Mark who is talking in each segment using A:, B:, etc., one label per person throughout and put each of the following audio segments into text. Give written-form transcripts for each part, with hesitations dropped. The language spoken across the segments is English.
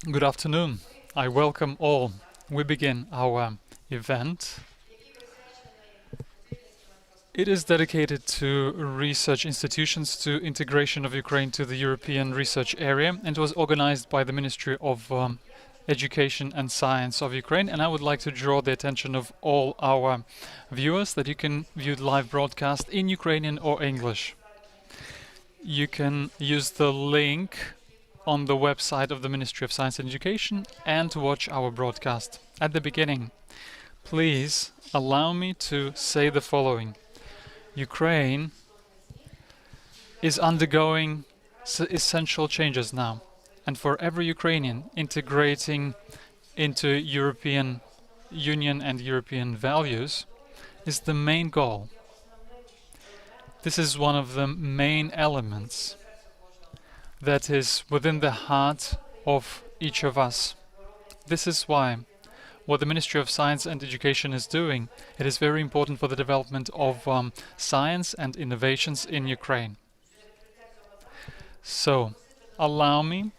A: Good afternoon. I welcome all. We begin our event. It is dedicated to research institutions, to integration of Ukraine to the European research area, and was organized by the Ministry of Education and Science of Ukraine. And I would like to draw the attention of all our viewers that you can view the live broadcast in Ukrainian or English. You can use the link on the website of the Ministry of Science and Education and to watch our broadcast. At the beginning, please allow me to say the following. Ukraine is undergoing essential changes now, and for every Ukrainian, integrating into European Union and European values is the main goal. This is one of the main elements that is within the heart of each of us. This is why what the Ministry of Science and Education is doing, it is very important for the development of science and innovations in Ukraine. So, allow me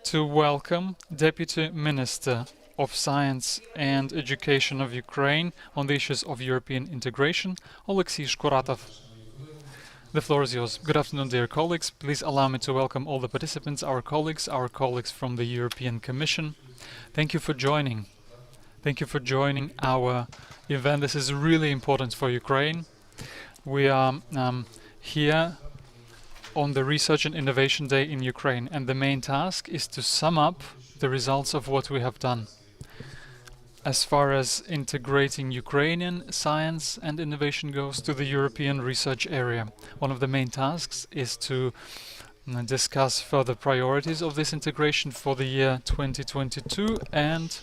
A: to welcome Deputy Minister of Science and Education of Ukraine on the issues of European integration, Oleksiy Shkuratov. The floor is yours. Good afternoon, dear colleagues. Please allow me to welcome all the participants, our colleagues from the European Commission. Thank you for joining. Thank you for joining our event. This is really important for Ukraine. We are here on the Research and Innovation Day in Ukraine, and the main task is to sum up the results of what we have done. As far as integrating Ukrainian science and innovation goes to the European research area, one of the main tasks is to discuss further priorities of this integration for the year 2022 and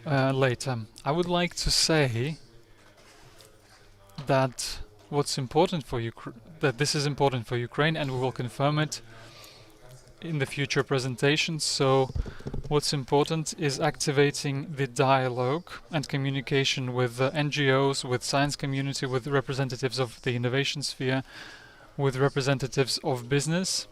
A: later. I would like to say that what's important for that this is important for Ukraine, and we will confirm it in the future presentations. So what's important is activating the dialogue and communication with NGOs, with science community, with representatives of the innovation sphere, with representatives of business,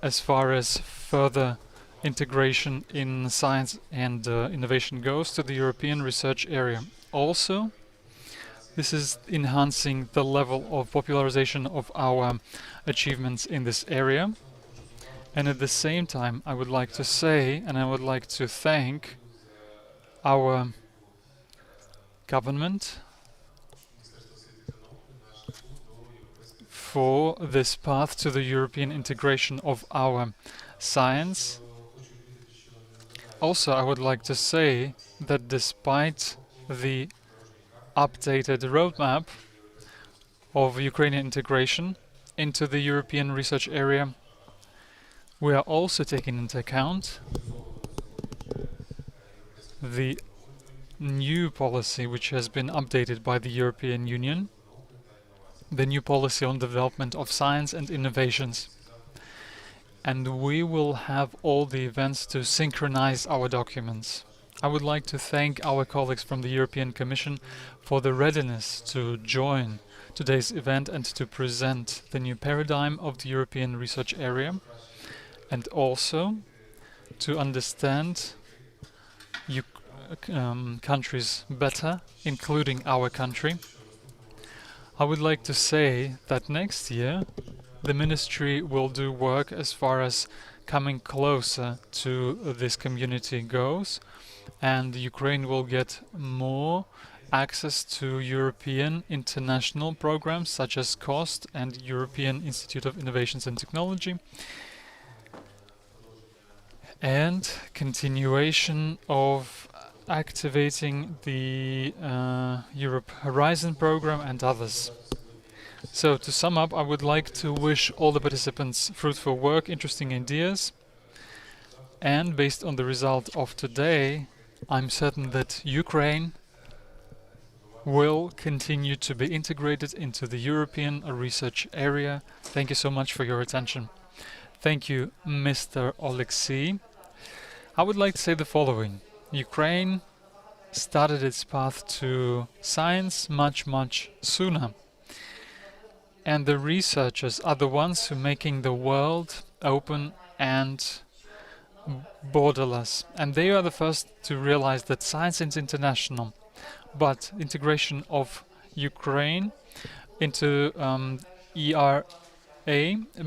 A: as far as further integration in science and innovation goes to the European research area. Also, this is enhancing the level of popularization of our achievements in this area. And at the same time, I would like to say, and I would like to thank our government for this path to the European integration of our science. Also, I would like to say that despite the updated roadmap of Ukrainian integration into the European research area, we are also taking into account the new policy which has been updated by the European Union, the new policy on development of science and innovations. And we will have all the events to synchronize our documents. I would like to thank our colleagues from the European Commission for the readiness to join today's event and to present the new paradigm of the European research area, and also to understand countries better, including our country. I would like to say that next year the ministry will do work as far as coming closer to this community goes, and Ukraine will get more access to European international programs such as COST and European Institute of Innovations and Technology, and continuation of activating the Europe Horizon program and others. So to sum up, I would like to wish all the participants fruitful work, interesting ideas, and based on the result of today, I'm certain that Ukraine will continue to be integrated into the European research area. Thank you so much for your attention. Thank you, Mr. Oleksiy. I would like to say the following. Ukraine started its path to science much sooner. And the researchers are the ones who are making the world open and borderless. And they are the first to realize that science is international, but integration of Ukraine into ERA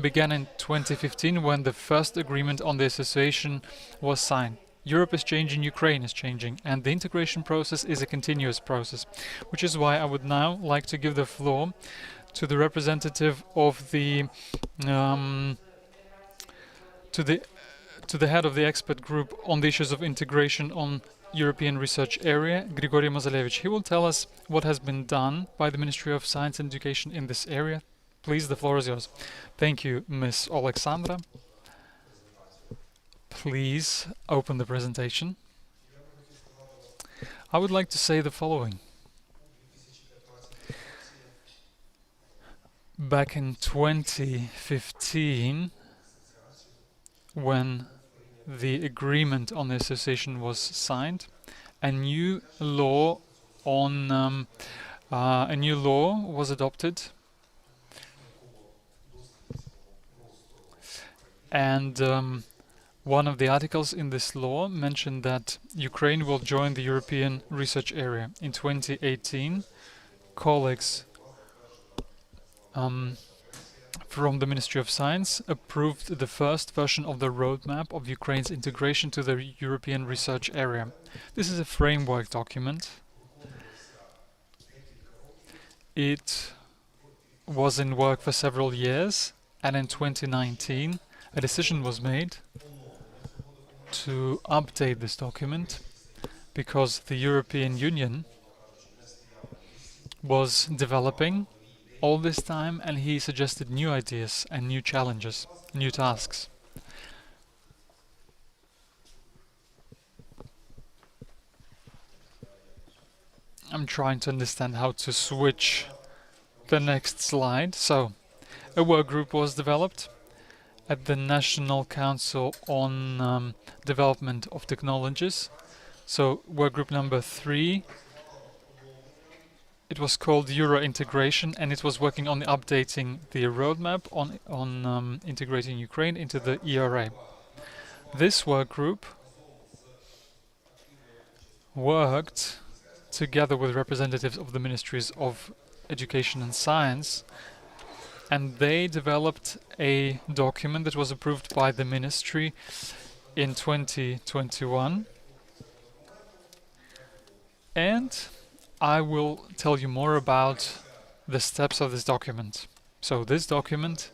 A: began in 2015 when the first agreement on the association was signed. Europe is changing, Ukraine is changing, and the integration process is a continuous process, which is why I would now like to give the floor to the representative of the to the head of the expert group on the issues of integration on European Research Area, Grigory Mazalevich. He will tell us what has been done by the Ministry of Science and Education in this area. Please, the floor is yours. Thank you, Ms. Alexandra. Please open the presentation. I would like to say the following. Back in 2015, when the agreement on the association was signed, a new law was adopted, and one of the articles in this law mentioned that Ukraine will join the European Research Area. In 2018, colleagues from the Ministry of Science approved the first version of the roadmap of Ukraine's integration to the European Research Area. This is a framework document. It was in work for several years, and in 2019 a decision was made to update this document because the European Union was developing all this time, and he suggested new ideas and new challenges, new tasks. I'm trying to understand how to switch the next slide. So, a work group was developed at the National Council on Development of Technologies. So, work group number 3. It was called Euro Integration, and it was working on updating the roadmap on integrating Ukraine into the ERA. This work group worked together with representatives of the Ministries of Education and Science, and they developed a document that was approved by the Ministry in 2021. And I will tell you more about the steps of this document. So this document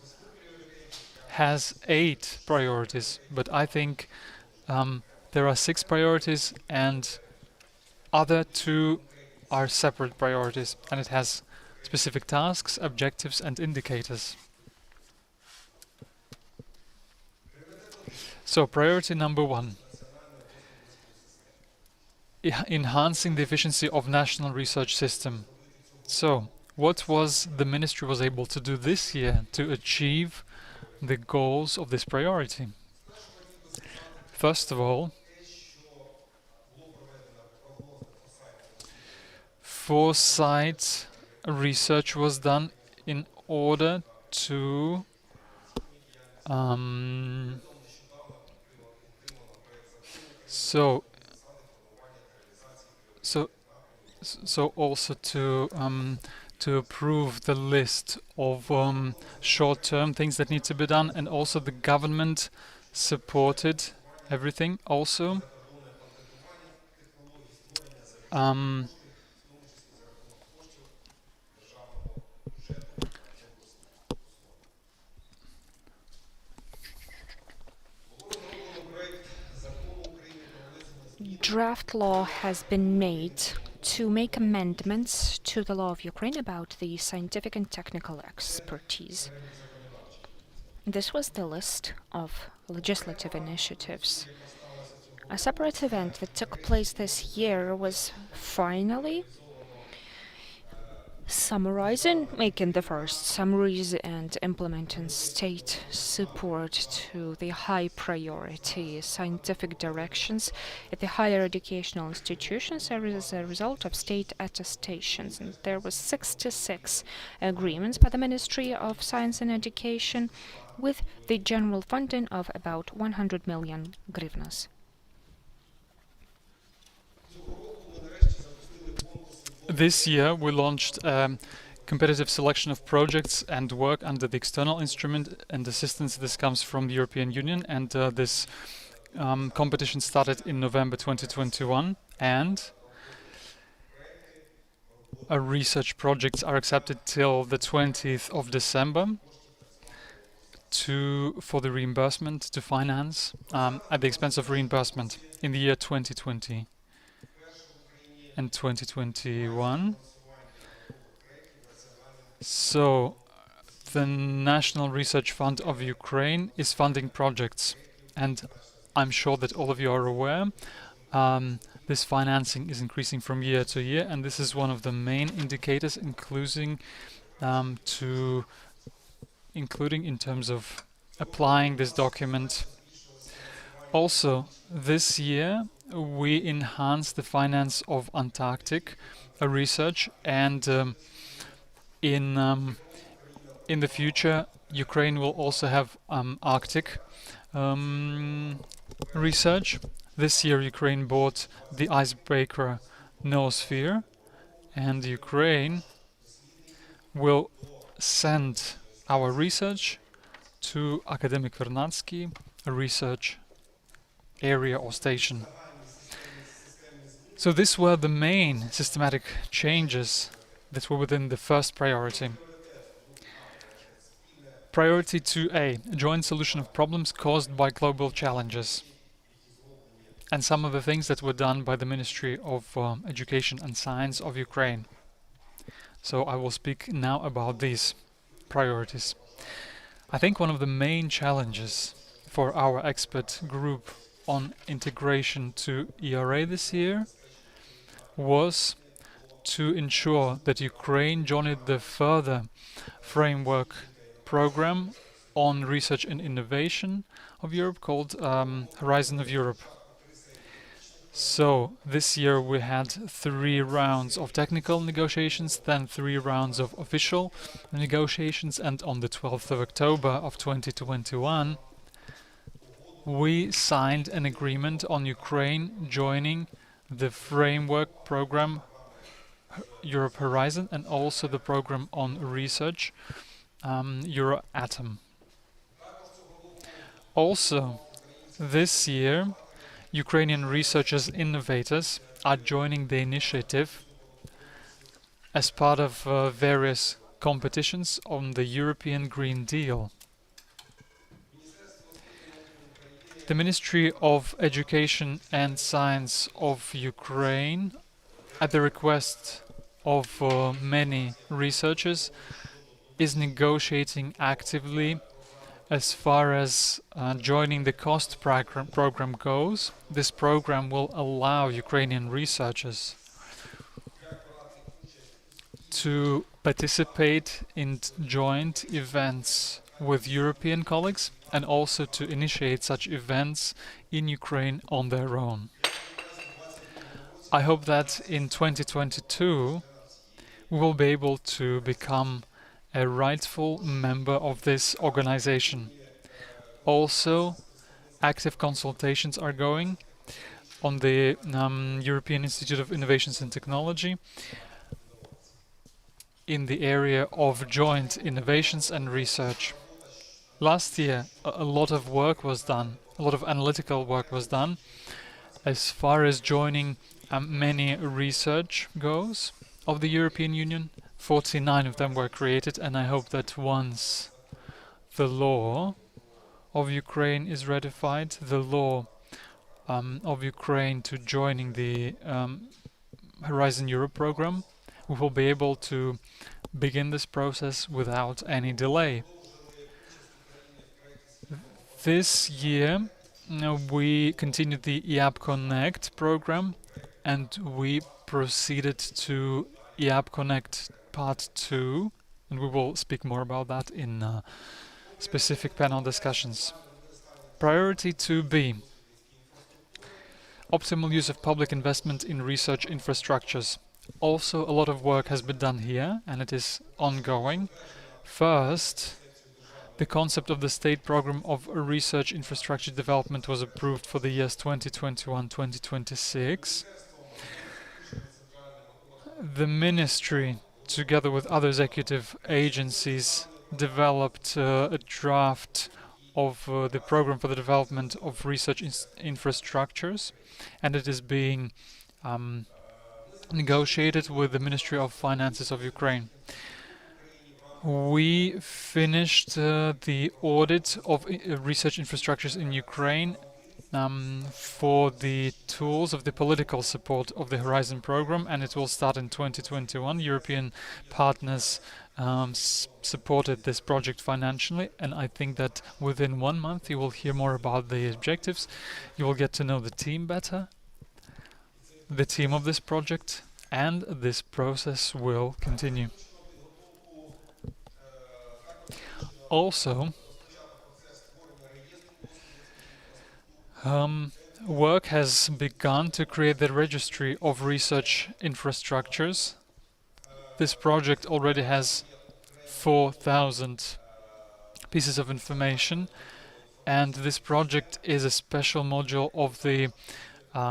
A: has 8 priorities, but I think there are 6 priorities and other 2 are separate priorities, and it has specific tasks, objectives and indicators. So priority number 1. Enhancing the efficiency of national research system. So, what was the ministry was able to do this year to achieve the goals of this priority? First of all, foresight research was done in order to also to approve the list of short-term things that need to be done, and also the government supported everything. Also,
B: draft law has been made to make amendments to the law of Ukraine about the scientific and technical expertise. This was the list of legislative initiatives. A separate event that took place this year was finally Summarizing, making the first summaries and implementing state support to the high priority scientific directions at the higher educational institutions as a result of state attestations. And there was 66 agreements by the Ministry of Science and Education with the general funding of about 100 million hryvnias.
A: This year we launched a competitive selection of projects and work under the external instrument and assistance. This comes from the European Union, and this competition started in November 2021, and research projects are accepted till the 20th of December for the reimbursement, to finance at the expense of reimbursement in the year 2020 and 2021. So the National Research Fund of Ukraine is funding projects, and I'm sure that all of you are aware this financing is increasing from year to year, and this is one of the main indicators including in terms of applying this document. Also, this year we enhanced the finance of Antarctic research, and in the future Ukraine will also have Arctic research. This year Ukraine bought the icebreaker Noosphere, and Ukraine will send our research to Academic Vernadsky, a research area or station. So these were the main systematic changes that were within the first priority. Priority 2A, joint solution of problems caused by global challenges. And some of the things that were done by the Ministry of Education and Science of Ukraine. So I will speak now about these priorities. I think one of the main challenges for our expert group on integration to ERA this year was to ensure that Ukraine joined the further framework program on research and innovation of Europe called Horizon of Europe. So this year we had 3 rounds of technical negotiations, then 3 rounds of official negotiations, and on the 12th of October of 2021 we signed an agreement on Ukraine joining the framework program Europe Horizon, and also the program on research Euratom. Also, this year Ukrainian researchers innovators are joining the initiative as part of various competitions on the European Green Deal. The Ministry of Education and Science of Ukraine, at the request of many researchers, is negotiating actively as far as joining the COST program goes. This program will allow Ukrainian researchers to participate in joint events with European colleagues, and also to initiate such events in Ukraine on their own. I hope that in 2022 we will be able to become a rightful member of this organization. Also, active consultations are going on the European Institute of Innovations and Technology in the area of joint innovations and research. Last year, a lot of work was done, a lot of analytical work was done as far as joining many research goes of the European Union. 49 of them were created, and I hope that once the law of Ukraine is ratified, the law of Ukraine to joining the Horizon Europe program, we will be able to begin this process without any delay. This year we continued the EAP Connect program, and we proceeded to EAP Connect part 2, and we will speak more about that in specific panel discussions. Priority 2B. Optimal use of public investment in research infrastructures. Also, a lot of work has been done here, and it is ongoing. First, the concept of the State Program of Research Infrastructure Development was approved for the years 2021-2026. The Ministry, together with other executive agencies, developed a draft of the program for the development of research infrastructures, and it is being negotiated with the Ministry of Finances of Ukraine. We finished the audit of research infrastructures in Ukraine for the tools of the political support of the Horizon program, and it will start in 2021. European partners supported this project financially, and I think that within 1 month you will hear more about the objectives. You will get to know the team better, the team of this project, and this process will continue. Also, work has begun to create the registry of research infrastructures. This project already has 4,000 pieces of information, and this project is a special module of the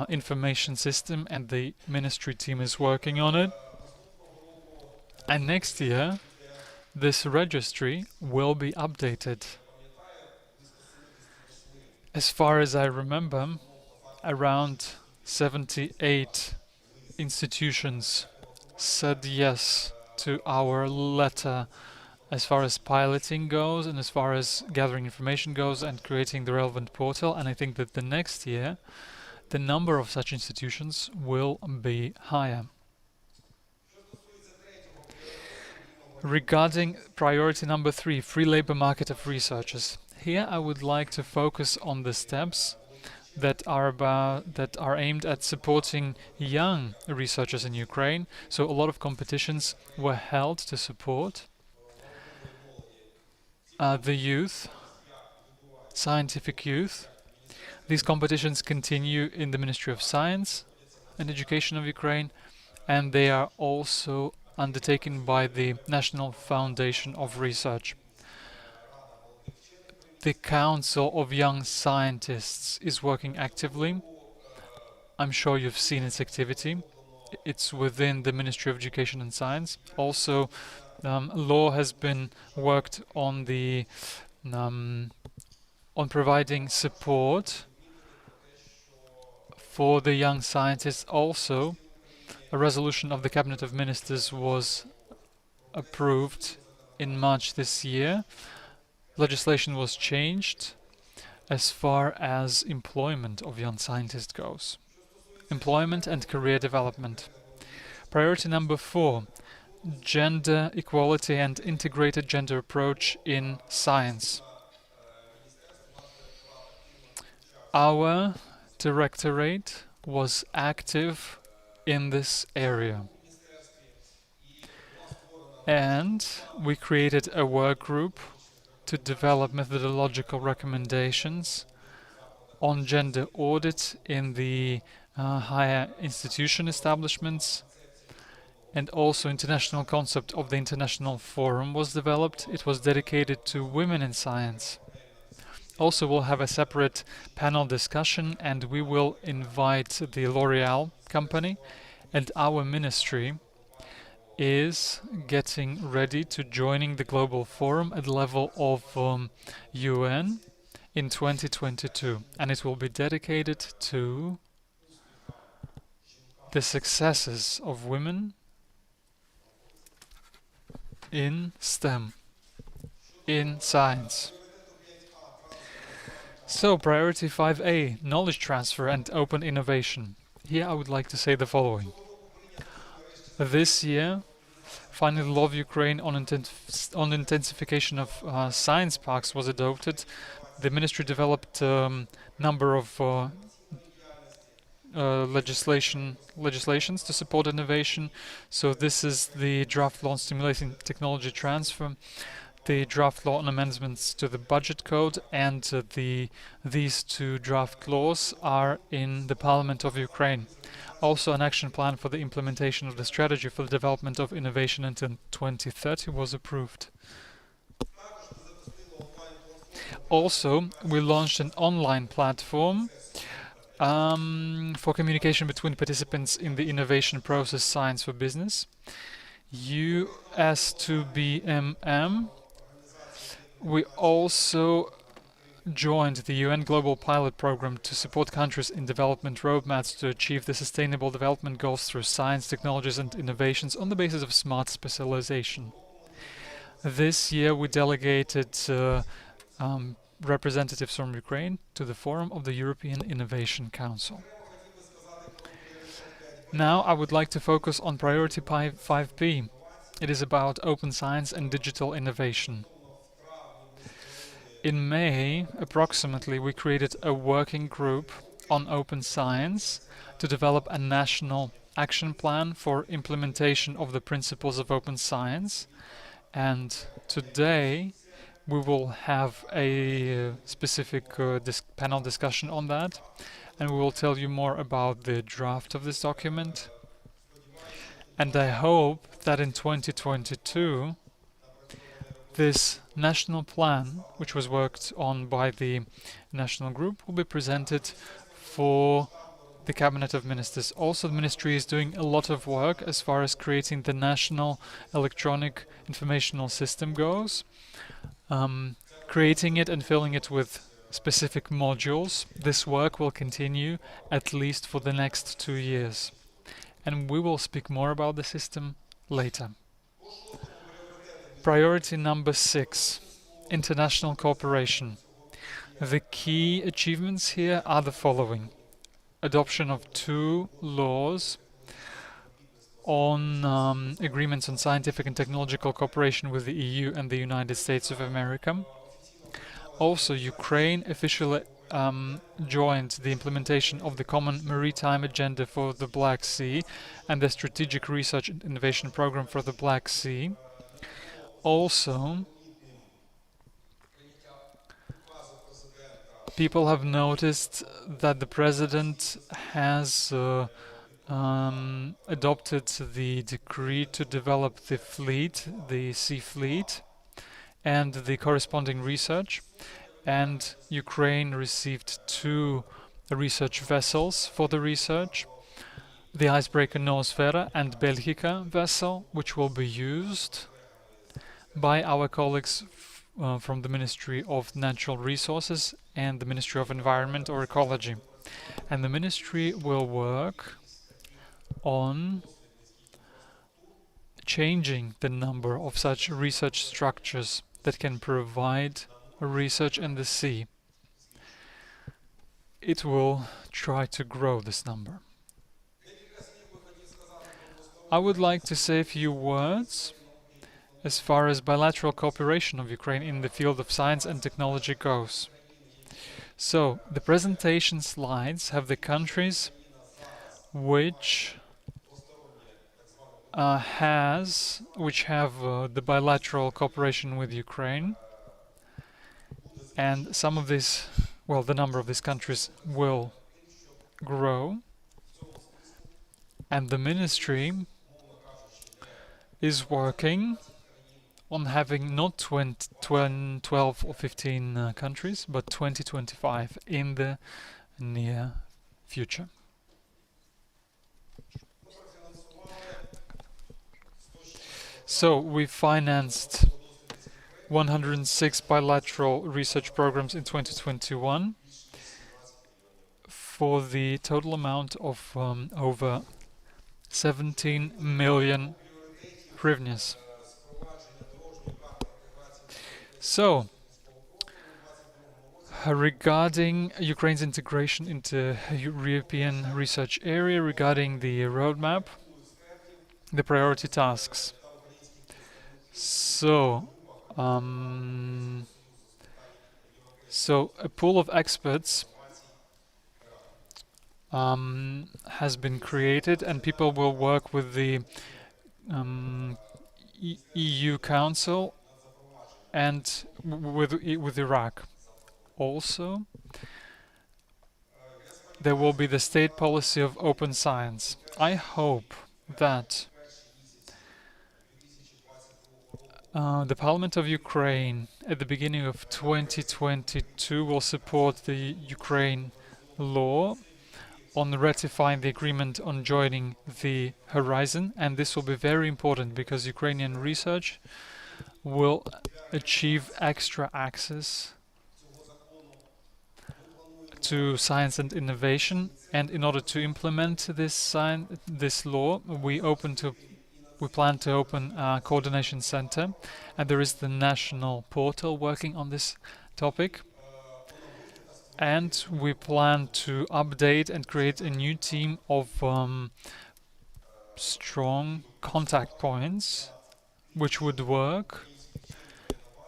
A: information system, and the ministry team is working on it. And next year, this registry will be updated. As far as I remember, around 78 institutions said yes to our letter as far as piloting goes and as far as gathering information goes and creating the relevant portal. And I think that the next year, the number of such institutions will be higher. Regarding priority number 3, free labor market of researchers. Here I would like to focus on the steps that are aimed at supporting young researchers in Ukraine. So a lot of competitions were held to support the youth, scientific youth. These competitions continue in the Ministry of Science and Education of Ukraine, and they are also undertaken by the National Foundation of Research. The Council of Young Scientists is working actively. I'm sure you've seen its activity. It's within the Ministry of Education and Science. Also, law has been worked on the on providing support for the young scientists. Also, a resolution of the Cabinet of Ministers was approved in March this year. Legislation was changed as far as employment of young scientists goes. Employment and career development. Priority number 4, gender equality and integrated gender approach in science. Our directorate was active in this area, and we created a work group to develop methodological recommendations on gender audit in the higher institution establishments, and also international concept of the international forum was developed. It was dedicated to women in science. Also, we'll have a separate panel discussion, and we will invite the L'Oréal company, and our ministry is getting ready to joining the global forum at the level of UN in 2022, and it will be dedicated to the successes of women in STEM, in science. So, priority 5A, knowledge transfer and open innovation. Here I would like to say the following. This year, finally, the law of Ukraine on intensification of science parks was adopted. The ministry developed a number of legislations to support innovation. So this is the draft law on stimulating technology transfer, the draft law on amendments to the budget code, and these two draft laws are in the Parliament of Ukraine. Also, an action plan for the implementation of the strategy for the development of innovation until 2030 was approved. Also, we launched an online platform for communication between participants in the innovation process Science for Business. US2BMM. We also joined the UN Global Pilot Program to support countries in development roadmaps to achieve the Sustainable Development Goals through science, technologies and innovations on the basis of smart specialization. This year we delegated representatives from Ukraine to the Forum of the European Innovation Council. Now I would like to focus on priority 5P. It is about open science and digital innovation. In May, approximately, we created a working group on open science to develop a national action plan for implementation of the principles of open science. And today, we will have a specific panel discussion on that, and we will tell you more about the draft of this document. And I hope that in 2022, this national plan, which was worked on by the national group, will be presented for the Cabinet of Ministers. Also, the Ministry is doing a lot of work as far as creating the national electronic informational system goes, creating it and filling it with specific modules. This work will continue at least for the next 2 years. And we will speak more about the system later. Priority number 6, international cooperation. The key achievements here are the following. Adoption of 2 laws on agreements on scientific and technological cooperation with the EU and the United States of America. Also, Ukraine officially joined the implementation of the Common Maritime Agenda for the Black Sea and the Strategic Research and Innovation Program for the Black Sea. Also, people have noticed that the President has adopted the decree to develop the fleet, the sea fleet, and the corresponding research. And Ukraine received 2 research vessels for the research, the icebreaker Noosfera and Belgica vessel, which will be used by our colleagues from the Ministry of Natural Resources and the Ministry of Environment or Ecology. And the Ministry will work on changing the number of such research structures that can provide research in the sea. It will try to grow this number. I would like to say a few words as far as bilateral cooperation of Ukraine in the field of science and technology goes. So, the presentation slides have the countries which have the bilateral cooperation with Ukraine, and some of these, well, the number of these countries will grow, and the Ministry is working on having not 12 or 15 countries, but 20-25 in the near future. So we financed 106 bilateral research programs in 2021 for the total amount of over 17 million hryvnias. So, regarding Ukraine's integration into European research area, regarding the roadmap, the priority tasks. So, a pool of experts has been created, and people will work with the EU Council and with Iraq. Also, there will be the state policy of open science. I hope that the Parliament of Ukraine at the beginning of 2022 will support the Ukraine law on ratifying the agreement on joining the Horizon, and this will be very important because Ukrainian research will achieve extra access to science and innovation. And in order to implement this law, we plan to open a coordination center, and there is the national portal working on this topic. And we plan to update and create a new team of strong contact points which would work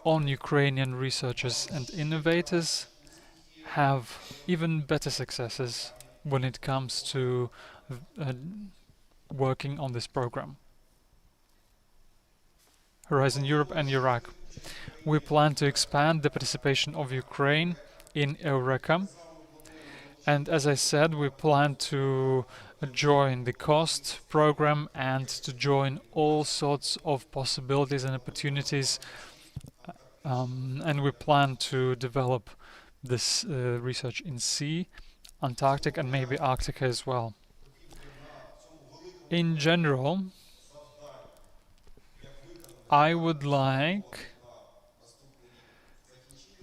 A: on Ukrainian researchers and innovators, have even better successes when it comes to working on this program. Horizon Europe and Iraq. We plan to expand the participation of Ukraine in Eureka, and as I said, we plan to join the COST program and to join all sorts of possibilities and opportunities, and we plan to develop this research in sea, Antarctic, and maybe Arctic as well. In general, I would like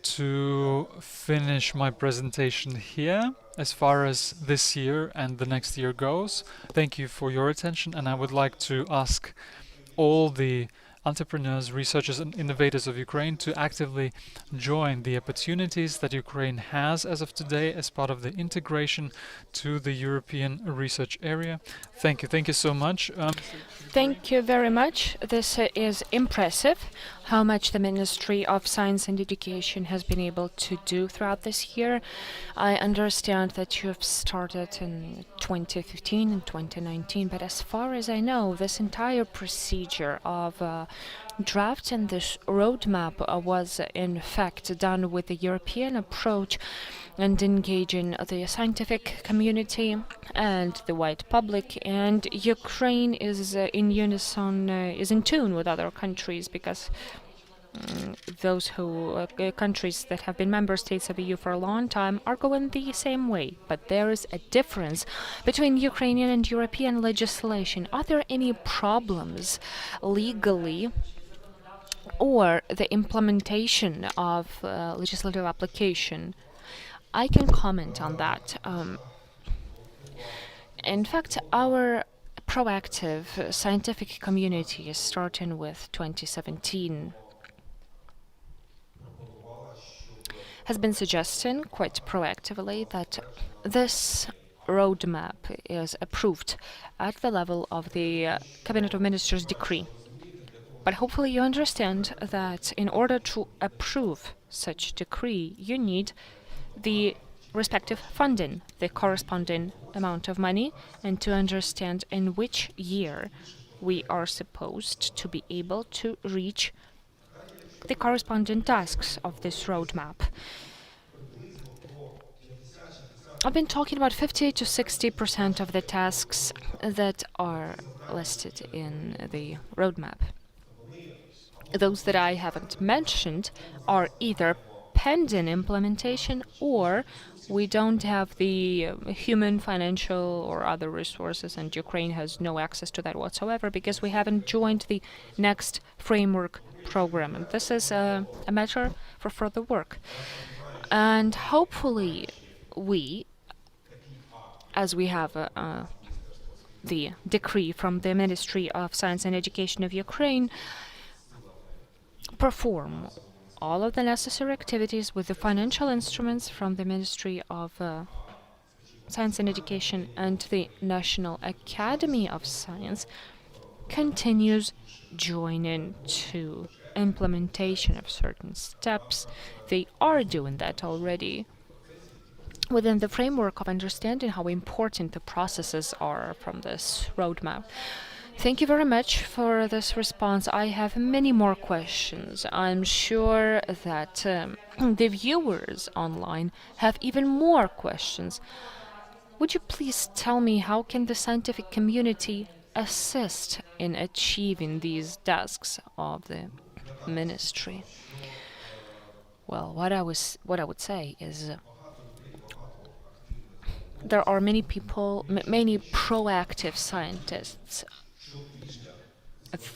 A: to finish my presentation here as far as this year and the next year goes. Thank you for your attention, and I would like to ask all the entrepreneurs, researchers and innovators of Ukraine to actively join the opportunities that Ukraine has as of today as part of the integration to the European research area. Thank you. Thank you so much.
B: Thank you very much. This is impressive, how much the Ministry of Science and Education has been able to do throughout this year. I understand that you have started in 2015 and 2019, but as far as I know, this entire procedure of drafting this roadmap was in fact done with the European approach and engaging the scientific community and the wide public, and Ukraine is in unison, is in tune with other countries, because those countries that have been member states of the EU for a long time are going the same way. But there is a difference between Ukrainian and European legislation. Are there any problems legally or the implementation of legislative application? I can comment on that. In fact, our proactive scientific community is starting with 2017. Has been suggesting quite proactively that this roadmap is approved at the level of the Cabinet of Ministers decree. But hopefully you understand that in order to approve such decree, you need the respective funding, the corresponding amount of money, and to understand in which year we are supposed to be able to reach the corresponding tasks of this roadmap. I've been talking about 50 to 60% of the tasks that are listed in the roadmap. Those that I haven't mentioned are either pending implementation, or we don't have the human, financial, or other resources, and Ukraine has no access to that whatsoever because we haven't joined the next framework program. And this is a matter for further work. And hopefully we, as we have the decree from the Ministry of Science and Education of Ukraine, perform all of the necessary activities with the financial instruments from the Ministry of Science and Education, and the National Academy of Science continues joining to implementation of certain steps. They are doing that already. within the framework of understanding how important the processes are from this roadmap. Thank you very much for this response. I have many more questions. I'm sure that the viewers online have even more questions. Would you please tell me how can the scientific community assist in achieving these tasks of the ministry? Well, what I would say is there are many people, many proactive scientists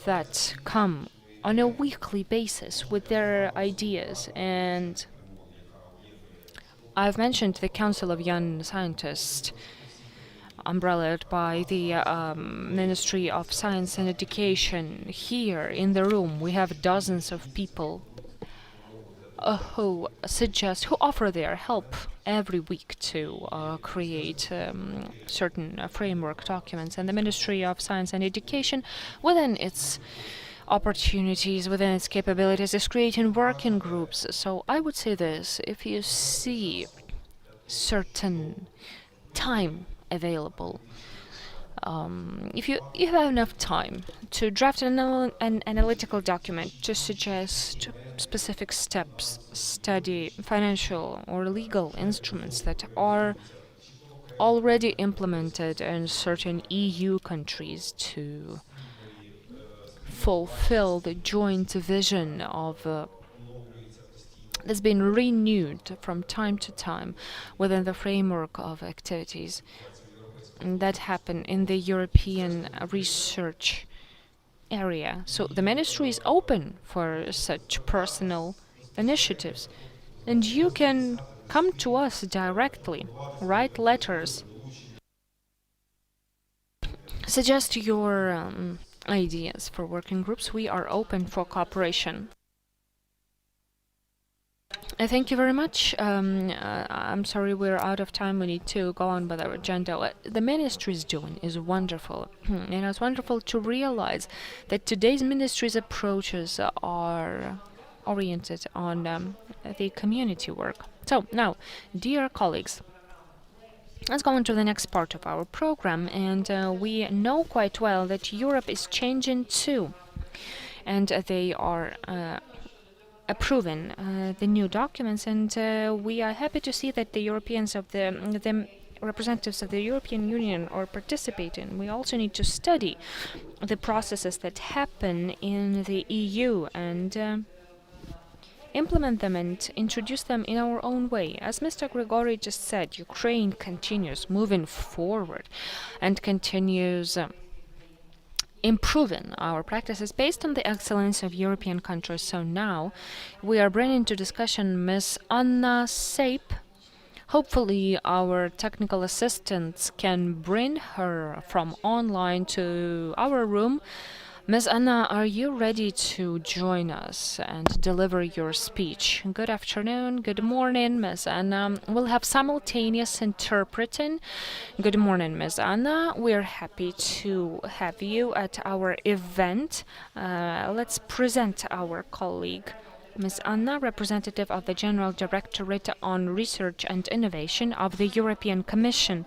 B: that come on a weekly basis with their ideas, and I've mentioned the Council of Young Scientists, umbrellaed by the Ministry of Science and Education. Here in the room, we have dozens of people who offer their help every week to create certain framework documents. And the Ministry of Science and Education, within its opportunities, within its capabilities, is creating working groups. So I would say this: if you see certain time available, if you have enough time to draft an analytical document to suggest specific steps, study financial or legal instruments that are already implemented in certain EU countries to fulfill the joint vision of that's been renewed from time to time within the framework of activities that happen in the European research area. So the ministry is open for such personal initiatives, and you can come to us directly, write letters, suggest your ideas for working groups. We are open for cooperation. Thank you very much. I'm sorry we're out of time. We need to go on with our agenda. What the ministry is doing is wonderful. And it's wonderful to realize that today's ministry's approaches are oriented on the community work. So now, dear colleagues, let's go on to the next part of our program. And we know quite well that Europe is changing too. And they are approving the new documents, and we are happy to see that the Europeans of the representatives of the European Union are participating. We also need to study the processes that happen in the EU and implement them and introduce them in our own way. As Mr. Grigori just said, Ukraine continues moving forward and continues improving our practices based on the excellence of European countries. So now we are bringing to discussion Ms. Anna Seip. Hopefully our technical assistants can bring her from online to our room. Ms. Anna, are you ready to join us and deliver your speech? Good afternoon, good morning, Ms. Anna. We'll have simultaneous interpreting. Good morning, Ms. Anna. We're happy to have you at our event. Let's present our colleague, Ms. Anna, representative of the General Directorate on Research and Innovation of the European Commission.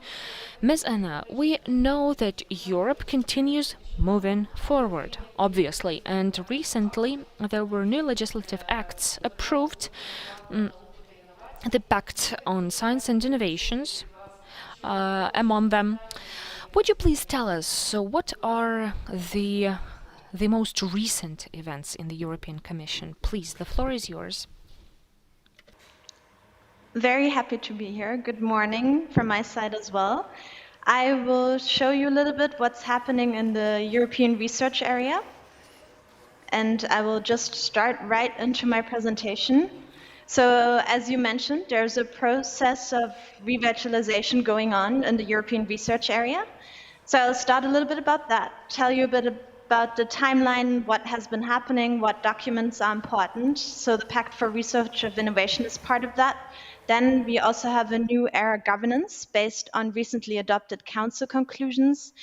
B: Ms. Anna, we know that Europe continues moving forward, obviously, and recently there were new legislative acts approved, the Pact on Science and Innovations among them. Would you please tell us what are the most recent events in the European Commission? Please, the floor is yours.
C: Very happy to be here. Good morning from my side as well. I will show you a little bit what's happening in the European research area. And I will just start right into my presentation. So as you mentioned, there's a process of revitalization going on in the European research area. So I'll start a little bit about that, tell you a bit about the timeline, what has been happening, what documents are important. So the Pact for Research of Innovation is part of that. Then we also have a new era governance based on recently adopted council conclusions,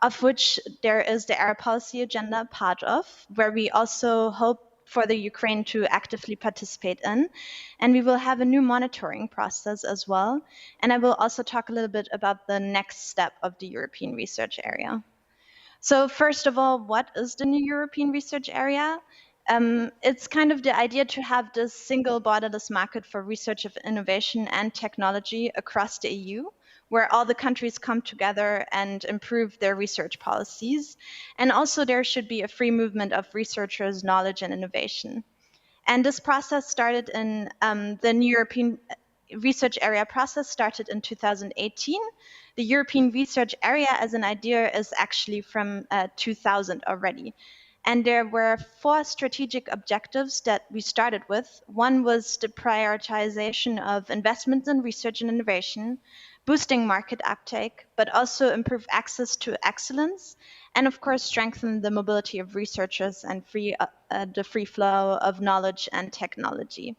C: of which there is the era policy agenda part of, where we also hope for the Ukraine to actively participate in. And we will have a new monitoring process as well. And I will also talk a little bit about the next step of the European research area. So first of all, what is the new European research area? It's kind of the idea to have this single borderless market for research of innovation and technology across the EU, where all the countries come together and improve their research policies. And also there should be a free movement of researchers, knowledge, and innovation. And this process started in the new European research area process started in 2018. The European research area as an idea is actually from 2000 already. And there were 4 strategic objectives that we started with. One was the prioritization of investments in research and innovation, boosting market uptake, but also improve access to excellence, and of course strengthen the mobility of researchers and the free flow of knowledge and technology.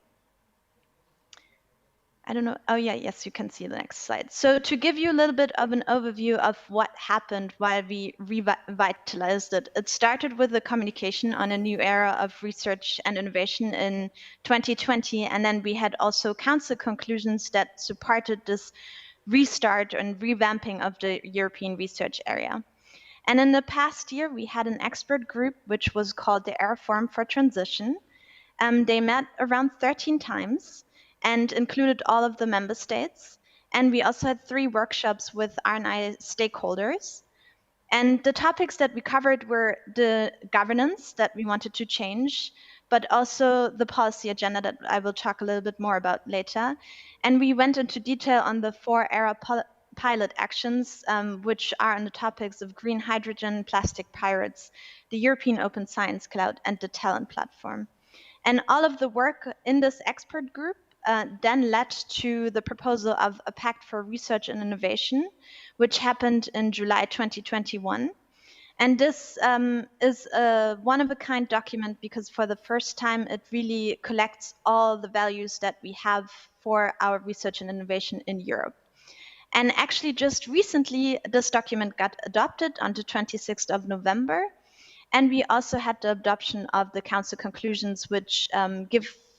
C: I don't know. Oh, yeah, yes, you can see the next slide. So to give you a little bit of an overview of what happened while we revitalized it, it started with the communication on a new era of research and innovation in 2020. And then we had also council conclusions that supported this restart and revamping of the European research area. And in the past year, we had an expert group, which was called the Era Forum for Transition. They met around 13 times and included all of the member states. And we also had 3 workshops with R&I stakeholders. And the topics that we covered were the governance that we wanted to change, but also the policy agenda that I will talk a little bit more about later. And we went into detail on the 4 ERA pilot actions, which are on the topics of green hydrogen, plastic pirates, the European Open Science Cloud, and the talent platform. And all of the work in this expert group then led to the proposal of a pact for research and innovation, which happened in July 2021. And this is a one-of-a-kind document because for the first time, it really collects all the values that we have for our research and innovation in Europe. And actually, just recently, this document got adopted on the 26th of November. And we also had the adoption of the council conclusions, which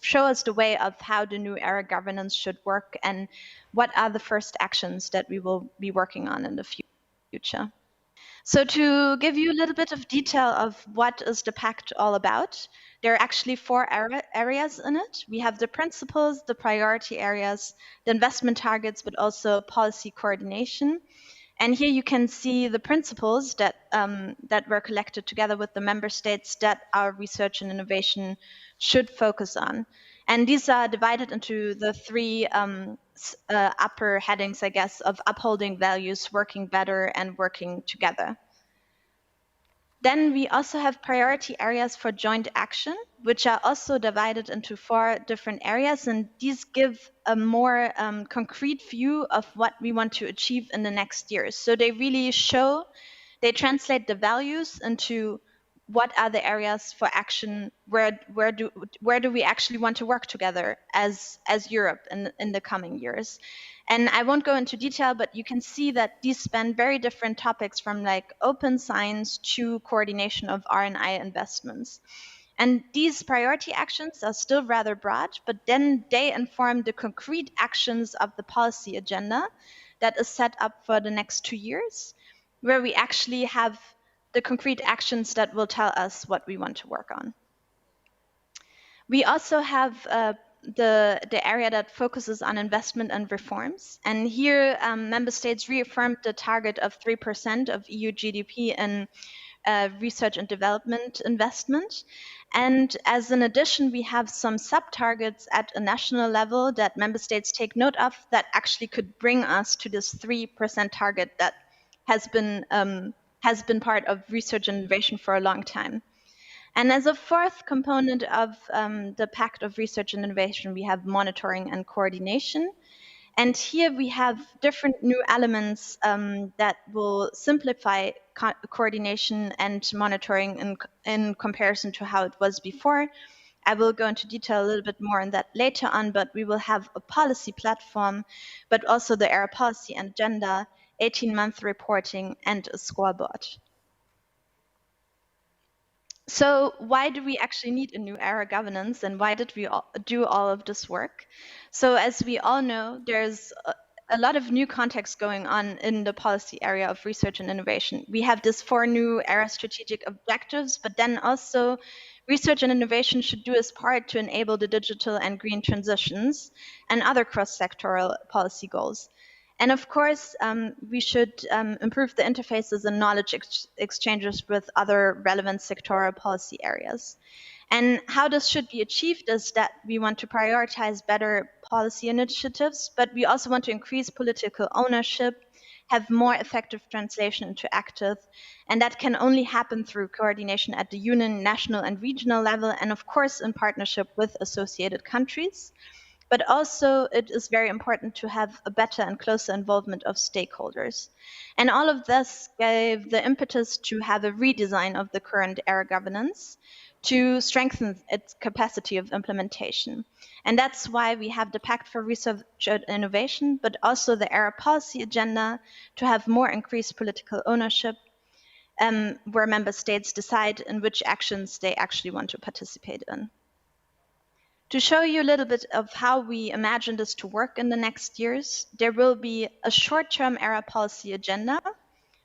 C: show us the way of how the new era governance should work and what are the first actions that we will be working on in the future. So to give you a little bit of detail of what is the pact all about, there are actually 4 areas in it. We have the principles, the priority areas, the investment targets, but also policy coordination. And here you can see the principles that were collected together with the member states that our research and innovation should focus on. And these are divided into the 3 upper headings, I guess, of upholding values, working better, and working together. Then we also have priority areas for joint action, which are also divided into 4 different areas. And these give a more concrete view of what we want to achieve in the next years. So they really they translate the values into what are the areas for action, where do we actually want to work together as Europe in the coming years. And I won't go into detail, but you can see that these span very different topics from like open science to coordination of R&I investments. And these priority actions are still rather broad, but then they inform the concrete actions of the policy agenda that is set up for the next 2 years, where we actually have the concrete actions that will tell us what we want to work on. We also have the area that focuses on investment and reforms. And here, member states reaffirmed the target of 3% of EU GDP in research and development investment. And as an addition, we have some sub-targets at a national level that member states take note of that actually could bring us to this 3% target that has been part of research and innovation for a long time. And as a 4th component of the Pact of Research and Innovation, we have monitoring and coordination. And here we have different new elements that will simplify coordination and monitoring in comparison to how it was before. I will go into detail a little bit more on that later on, but we will have a policy platform, but also the ERA policy agenda, 18-month reporting, and a scoreboard. So why do we actually need a new era governance, and why did we do all of this work? So as we all know, there's a lot of new context going on in the policy area of research and innovation. We have these 4 new era strategic objectives, but then also research and innovation should do its part to enable the digital and green transitions and other cross-sectoral policy goals. And of course, we should improve the interfaces and knowledge exchanges with other relevant sectoral policy areas. And how this should be achieved is that we want to prioritize better policy initiatives, but we also want to increase political ownership, have more effective translation into active, and that can only happen through coordination at the union, national and regional level, and of course in partnership with associated countries. But also it is very important to have a better and closer involvement of stakeholders. And all of this gave the impetus to have a redesign of the current era governance to strengthen its capacity of implementation. And that's why we have the Pact for Research and Innovation, but also the era policy agenda to have more increased political ownership, where member states decide in which actions they actually want to participate in. To show you a little bit of how we imagine this to work in the next years, there will be a short-term era policy agenda,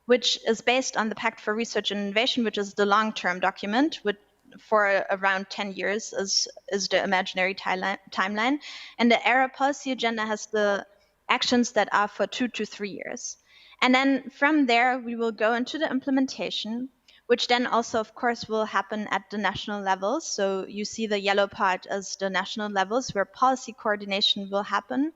C: which is based on the Pact for Research and Innovation, which is the long-term document, which for around 10 years is the imaginary timeline. And the era policy agenda has the actions that are for 2 to 3 years. And then from there, we will go into the implementation, which then also, of course, will happen at the national levels. So you see the yellow part as the national levels where policy coordination will happen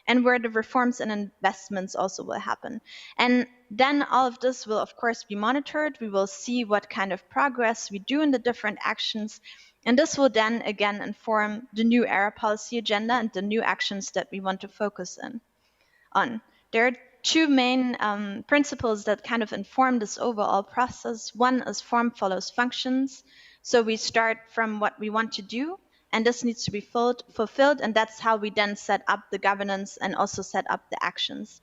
C: and where the reforms and investments also will happen. And then all of this will, of course, be monitored. We will see what kind of progress we do in the different actions. And this will then, again, inform the new era policy agenda and the new actions that we want to focus on. There are 2 main principles that kind of inform this overall process. One is form follows functions. So we start from what we want to do, and this needs to be fulfilled, and that's how we then set up the governance and also set up the actions.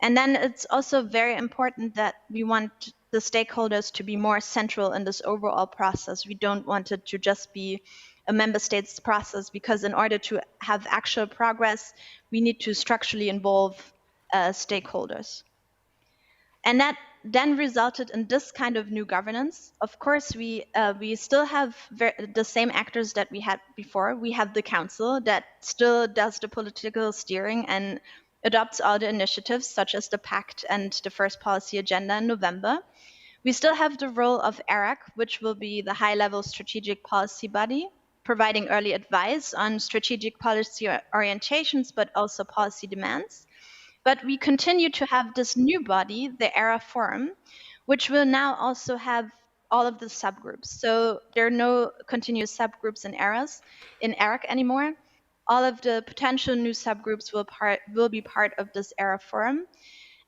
C: And then it's also very important that we want the stakeholders to be more central in this overall process. We don't want it to just be a member state's process, because in order to have actual progress, we need to structurally involve stakeholders. And that then resulted in this kind of new governance. Of course, we still have the same actors that we had before. We have the council that still does the political steering and adopts all the initiatives, such as the Pact and the first policy agenda in November. We still have the role of ERAC, which will be the high-level strategic policy body, providing early advice on strategic policy orientations, but also policy demands. But we continue to have this new body, the ERA Forum, which will now also have all of the subgroups. So there are no continuous subgroups in ERAC anymore. All of the potential new subgroups will be part of this ERA Forum.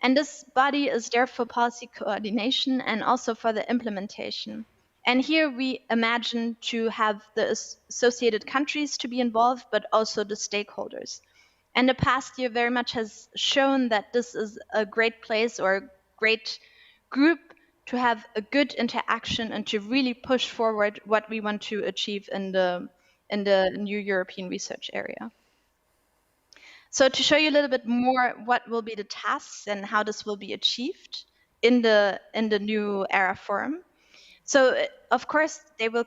C: And this body is there for policy coordination and also for the implementation. And here we imagine to have the associated countries to be involved, but also the stakeholders. And the past year very much has shown that this is a great place or a great group to have a good interaction and to really push forward what we want to achieve in the new European research area. So to show you a little bit more what will be the tasks and how this will be achieved in the new ERA Forum. So of course there will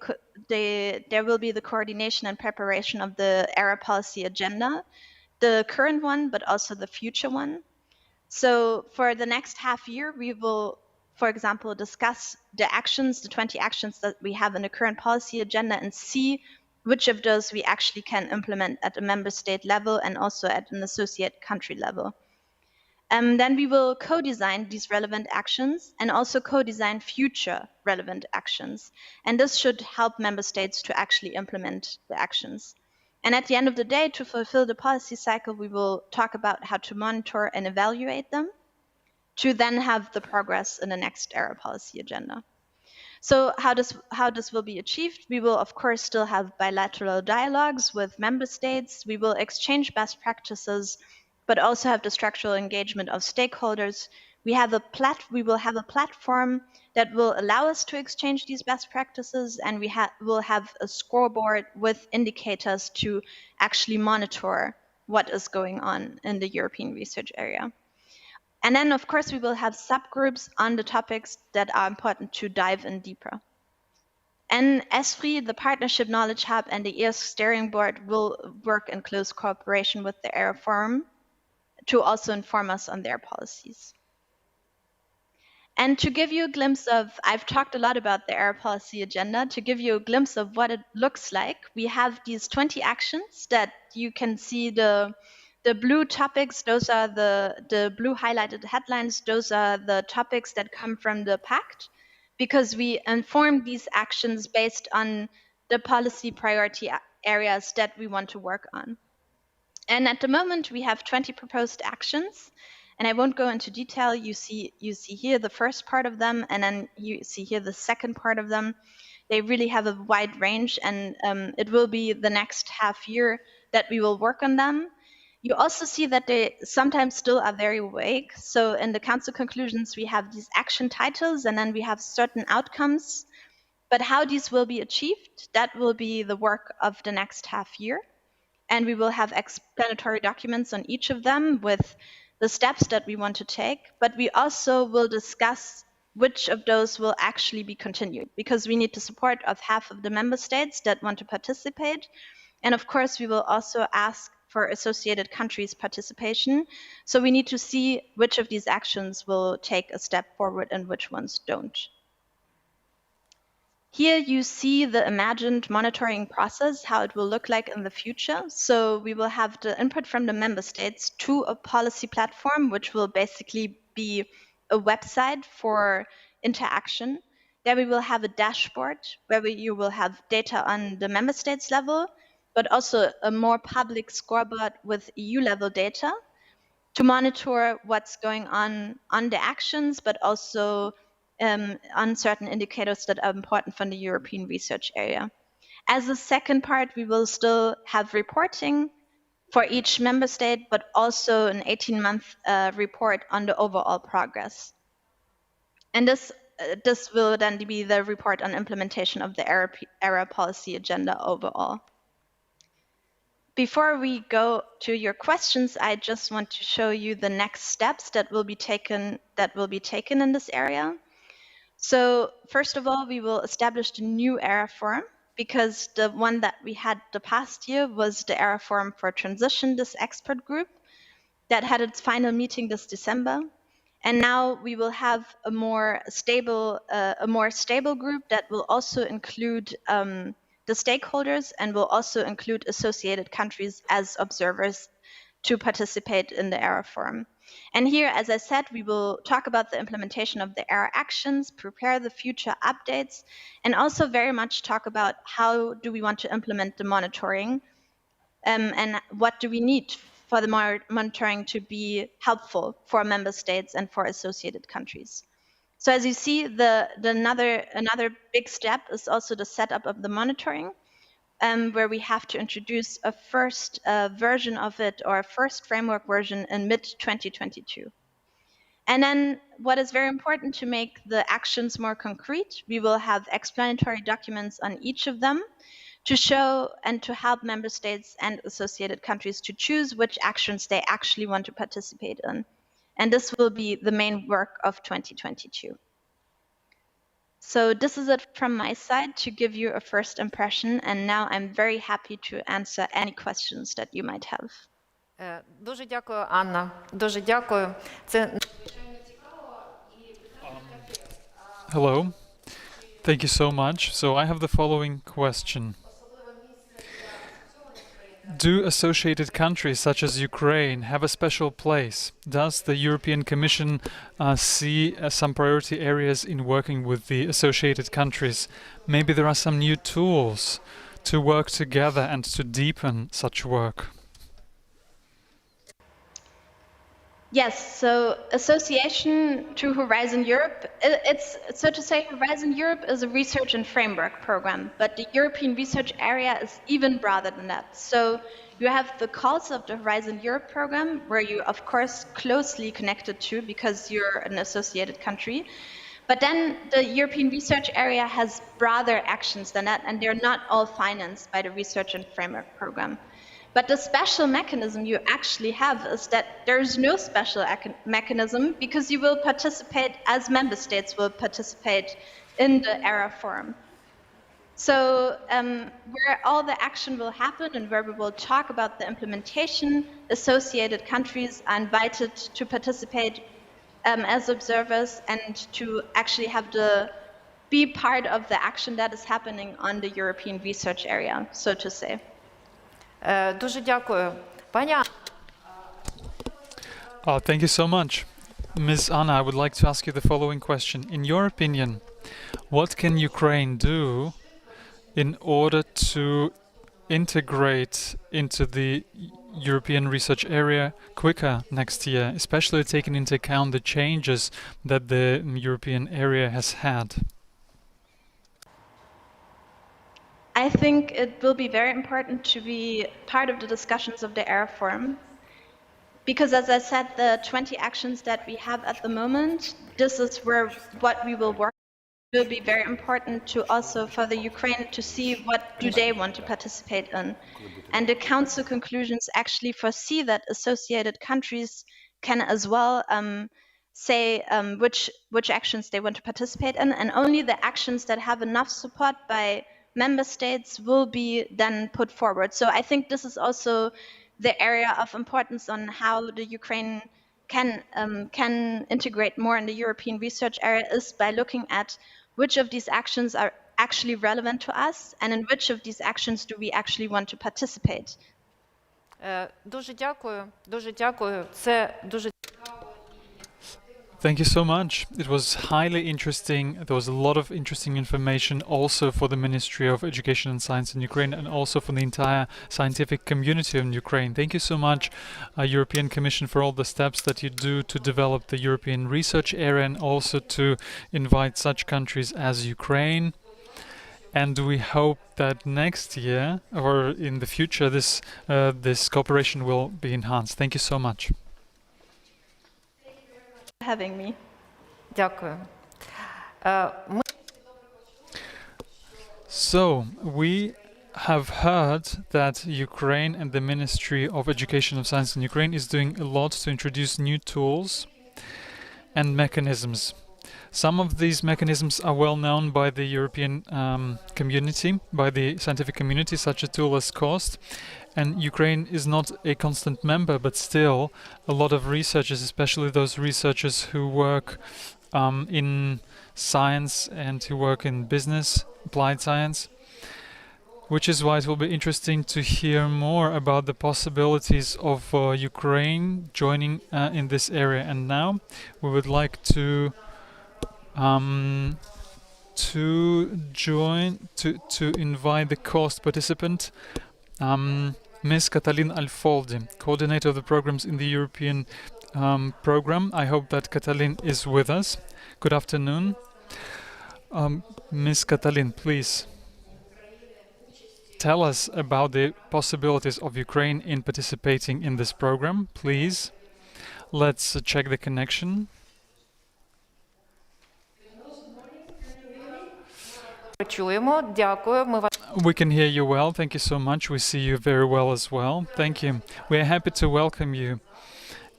C: be the coordination and preparation of the ERA policy agenda, the current one, but also the future one. So for the next half year, we will, for example, discuss the actions, the 20 actions that we have in the current policy agenda, and see which of those we actually can implement at a member state level and also at an associate country level. Then we will co-design these relevant actions and also co-design future relevant actions. And this should help member states to actually implement the actions. And at the end of the day, to fulfill the policy cycle, we will talk about how to monitor and evaluate them to then have the progress in the next ERA policy agenda. So how this will be achieved? We will, of course, still have bilateral dialogues with member states. We will exchange best practices, but also have the structural engagement of stakeholders. We will have a platform that will allow us to exchange these best practices, and we will have a scoreboard with indicators to actually monitor what is going on in the European research area. And then, of course, we will have subgroups on the topics that are important to dive in deeper. And ESFRI, the Partnership Knowledge Hub, and the EOSC Steering Board will work in close cooperation with the ERA Forum to also inform us on their policies. And to give you a glimpse of, I've talked a lot about the ERA policy agenda, to give you a glimpse of what it looks like, we have these 20 actions that you can see the blue topics, those are the blue highlighted headlines, those are the topics that come from the pact, because we inform these actions based on the policy priority areas that we want to work on. And at the moment, we have 20 proposed actions, and I won't go into detail. You see here the first part of them, and then you see here the second part of them. They really have a wide range, and it will be the next half year that we will work on them. You also see that they sometimes still are very vague. So in the council conclusions, we have these action titles, and then we have certain outcomes. But how these will be achieved, that will be the work of the next half year. And we will have explanatory documents on each of them with the steps that we want to take. But we also will discuss which of those will actually be continued, because we need the support of half of the member states that want to participate. And of course, we will also ask for associated countries' participation. So we need to see which of these actions will take a step forward and which ones don't. Here you see the imagined monitoring process, how it will look like in the future. So we will have the input from the member states to a policy platform, which will basically be a website for interaction. There we will have a dashboard where you will have data on the member states level, but also a more public scoreboard with EU-level data to monitor what's going on the actions, but also on certain indicators that are important for the European research area. As a second part, we will still have reporting for each member state, but also an 18-month report on the overall progress. And this will then be the report on implementation of the ERA policy agenda overall. Before we go to your questions, I just want to show you the next steps that will be taken in this area. So first of all, we will establish the new ERA forum, because the one that we had the past year was the ERA forum for transition, this expert group that had its final meeting this December. And now we will have a more stable group that will also include the stakeholders and will also include associated countries as observers to participate in the ERA forum. And here, as I said, we will talk about the implementation of the ERA actions, prepare the future updates, and also very much talk about how do we want to implement the monitoring and what do we need for the monitoring to be helpful for member states and for associated countries. So as you see, another big step is also the setup of the monitoring, where we have to introduce a first version of it, or a first framework version, in mid-2022. And then what is very important to make the actions more concrete, we will have explanatory documents on each of them to show and to help member states and associated countries to choose which actions they actually want to participate in. And this will be the main work of 2022. So this is it from my side to give you a first impression, and now I'm very happy to answer any questions that you might have.
D: Дуже дякую, Анна. Дуже дякую.
A: Hello. Thank you so much. So I have the following question. Do associated countries such as Ukraine have a special place? Does the European Commission see some priority areas in working with the associated countries? Maybe there are some new tools to work together and to deepen such work.
C: Yes, so association to Horizon Europe, it's so to say Horizon Europe is a research and framework program, but the European research area is even broader than that. So you have the calls of the Horizon Europe program, where you of course closely connected to because you're an associated country. But then the European research area has broader actions than that, and they're not all financed by the research and framework program. But the special mechanism you actually have is that there's no special mechanism because you will participate as member states will participate in the ERA forum. So where all the action will happen and where we will talk about the implementation, associated countries are invited to participate as observers and to actually be part of the action that is happening on the European research area, so to say.
D: Дуже дякую. Пані Анна.
A: Thank you so much. Ms. Anna, I would like to ask you the following question. In your opinion, what can Ukraine do in order to integrate into the European research area quicker next year, especially taking into account the changes that the European area has had?
C: I think it will be very important to be part of the discussions of the ERA Forum, because as I said, the 20 actions that we have at the moment, this is where what we will work will be very important to also for the Ukraine to see what do they want to participate in. And the council conclusions actually foresee that associated countries can as well say which actions they want to participate in, and only the actions that have enough support by member states will be then put forward. So I think this is also the area of importance on how the Ukraine can integrate more in the European research area is by looking at which of these actions are actually relevant to us and in which of these actions do we actually want to participate.
D: Дуже дякую. Дуже дякую. Це дуже
A: Thank you so much. It was highly interesting. There was a lot of interesting information also for the Ministry of Education and Science in Ukraine and also for the entire scientific community in Ukraine. Thank you so much, European Commission, for all the steps that you do to develop the European research area and also to invite such countries as Ukraine. And we hope that next year or in the future this cooperation will be enhanced. Thank you so much.
C: Having me.
D: дякую.
A: So, we have heard that Ukraine and the Ministry of Education and Science in Ukraine is doing a lot to introduce new tools and mechanisms. Some of these mechanisms are well known by the European community, by the scientific community, such a tool as COST. And Ukraine is not a constant member, but still a lot of researchers, especially those researchers who work in science and who work in business, applied science, which is why it will be interesting to hear more about the possibilities of Ukraine joining in this area. And now we would like to invite the COST participant, Ms. Katalin Alfoldi, coordinator of the programs in the European program. I hope that Katalin is with us. Good afternoon. Ms. Katalin, please tell us about the possibilities of Ukraine in participating in this program, please. Let's check the connection.
D: Чуємо. Дякую. Ми вас
A: We can hear you well. Thank you so much. We see you very well as well. Thank you. We are happy to welcome you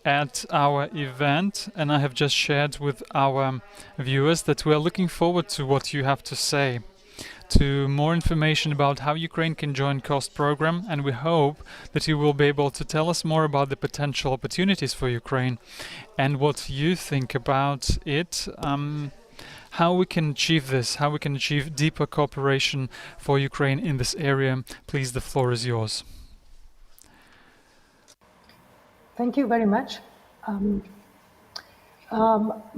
A: at our event, and I have just shared with our viewers that we are looking forward to what you have to say, to more information about how Ukraine can join COST program, and we hope that you will be able to tell us more about the potential opportunities for Ukraine and what you think about it. How we can achieve this, how we can achieve deeper cooperation for Ukraine in this area. Please, the floor is yours.
E: Thank you very much.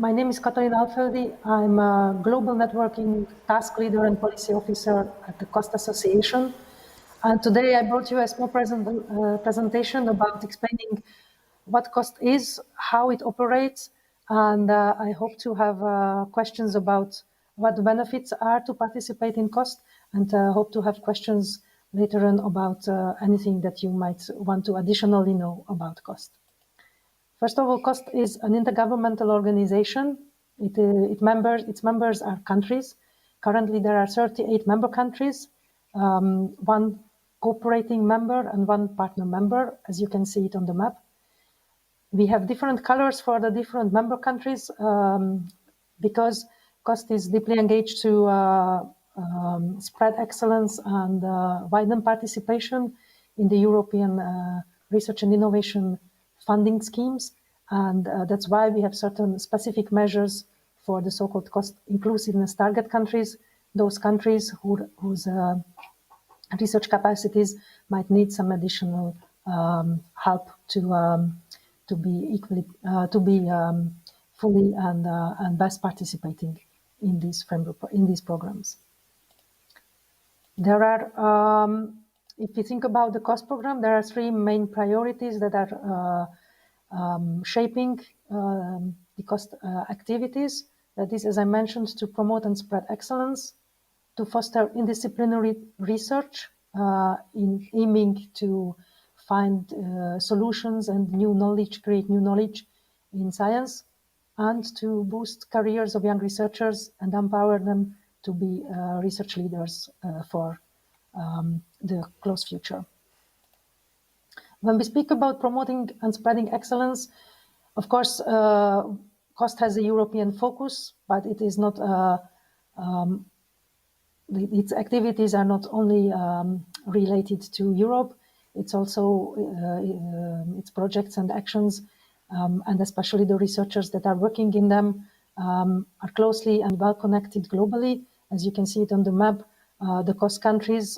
E: My name is Katalin Alfeldi. I'm a global networking task leader and policy officer at the COST Association. And today I brought you a small presentation about explaining what cost is, how it operates, and I hope to have questions about what the benefits are to participate in cost, and hope to have questions later on about anything that you might want to additionally know about cost. First of all, COST is an intergovernmental organization. Its members are countries. Currently, there are 38 member countries, one cooperating member and one partner member, as you can see it on the map. We have different colors for the different member countries because COST is deeply engaged to spread excellence and widen participation in the European research and innovation funding schemes, and that's why we have certain specific measures for the so-called cost inclusiveness target countries, those countries whose research capacities might need some additional help to be equally fully and best participating in these programs. There are, if you think about the COST program, there are three main priorities that are shaping the COST activities. That is, as I mentioned, to promote and spread excellence, to foster interdisciplinary research, aiming to find solutions and new knowledge, create new knowledge in science, and to boost careers of young researchers and empower them to be research leaders for the close future. When we speak about promoting and spreading excellence, of course, COST has a European focus, but it is not, its activities are not only related to Europe, it's also its projects and actions, and especially the researchers that are working in them are closely and well connected globally. As you can see it on the map, the COST countries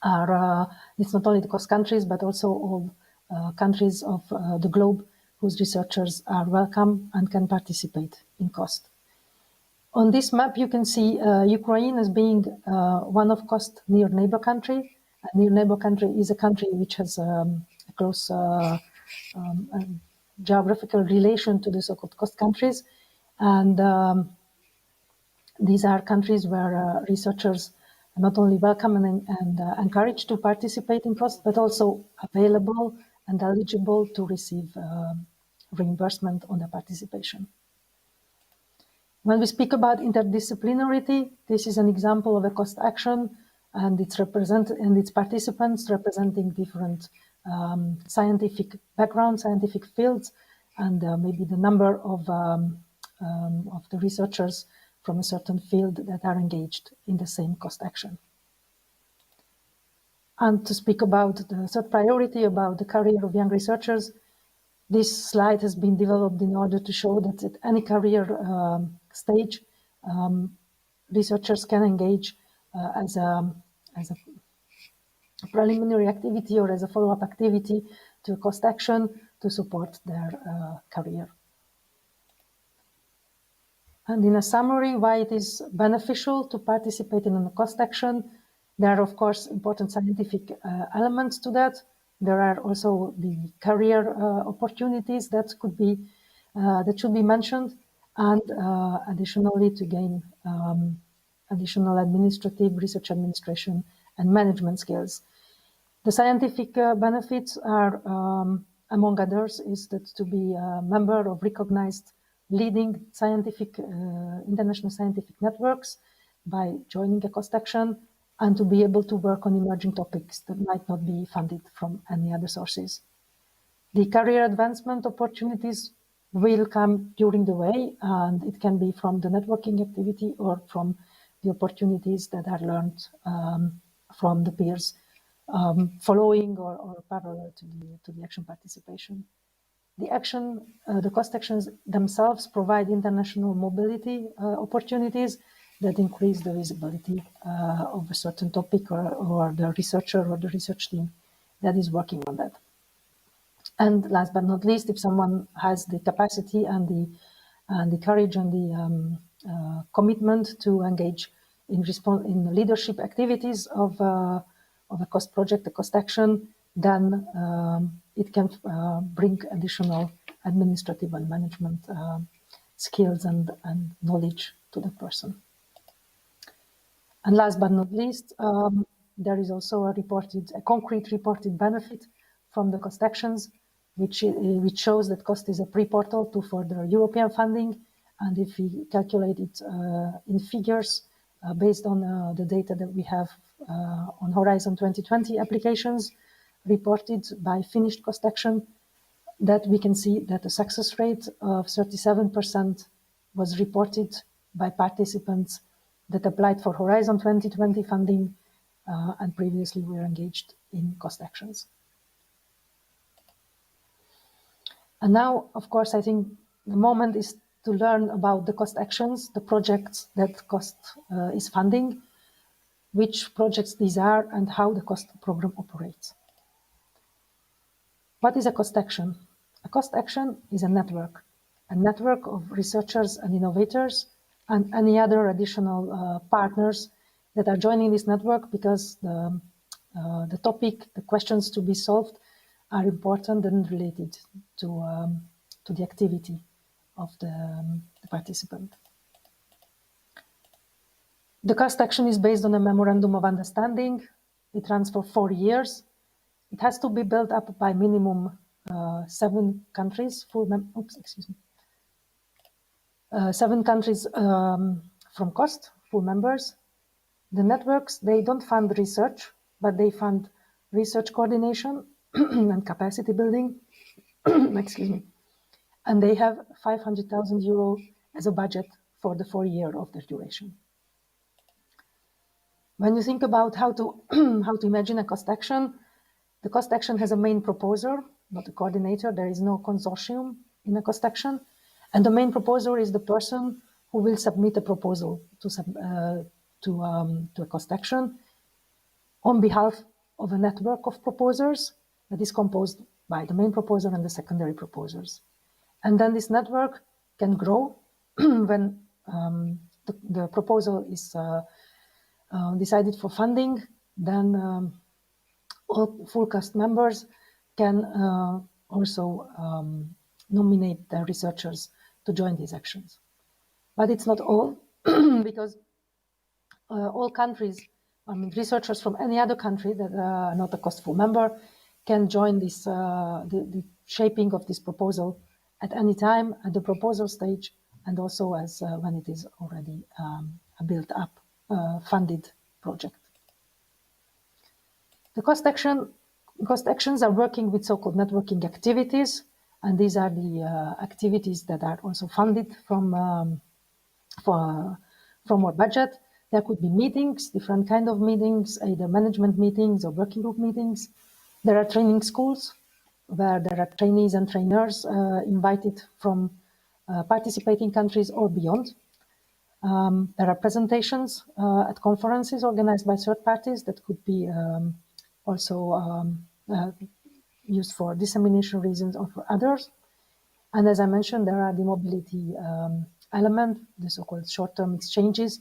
E: are, it's not only the COST countries, but also all countries of the globe whose researchers are welcome and can participate in COST. On this map, you can see Ukraine as being one of COST near neighbor country. A near neighbor country is a country which has a close geographical relation to the so-called COST countries. And these are countries where researchers are not only welcome and encouraged to participate in COST, but also available and eligible to receive reimbursement on their participation. When we speak about interdisciplinarity, this is an example of a COST action, and its participants representing different scientific backgrounds, scientific fields, and maybe the number of the researchers from a certain field that are engaged in the same COST action. And to speak about the third priority, about the career of young researchers, this slide has been developed in order to show that at any career stage, researchers can engage as a preliminary activity or as a follow-up activity to a COST action to support their career. And in a summary, why it is beneficial to participate in a COST action, there are, of course, important scientific elements to that. There are also the career opportunities that could be that should be mentioned, and additionally to gain additional administrative, research administration, and management skills. The scientific benefits are, among others, is that to be a member of recognized leading scientific, international scientific networks by joining a COST action, and to be able to work on emerging topics that might not be funded from any other sources. The career advancement opportunities will come during the way, and it can be from the networking activity or from the opportunities that are learned from the peers following or parallel to the action participation. The COST actions themselves provide international mobility opportunities that increase the visibility of a certain topic or the researcher or the research team that is working on that. And last but not least, if someone has the capacity and the courage and the commitment to engage in leadership activities of a COST project, a COST action, then it can bring additional administrative and management skills and knowledge to the person. And last but not least, there is also a concrete reported benefit from the cost actions, which shows that cost is a pre-portal to further European funding. And if we calculate it in figures based on the data that we have on Horizon 2020 applications reported by finished cost action, that we can see that a success rate of 37% was reported by participants that applied for Horizon 2020 funding and previously were engaged in cost actions. And now, of course, I think the moment is to learn about the cost actions, the projects that cost is funding, which projects these are, and how the cost program operates. What is a cost action? A cost action is a network of researchers and innovators and any other additional partners that are joining this network because the topic, the questions to be solved are important and related to the activity of the participant. The cost action is based on a memorandum of understanding. It runs for 4 years. It has to be built up by minimum 7 countries, 7 countries from cost, full members. The networks, they don't fund research, but they fund research coordination and capacity building, excuse me. And they have 500,000 euro as a budget for the 4 year of their duration. When you think about how to imagine a cost action, the cost action has a main proposer, not a coordinator. There is no consortium in a cost action. And the main proposer is the person who will submit a proposal to a cost action on behalf of a network of proposers that is composed by the main proposer and the secondary proposers. And then this network can grow when the proposal is decided for funding. Then all full cast members can also nominate their researchers to join these actions. But it's not all, because all countries, researchers from any other country that are not a cost full member can join this the shaping of this proposal at any time at the proposal stage, and also as when it is already a built up funded project. The cost actions are working with so-called networking activities, and these are the activities that are also funded from our budget. There could be meetings, different kind of meetings, either management meetings or working group meetings. There are training schools where there are trainees and trainers invited from participating countries or beyond. There are presentations at conferences organized by third parties that could be also used for dissemination reasons or for others. And as I mentioned, there are the mobility element, the so-called short-term exchanges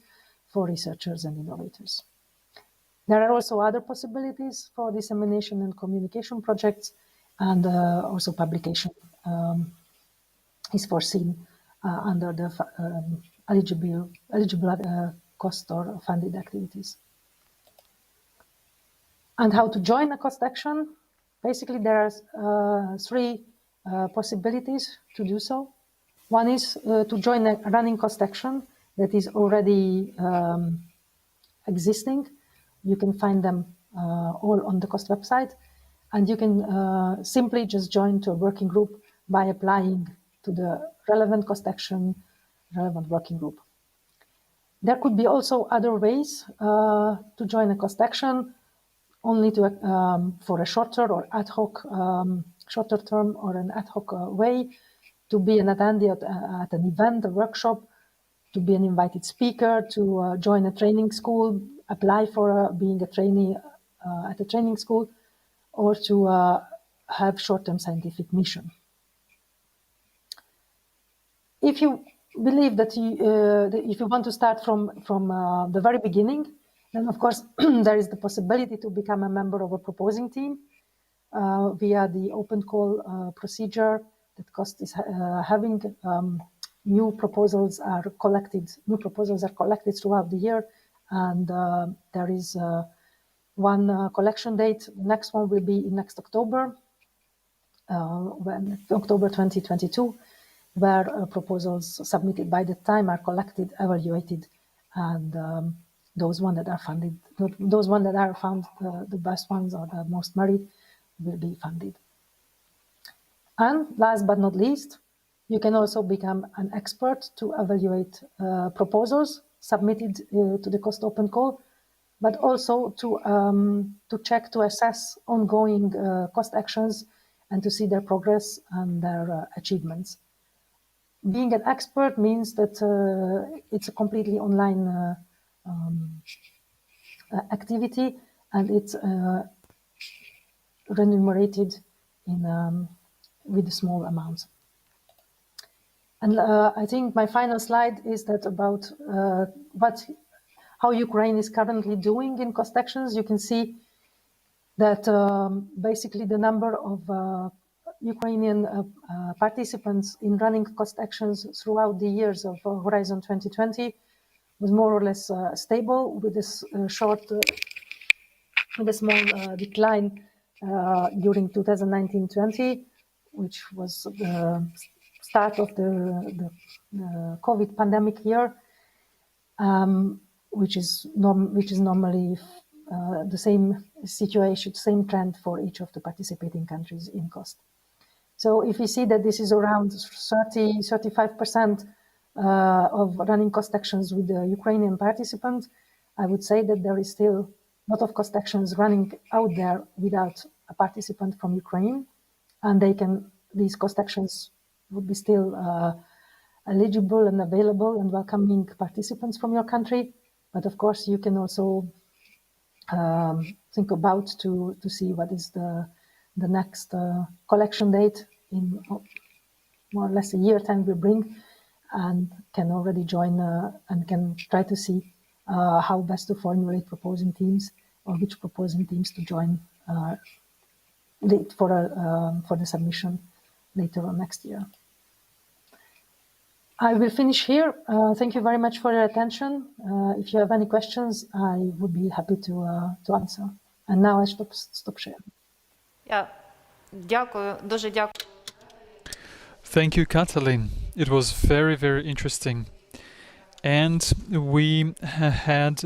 E: for researchers and innovators. There are also other possibilities for dissemination and communication projects, and also publication is foreseen under the eligible cost or funded activities. And how to join a cost action? Basically, there are 3 possibilities to do so. One is to join a running cost action that is already existing. You can find them all on the cost website, and you can simply just join to a working group by applying to the relevant cost action, relevant working group. There could be also other ways to join a cost action, only to for a shorter or ad hoc, shorter term or an ad hoc way, to be an attendee at an event, a workshop, to be an invited speaker, to join a training school, apply for being a trainee at a training school, or to have short-term scientific mission. If you believe that if you want to start from the very beginning, then of course there is the possibility to become a member of a proposing team. via the open call procedure that COST is having. New proposals are collected throughout the year, and there is one collection date. The next one will be in next October, October 2022, where proposals submitted by the time are collected, evaluated, and those ones that are funded, those ones that are found the best ones or the most merit will be funded. And last but not least, you can also become an expert to evaluate proposals submitted to the COST open call, but also to check, to assess ongoing COST actions and to see their progress and their achievements. Being an expert means that it's a completely online activity, and it's remunerated with small amounts. And I think my final slide is that about how Ukraine is currently doing in COST actions. You can see that basically the number of Ukrainian participants in running COST actions throughout the years of Horizon 2020 was more or less stable, with this with a small decline during 2019-20, which was the start of the COVID pandemic year, which is normally the same situation, same trend for each of the participating countries in COST. So if we see that this is around 35% of running COST actions with the Ukrainian participants, I would say that there is still a lot of COST actions running out there without a participant from Ukraine, and these COST actions would be still eligible and available and welcoming participants from your country. But of course, you can also think about to see what is the next collection date in more or less a year time will bring, and can already join and can try to see how best to formulate proposing teams, or which proposing teams to join for the submission later on next year. I will finish here. Thank you very much for your attention. If you have any questions, I would be happy to answer. And now I stop sharing.
D: Дякую, дуже дякую.
A: Thank you, Katalin. It was very, very interesting. And we had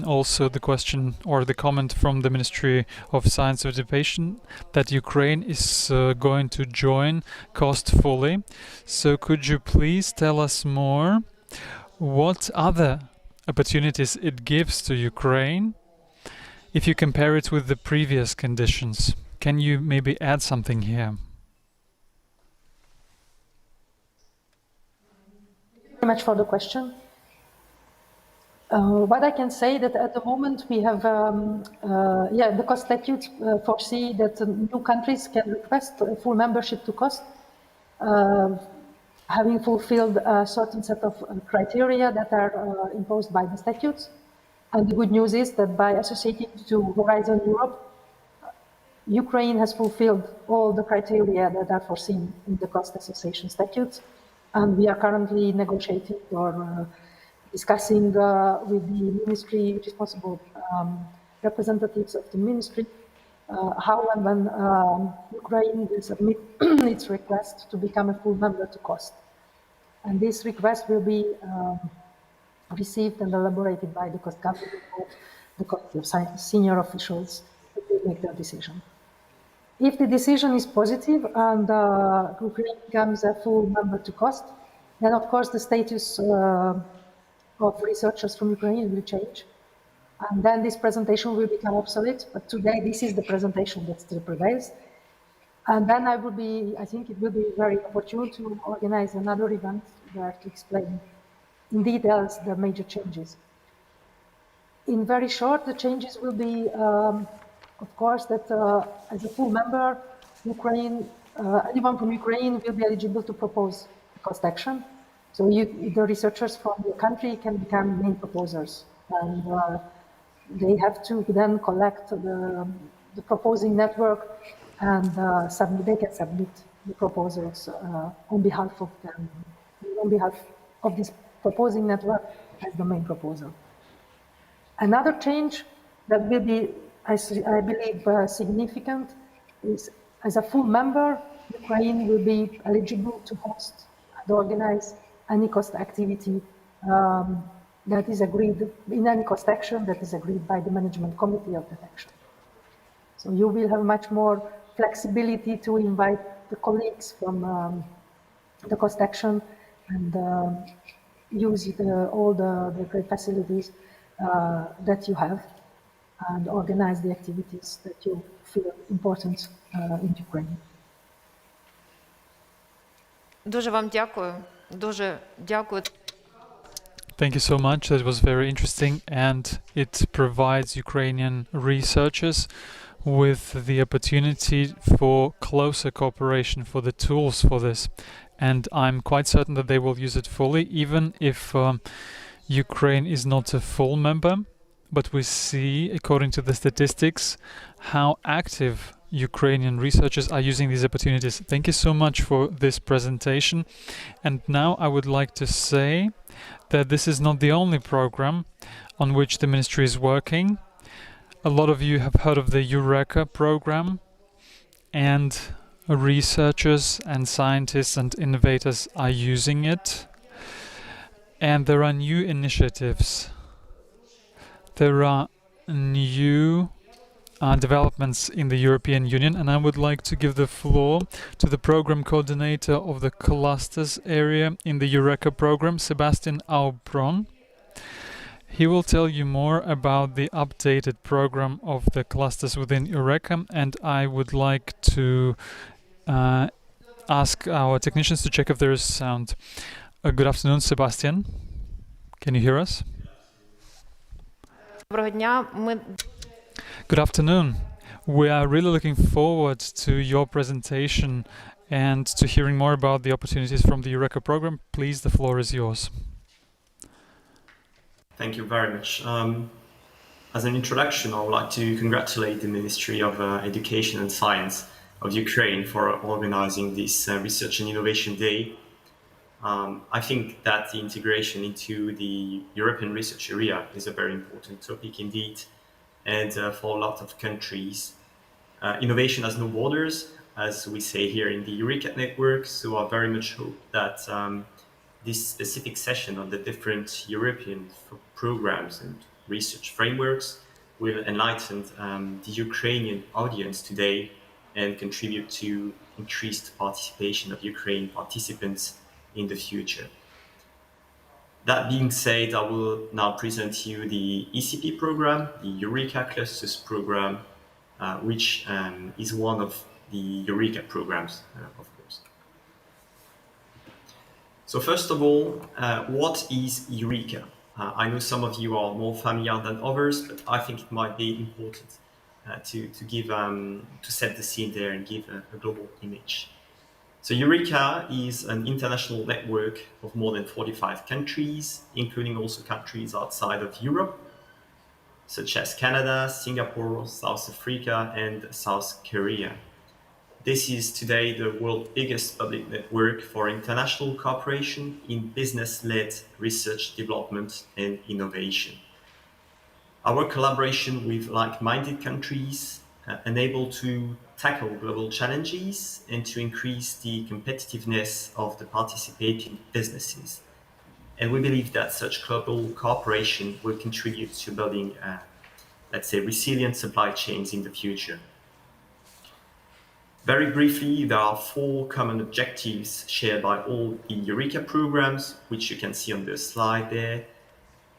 A: also the question or the comment from the Ministry of Science and Education that Ukraine is going to join COST fully. So could you please tell us more what other opportunities it gives to Ukraine if you compare it with the previous conditions? Can you maybe add something here?
E: Very much for the question. What I can say that at the moment we have, the COST statutes foresee that new countries can request full membership to COST, having fulfilled a certain set of criteria that are imposed by the statutes. And the good news is that by associating to Horizon Europe, Ukraine has fulfilled all the criteria that are foreseen in the COST association statutes. And we are currently negotiating or discussing with the ministry, responsible representatives of the ministry, how and when Ukraine will submit its request to become a full member to COST. And this request will be received and elaborated by the COST government, the COST senior officials who will make their decision. If the decision is positive and Ukraine becomes a full member to COST, then of course the status of researchers from Ukraine will change. And then this presentation will become obsolete, but today this is the presentation that still prevails. And then I think it will be very opportune to organize another event where to explain in details the major changes. In very short, the changes will be, of course, that as a full member, Ukraine, anyone from Ukraine will be eligible to propose a COST action. So the researchers from your country can become main proposers, and they have to then collect the the proposing network, and they can submit the proposals on behalf of them, on behalf of this proposing network as the main proposal. Another change that will be, I believe, significant is, as a full member, Ukraine will be eligible to host and organize any cost activity that is agreed, in any cost action that is agreed by the management committee of that action. So you will have much more flexibility to invite the colleagues from the cost action and use all the great facilities that you have and organize the activities that you feel important in Ukraine.
D: Дуже вам дякую. Дуже дякую.
A: Thank you so much. That was very interesting, and it provides Ukrainian researchers with the opportunity for closer cooperation, for the tools for this. And I'm quite certain that they will use it fully, even if Ukraine is not a full member. But we see, according to the statistics, how active Ukrainian researchers are using these opportunities. Thank you so much for this presentation. And now I would like to say that this is not the only program on which the ministry is working. A lot of you have heard of the Eureka program, and researchers and scientists and innovators are using it. And there are new initiatives. There are new developments in the European Union, and I would like to give the floor to the program coordinator of the clusters area in the Eureka program, Sebastian Aubron. He will tell you more about the updated program of the clusters within Eureka, and I would like to ask our technicians to check if there is sound. Good afternoon, Sebastian. Can you hear us?
D: Доброго дня.
A: Good afternoon. We are really looking forward to your presentation and to hearing more about the opportunities from the Eureka program. Please, the floor is yours.
F: Thank you very much. As an introduction, I would like to congratulate the Ministry of Education and Science of Ukraine for organizing this Research and Innovation Day. I think that the integration into the European research area is a very important topic indeed. And for a lot of countries, innovation has no borders, as we say here in the Eureka network. So I very much hope that this specific session on the different European programs and research frameworks will enlighten the Ukrainian audience today and contribute to increased participation of Ukrainian participants in the future. That being said, I will now present you the ECP program, the Eureka Clusters program, which is one of the Eureka programs, of course. So first of all, what is Eureka? I know some of you are more familiar than others, but I think it might be important to set the scene there and give a global image. So Eureka is an international network of more than 45 countries, including also countries outside of Europe, such as Canada, Singapore, South Africa, and South Korea. This is today the world's biggest public network for international cooperation in business-led research, development, and innovation. Our collaboration with like-minded countries enable to tackle global challenges and to increase the competitiveness of the participating businesses. And we believe that such global cooperation will contribute to building, let's say, resilient supply chains in the future. Very briefly, there are 4 common objectives shared by all the Eureka programs, which you can see on the slide there.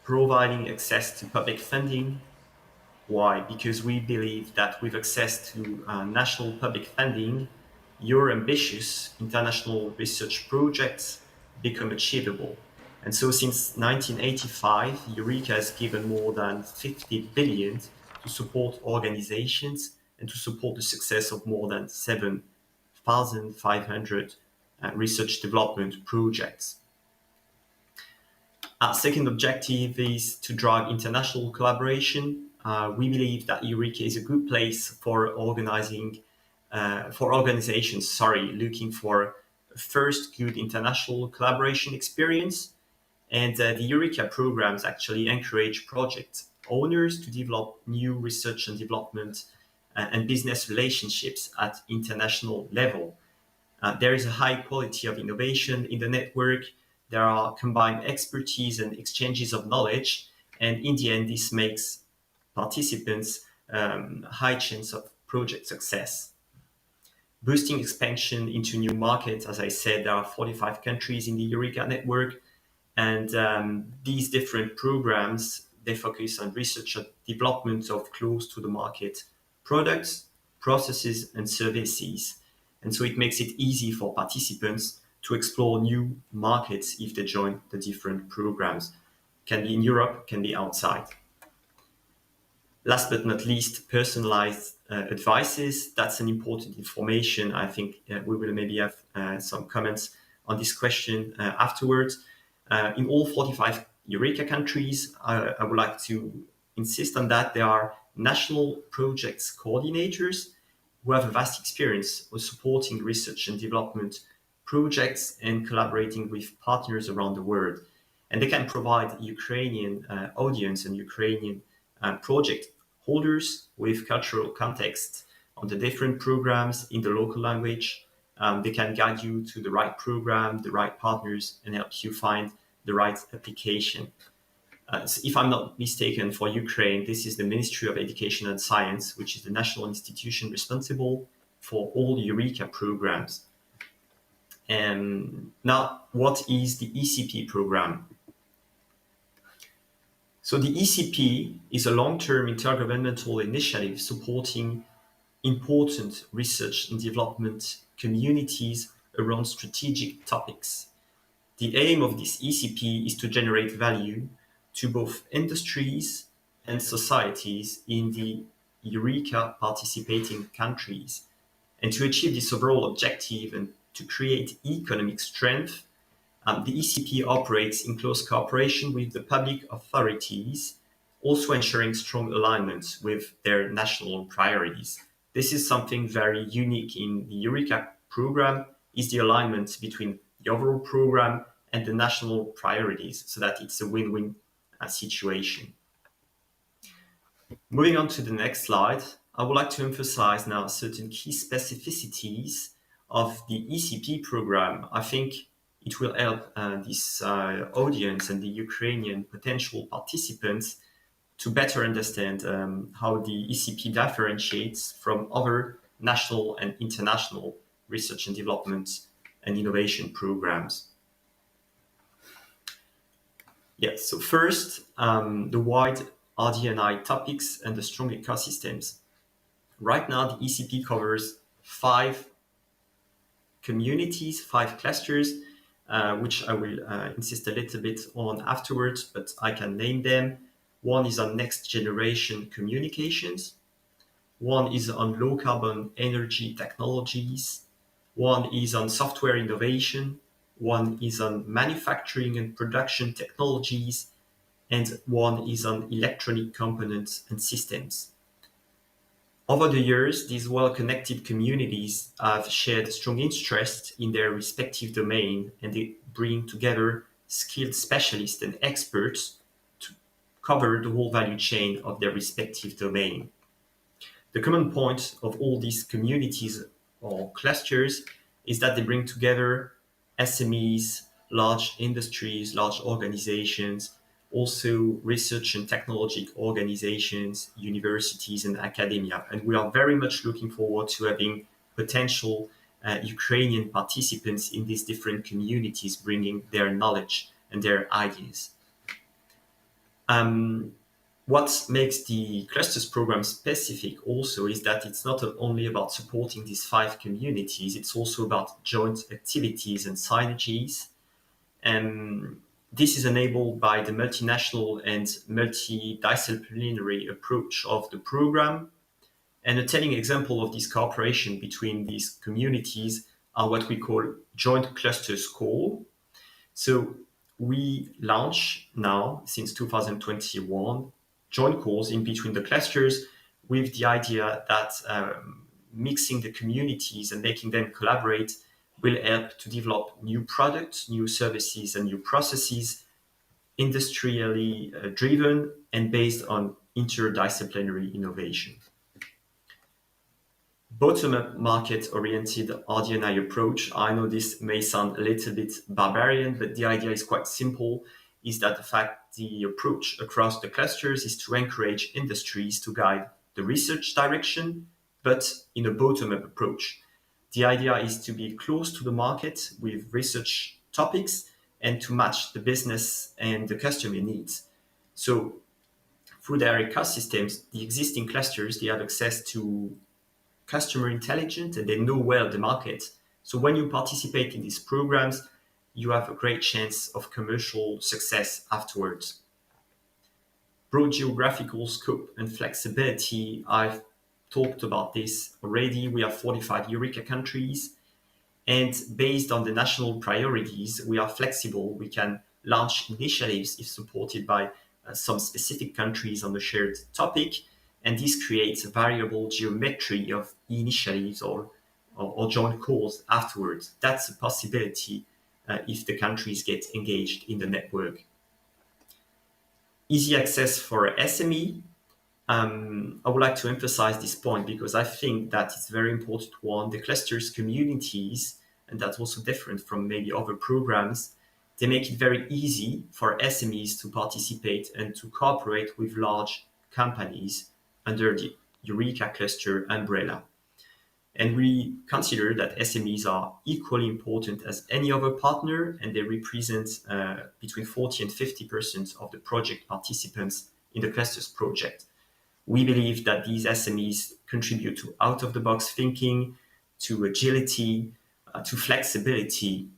F: Providing access to public funding. Why? Because we believe that with access to national public funding, your ambitious international research projects become achievable. And so since 1985, Eureka has given more than 50 billion to support organizations and to support the success of more than 7,500 research development projects. Our second objective is to drive international collaboration we believe that Eureka is a good place for organizations looking for first good international collaboration experience. And the Eureka programs actually encourage project owners to develop new research and development and business relationships at international level. There is a high quality of innovation in the network. There are combined expertise and exchanges of knowledge. And in the end, this makes participants high chance of project success. Boosting expansion into new markets, as I said, there are 45 countries in the Eureka network. And these different programs, they focus on research and development of close to the market products, processes, and services. And so it makes it easy for participants to explore new markets if they join the different programs. Can be in Europe, can be outside. Last but not least, personalized advices. That's an important information. I think we will maybe have some comments on this question afterwards. In all 45 Eureka countries, I would like to insist on that there are national projects coordinators who have a vast experience of supporting research and development projects and collaborating with partners around the world. And they can provide Ukrainian audience and Ukrainian project holders with cultural context on the different programs in the local language. They can guide you to the right program, the right partners, and help you find the right application. So if I'm not mistaken, for Ukraine, this is the Ministry of Education and Science, which is the national institution responsible for all Eureka programs. And now, what is the ECP program? So the ECP is a long-term intergovernmental initiative supporting important research and development communities around strategic topics. The aim of this ECP is to generate value to both industries and societies in the Eureka participating countries. And to achieve this overall objective and to create economic strength, the ECP operates in close cooperation with the public authorities, also ensuring strong alignment with their national priorities. This is something very unique in the Eureka program, is the alignment between the overall program and the national priorities, so that it's a win-win situation. Moving on to the next slide, I would like to emphasize now certain key specificities of the ECP program. I think it will help this audience and the Ukrainian potential participants to better understand how the ECP differentiates from other national and international research and development and innovation programs. Yes, so first, the wide RD&I topics and the strong ecosystems. Right now, the ECP covers 5 communities, 5 clusters, which I will insist a little bit on afterwards, but I can name them. One is on next generation communications. One is on low carbon energy technologies. One is on software innovation. One is on manufacturing and production technologies. And one is on electronic components and systems. Over the years, these well-connected communities have shared strong interest in their respective domain, and they bring together skilled specialists and experts to cover the whole value chain of their respective domain. The common point of all these communities or clusters is that they bring together SMEs, large industries, large organizations, also research and technology organizations, universities, and academia. And we are very much looking forward to having potential Ukrainian participants in these different communities bringing their knowledge and their ideas. What makes the clusters program specific also is that it's not only about supporting these 5 communities, it's also about joint activities and synergies. This is enabled by the multinational and multidisciplinary approach of the program. And a telling example of this cooperation between these communities are what we call joint clusters call. So we launch now, since 2021, joint calls in between the clusters, with the idea that mixing the communities and making them collaborate will help to develop new products, new services, and new processes, industrially driven and based on interdisciplinary innovation. Bottom-up market-oriented RD&I approach. I know this may sound a little bit barbarian, but the idea is quite simple, is that the approach across the clusters is to encourage industries to guide the research direction, but in a bottom-up approach. The idea is to be close to the market with research topics and to match the business and the customer needs. So through their ecosystems, the existing clusters, they have access to customer intelligence and they know well the market. So when you participate in these programs, you have a great chance of commercial success afterwards. Broad geographical scope and flexibility, I've talked about this already. We have 45 Eureka countries, and based on the national priorities, we are flexible. We can launch initiatives if supported by some specific countries on the shared topic, and this creates a variable geometry of initiatives or joint calls afterwards. That's a possibility if the countries get engaged in the network. Easy access for SME. I would like to emphasize this point because I think that it's very important one. The clusters communities, and that's also different from maybe other programs, they make it very easy for SMEs to participate and to cooperate with large companies under the Eureka cluster umbrella. And we consider that SMEs are equally important as any other partner, and they represent between 40 and 50% of the project participants in the clusters project. We believe that these SMEs contribute to out-of-the-box thinking, to agility, to flexibility.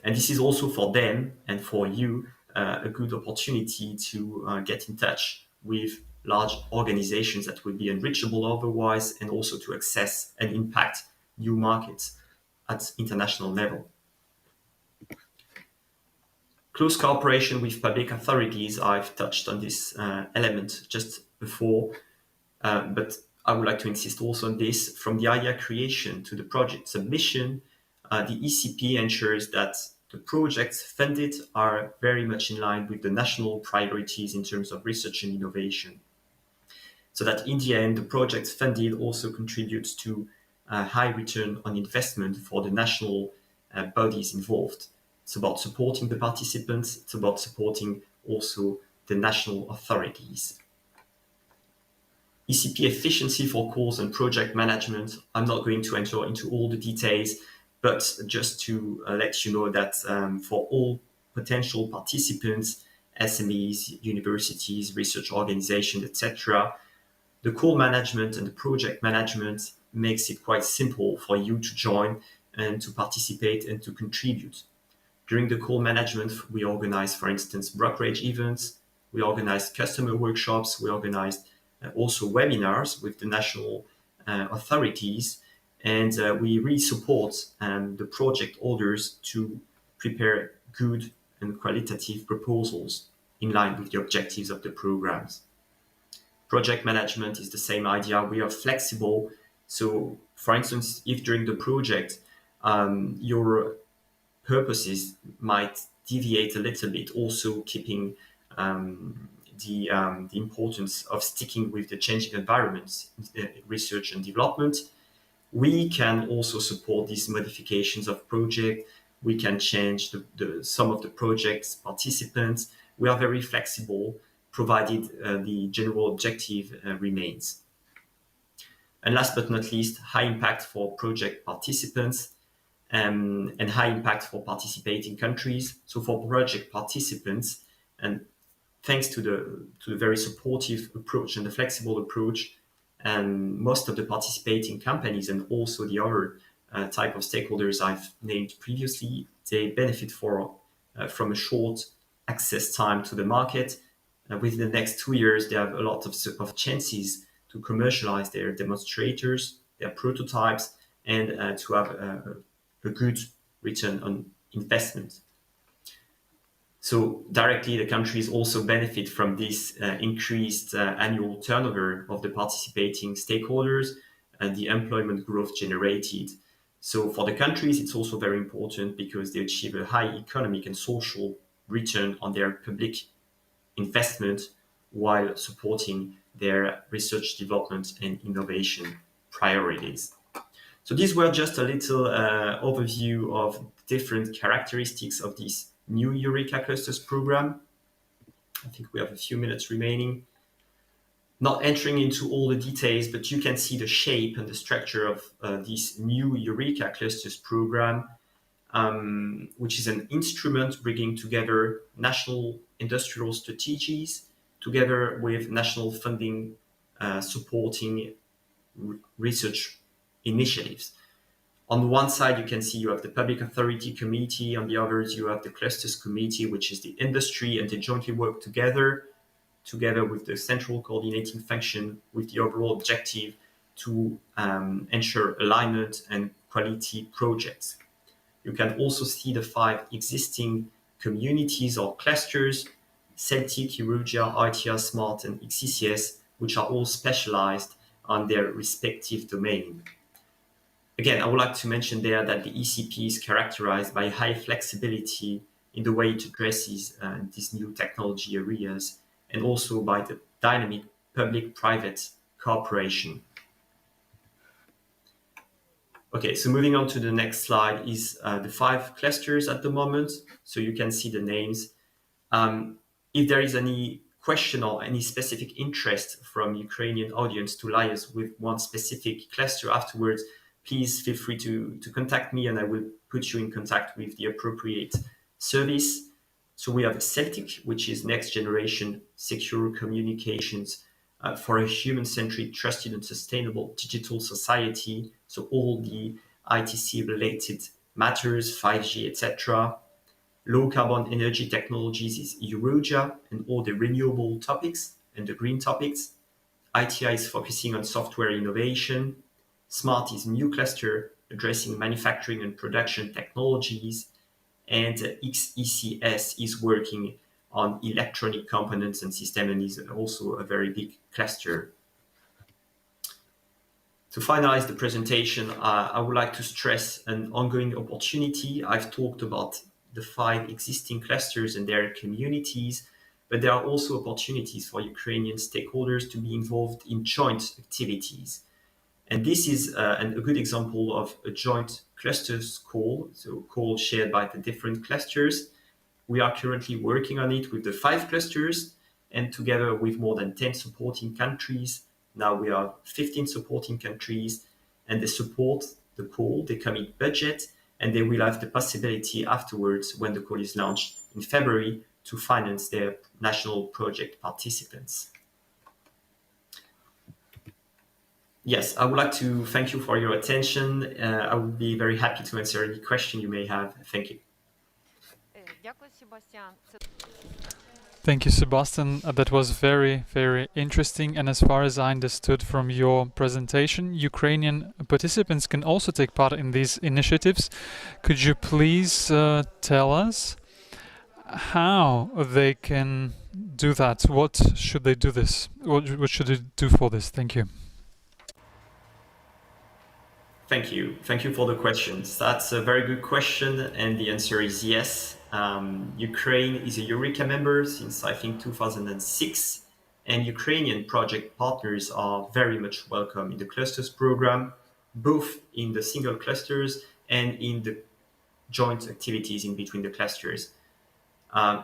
F: And this is also for them and for you a good opportunity to get in touch with large organizations that would be unreachable otherwise, and also to access and impact new markets at international level. Close cooperation with public authorities. I've touched on this element just before, but I would like to insist also on this. From the idea creation to the project submission, the ECP ensures that the projects funded are very much in line with the national priorities in terms of research and innovation. So that in the end, the projects funded also contributes to a high return on investment for the national bodies involved. It's about supporting the participants. It's about supporting also the national authorities. ECP efficiency for calls and project management. I'm not going to enter into all the details, but just to let you know that for all potential participants, SMEs, universities, research organizations, etc., the call management and the project management makes it quite simple for you to join and to participate and to contribute. During the call management, we organize, for instance, brokerage events, we organize customer workshops, we organize also webinars with the national authorities, and we really support the project holders to prepare good and qualitative proposals in line with the objectives of the programs. Project management is the same idea. We are flexible. So, for instance, if during the project your purposes might deviate a little bit, also keeping the importance of sticking with the changing environments, research and development, we can also support these modifications of project. We can change some of the project's participants. We are very flexible, provided the general objective remains. And last but not least, high impact for project participants and high impact for participating countries. So for project participants, and thanks to the very supportive approach and the flexible approach, most of the participating companies and also the other type of stakeholders I've named previously, they benefit from a short access time to the market. Within the next 2 years, they have a lot of chances to commercialize their demonstrators, their prototypes, and to have a good return on investment. So directly, the countries also benefit from this increased annual turnover of the participating stakeholders and the employment growth generated. So for the countries, it's also very important because they achieve a high economic and social return on their public investment while supporting their research development and innovation priorities. So these were just a little overview of different characteristics of this new Eureka Clusters program. I think we have a few minutes remaining. Not entering into all the details, but you can see the shape and the structure of this new Eureka Clusters program, which is an instrument bringing together national industrial strategies together with national funding supporting research initiatives. On the one side, you can see you have the Public Authority Committee. On the others, you have the Clusters Committee, which is the industry, and they jointly work together with the central coordinating function with the overall objective to ensure alignment and quality projects. You can also see the 5 existing communities or clusters, Celtic, Eureka, ITR, Smart, and XCCS, which are all specialized on their respective domain. Again, I would like to mention there that the ECP is characterized by high flexibility in the way it addresses these new technology areas, and also by the dynamic public-private cooperation. Okay, so moving on to the next slide is the 5 clusters at the moment. So you can see the names. If there is any question or any specific interest from Ukrainian audience to liaise with one specific cluster afterwards, please feel free to contact me and I will put you in contact with the appropriate service. So we have Celtic, which is next generation secure communications for a human-centric, trusted and sustainable digital society. So all the ITC related matters, 5G, etc. Low carbon energy technologies is Eureka and all the renewable topics and the green topics. ITI is focusing on software innovation. Smart is new cluster addressing manufacturing and production technologies. And XECS is working on electronic components and systems and is also a very big cluster. To finalize the presentation, I would like to stress an ongoing opportunity. I've talked about the 5 existing clusters and their communities, but there are also opportunities for Ukrainian stakeholders to be involved in joint activities. And this is a good example of a joint clusters call, so call shared by the different clusters. We are currently working on it with the 5 clusters and together with more than 10 supporting countries. Now we are 15 supporting countries and they support the call, they commit budget, and they will have the possibility afterwards, when the call is launched in February, to finance their national project participants. Yes, I would like to thank you for your attention. I would be very happy to answer any question you may have. Thank you.
A: Thank you, Sebastian. That was very, very interesting. And as far as I understood from your presentation, Ukrainian participants can also take part in these initiatives. Could you please tell us how they can do that? What should they do this? What should they do for this? Thank you.
F: Thank you. Thank you for the questions. That's a very good question. And the answer is yes. Ukraine is a Eureka member since, I think, 2006. And Ukrainian project partners are very much welcome in the clusters program, both in the single clusters and in the joint activities in between the clusters.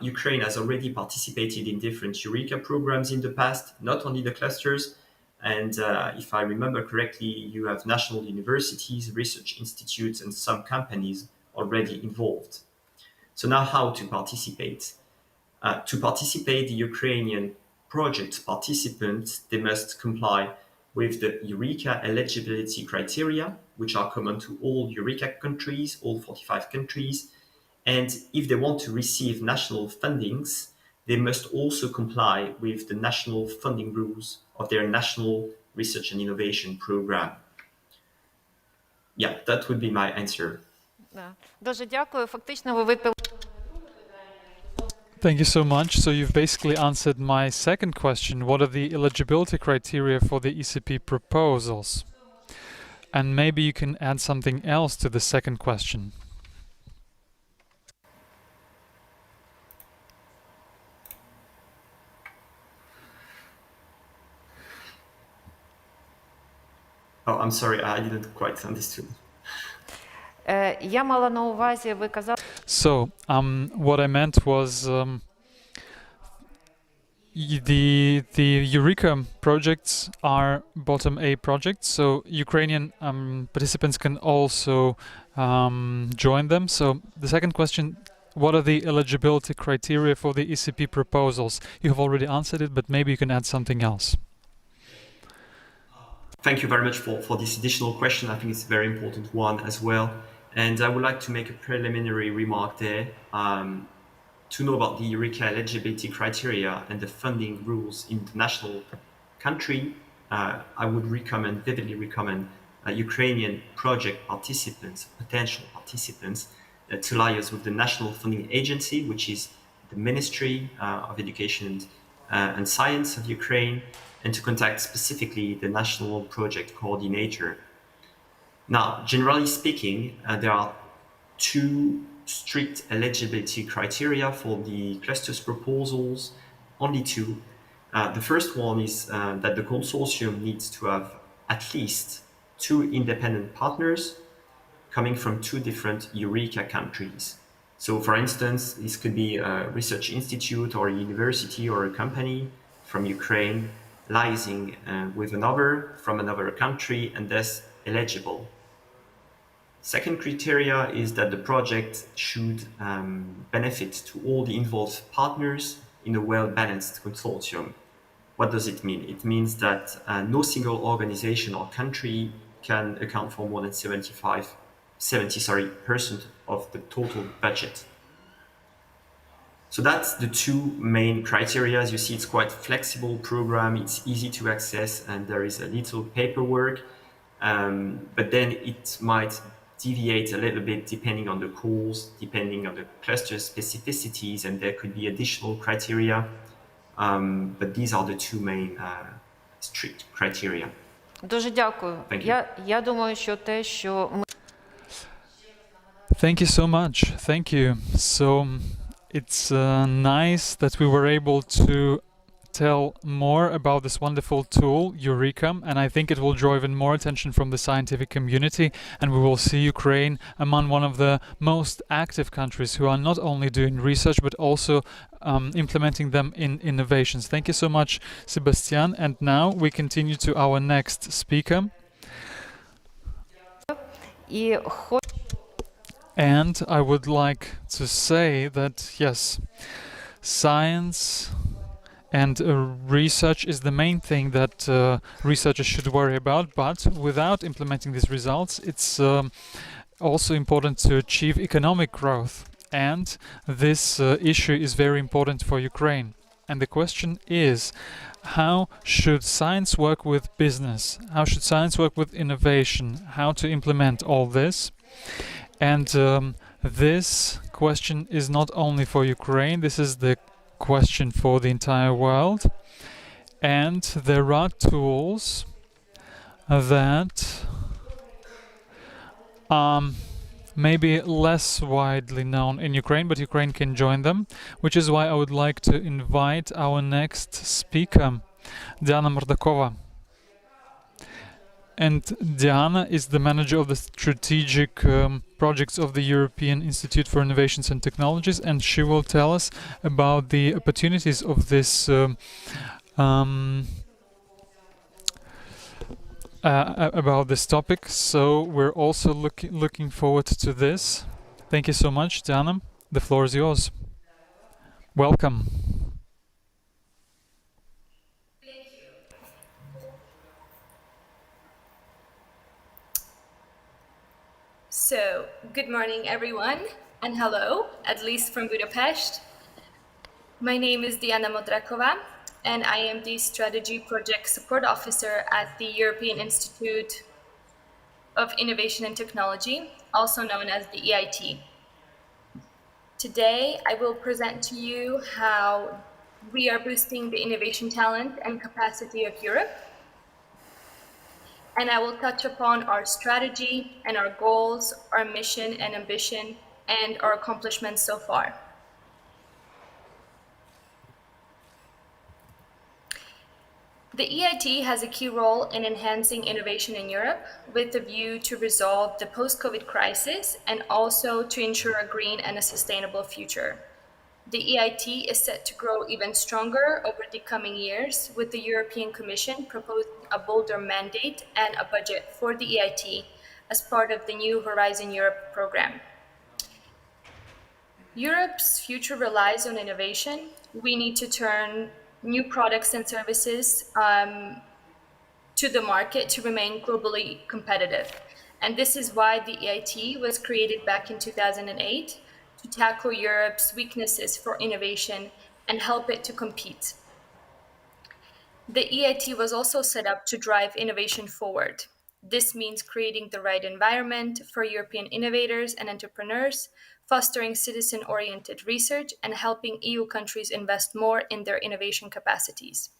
F: Ukraine has already participated in different Eureka programs in the past, not only the clusters. And if I remember correctly, you have national universities, research institutes, and some companies already involved. So now how to participate? To participate, the Ukrainian project participants, they must comply with the Eureka eligibility criteria, which are common to all Eureka countries, all 45 countries. And if they want to receive national fundings, they must also comply with the national funding rules of their national research and innovation program. Yeah, that would be my answer.
D: Дуже дякую. Фактично ви відповіли.
A: Thank you so much. So you've basically answered my second question. What are the eligibility criteria for the ECP proposals? And maybe you can add something else to the second question.
F: Oh, I'm sorry, I didn't quite understand.
D: Я мала на увазі, ви казали,
A: So, what I meant was the Eureka projects are bottom A projects, so Ukrainian participants can also join them. So the second question, what are the eligibility criteria for the ECP proposals? You have already answered it, but maybe you can add something else.
F: Thank you very much for this additional question. I think it's a very important one as well. And I would like to make a preliminary remark there. To know about the Eureka eligibility criteria and the funding rules in the national country, I would vividly recommend Ukrainian project participants, potential participants, to liaise with the National Funding Agency, which is the Ministry of Education and Science of Ukraine, and to contact specifically the National Project Coordinator. Now, generally speaking, there are two strict eligibility criteria for the clusters proposals, only two. The first one is that the consortium needs to have at least two independent partners coming from two different Eureka countries. So for instance, this could be a research institute or a university or a company from Ukraine liaising with another from another country and thus eligible. Second criteria is that the project should benefit to all the involved partners in a well-balanced consortium. What does it mean? It means that no single organization or country can account for more than 70% of the total budget. So that's the two main criteria. As you see, it's quite a flexible program. It's easy to access and there is a little paperwork, but then it might deviate a little bit depending on the calls, depending on the cluster specificities, and there could be additional criteria. But these are the two main strict criteria.
D: дуже дякую.
F: Thank you.
D: Я думаю, що те, що ми
A: Thank you so much. Thank you. So it's nice that we were able to tell more about this wonderful tool, Eureka, and I think it will draw even more attention from the scientific community, and we will see Ukraine among one of the most active countries who are not only doing research but also implementing them in innovations. Thank you so much, Sebastian. And now we continue to our next speaker.
D: і
A: And I would like to say that, yes, science and research is the main thing that researchers should worry about, but without implementing these results, it's also important to achieve economic growth. And this issue is very important for Ukraine. And the question is, how should science work with business? How should science work with innovation? How to implement all this? And this question is not only for Ukraine, this is the question for the entire world. And there are tools that maybe less widely known in Ukraine, but Ukraine can join them, which is why I would like to invite our next speaker, Diana Mordakova. And Diana is the manager of the strategic projects of the European Institute for Innovations and Technologies, and she will tell us about the opportunities of this about this topic. So we're also looking forward to this. Thank you so much, Diana. The floor is yours. Welcome.
G: So, good morning everyone, and hello, at least from Budapest. My name is Diana Modrakova, and I am the Strategy Project Support Officer at the European Institute of Innovation and Technology, also known as the EIT. Today, I will present to you how we are boosting the innovation talent and capacity of Europe. And I will touch upon our strategy and our goals, our mission and ambition, and our accomplishments so far. The EIT has a key role in enhancing innovation in Europe with a view to resolve the post-COVID crisis and also to ensure a green and a sustainable future. The EIT is set to grow even stronger over the coming years, with the European Commission proposing a bolder mandate and a budget for the EIT as part of the new Horizon Europe program. Europe's future relies on innovation. We need to turn new products and services to the market to remain globally competitive. And this is why the EIT was created back in 2008 to tackle Europe's weaknesses for innovation and help it to compete. The EIT was also set up to drive innovation forward. This means creating the right environment for European innovators and entrepreneurs, fostering citizen-oriented research, and helping EU countries invest more in their innovation capacities.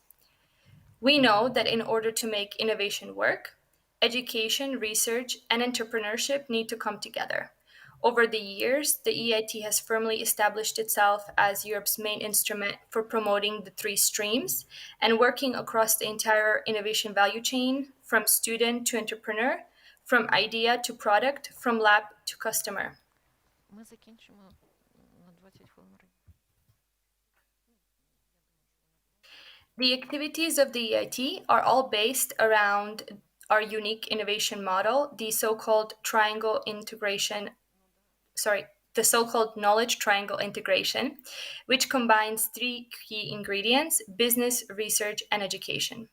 G: We know that in order to make innovation work, education, research, and entrepreneurship need to come together. Over the years, the EIT has firmly established itself as Europe's main instrument for promoting the three streams and working across the entire innovation value chain, from student to entrepreneur, from idea to product, from lab to customer. The activities of the EIT are all based around our unique innovation model, the so-called knowledge triangle integration, which combines three key ingredients: business, research, and education.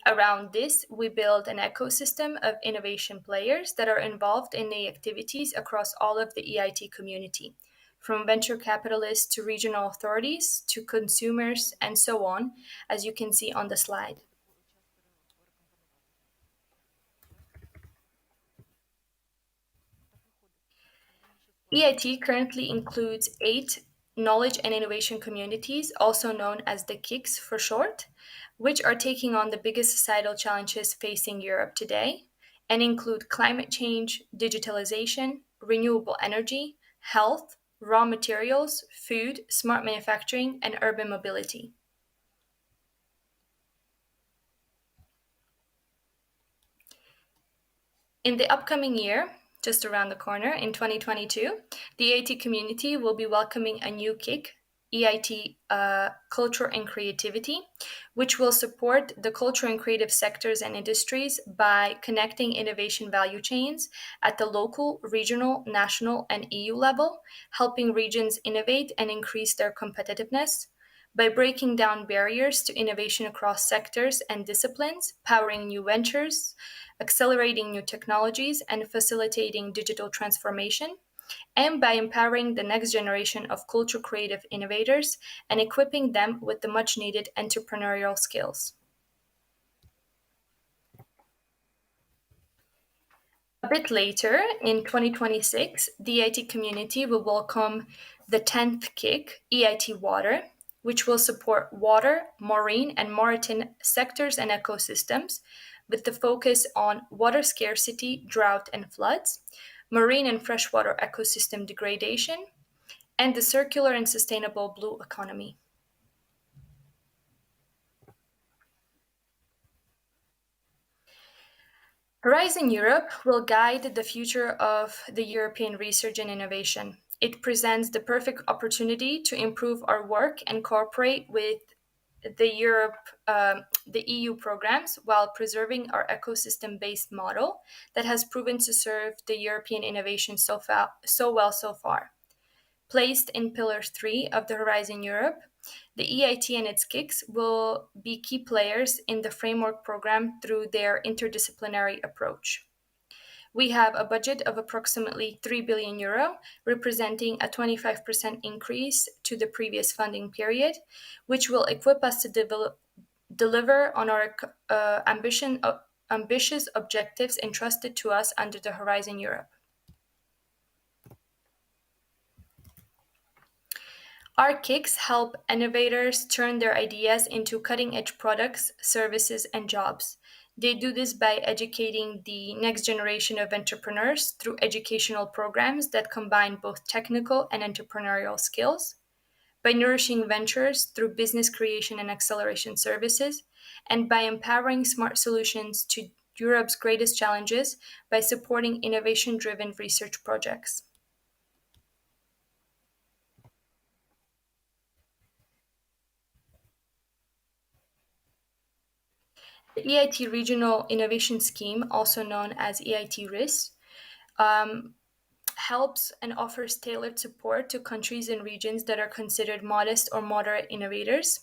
G: Around this, we build an ecosystem of innovation players that are involved in the activities across all of the EIT community, from venture capitalists to regional authorities to consumers and so on, as you can see on the slide. EIT currently includes 8 knowledge and innovation communities, also known as the KICs for short, which are taking on the biggest societal challenges facing Europe today and include climate change, digitalization, renewable energy, health, raw materials, food, smart manufacturing, and urban mobility. In the upcoming year, just around the corner, in 2022, the EIT community will be welcoming a new KIC, EIT Culture and Creativity, which will support the culture and creative sectors and industries by connecting innovation value chains at the local, regional, national, and EU level, helping regions innovate and increase their competitiveness, by breaking down barriers to innovation across sectors and disciplines, powering new ventures, accelerating new technologies, and facilitating digital transformation, and by empowering the next generation of culture creative innovators and equipping them with the much needed entrepreneurial skills. A bit later, in 2026, the EIT community will welcome the 10th KIC, EIT Water, which will support water, marine, and maritime sectors and ecosystems, with the focus on water scarcity, drought, and floods, marine and freshwater ecosystem degradation, and the circular and sustainable blue economy. Horizon Europe will guide the future of the European research and innovation. It presents the perfect opportunity to improve our work and cooperate with the EU programs while preserving our ecosystem-based model that has proven to serve the European innovation so well so far. Placed in Pillar 3 of the Horizon Europe, the EIT and its KICs will be key players in the framework program through their interdisciplinary approach. We have a budget of approximately €3 billion, representing a 25% increase to the previous funding period, which will equip us to deliver on our ambitious objectives entrusted to us under the Horizon Europe. Our kicks help innovators turn their ideas into cutting-edge products, services, and jobs. They do this by educating the next generation of entrepreneurs through educational programs that combine both technical and entrepreneurial skills, by nourishing ventures through business creation and acceleration services, and by empowering smart solutions to Europe's greatest challenges by supporting innovation-driven research projects. The EIT Regional Innovation Scheme, also known as EIT RIS, helps and offers tailored support to countries and regions that are considered modest or moderate innovators,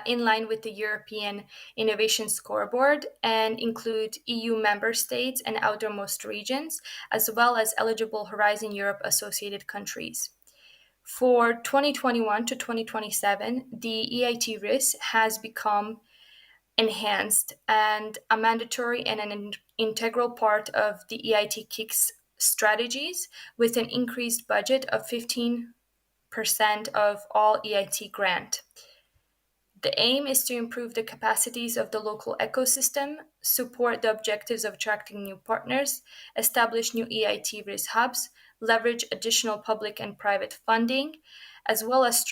G: in line with the European Innovation Scoreboard, and include EU member states and outermost regions, as well as eligible Horizon Europe associated countries. For 2021 to 2027, the EIT RIS has become enhanced and a mandatory and an integral part of the EIT KICS strategies, with an increased budget of 15% of all EIT grant. The aim is to improve the capacities of the local ecosystem, support the objectives of attracting new partners, establish new EIT RIS hubs, leverage additional public and private funding, as well as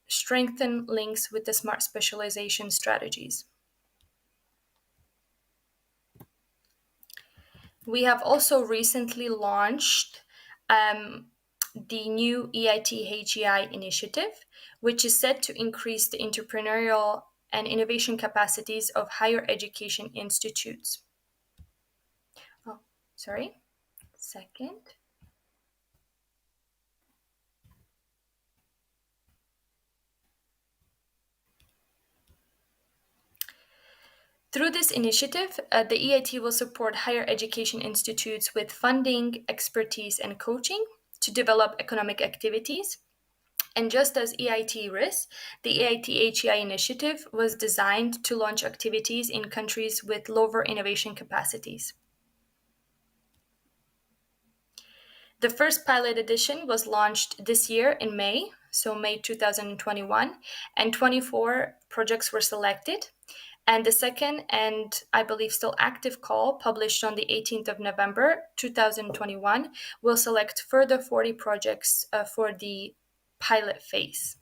G: strengthen links with the smart specialization strategies. We have also recently launched the new EIT HEI initiative, which is set to increase the entrepreneurial and innovation capacities of higher education institutes. Through this initiative, the EIT will support higher education institutes with funding, expertise, and coaching to develop economic activities. And just as EIT RIS, the EIT HEI initiative was designed to launch activities in countries with lower innovation capacities. The first pilot edition was launched this year in May, so May 2021, and 24 projects were selected. And the second, and I believe still active call, published on the 18th of November 2021, will select further 40 projects for the pilot phase.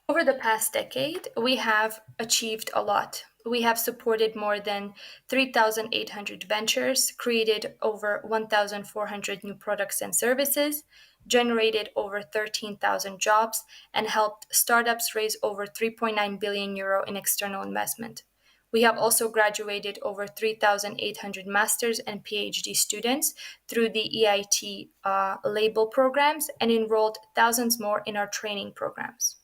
G: Over the past decade, we have achieved a lot. We have supported more than 3,800 ventures, created over 1,400 new products and services, generated over 13,000 jobs, and helped startups raise over 3.9 billion euro in external investment. We have also graduated over 3,800 master's and PhD students through the EIT label programs and enrolled thousands more in our training programs.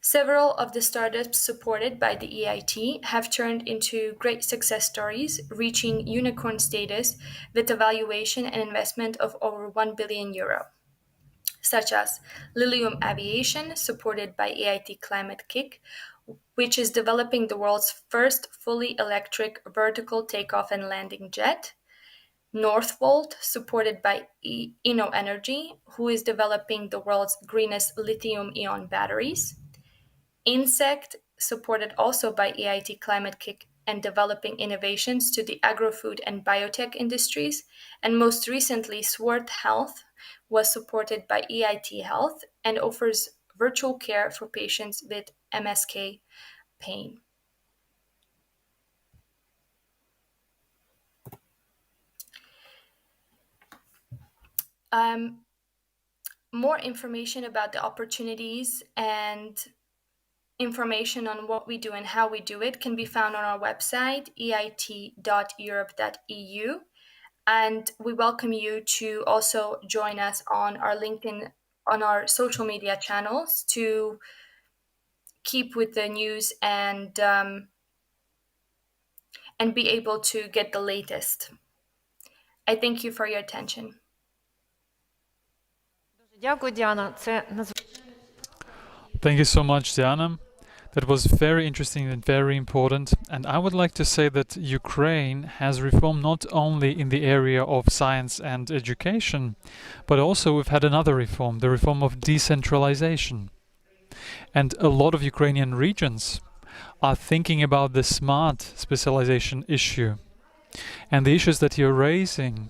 G: Several of the startups supported by the EIT have turned into great success stories, reaching unicorn status with a valuation and investment of over 1 billion euro, such as Lilium Aviation, supported by EIT Climate Kick, which is developing the world's first fully electric vertical takeoff and landing jet, Northvolt, supported by Inno Energy, who is developing the world's greenest lithium-ion batteries, Insect, supported also by EIT Climate Kick and developing innovations to the agro-food and biotech industries, and most recently, Swart Health was supported by EIT Health and offers virtual care for patients with MSK pain. More information about the opportunities and information on what we do and how we do it can be found on our website, eit.europe.eu. And we welcome you to also join us on our LinkedIn, on our social media channels to keep with the news and be able to get the latest. I thank you for your attention.
D: Дякую, Діана.
A: Thank you so much, Diana. That was very interesting and very important. And I would like to say that Ukraine has reformed not only in the area of science and education, but also we've had another reform, the reform of decentralization. And a lot of Ukrainian regions are thinking about the smart specialization issue and the issues that you're raising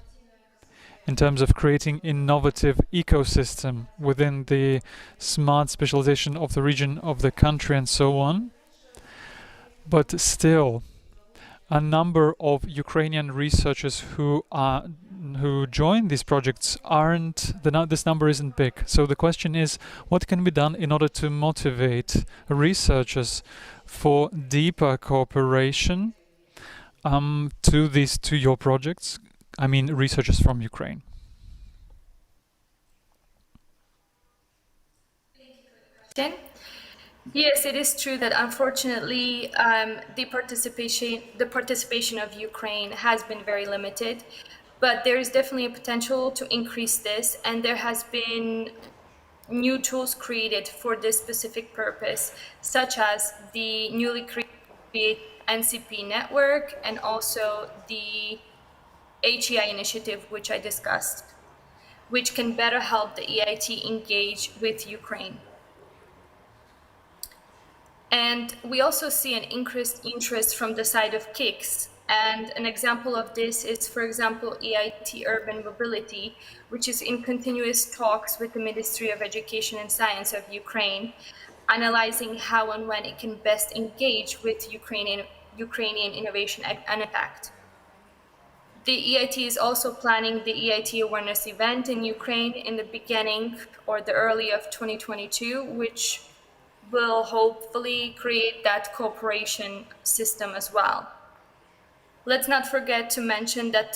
A: in terms of creating innovative ecosystem within the smart specialization of the region, of the country, and so on. But still, a number of Ukrainian researchers who join these projects this number isn't big. So the question is, what can be done in order to motivate researchers for deeper cooperation to your projects? I mean, researchers from Ukraine.
G: Yes, it is true that unfortunately the participation of Ukraine has been very limited, but there is definitely a potential to increase this, and there has been new tools created for this specific purpose, such as the newly created NCP network and also the HEI initiative, which I discussed, which can better help the EIT engage with Ukraine. And we also see an increased interest from the side of KICS. And an example of this is, for example, EIT Urban Mobility, which is in continuous talks with the Ministry of Education and Science of Ukraine, analyzing how and when it can best engage with Ukrainian innovation and impact. The EIT is also planning the EIT awareness event in Ukraine in the beginning or the early of 2022, which will hopefully create that cooperation system as well. Let's not forget to mention that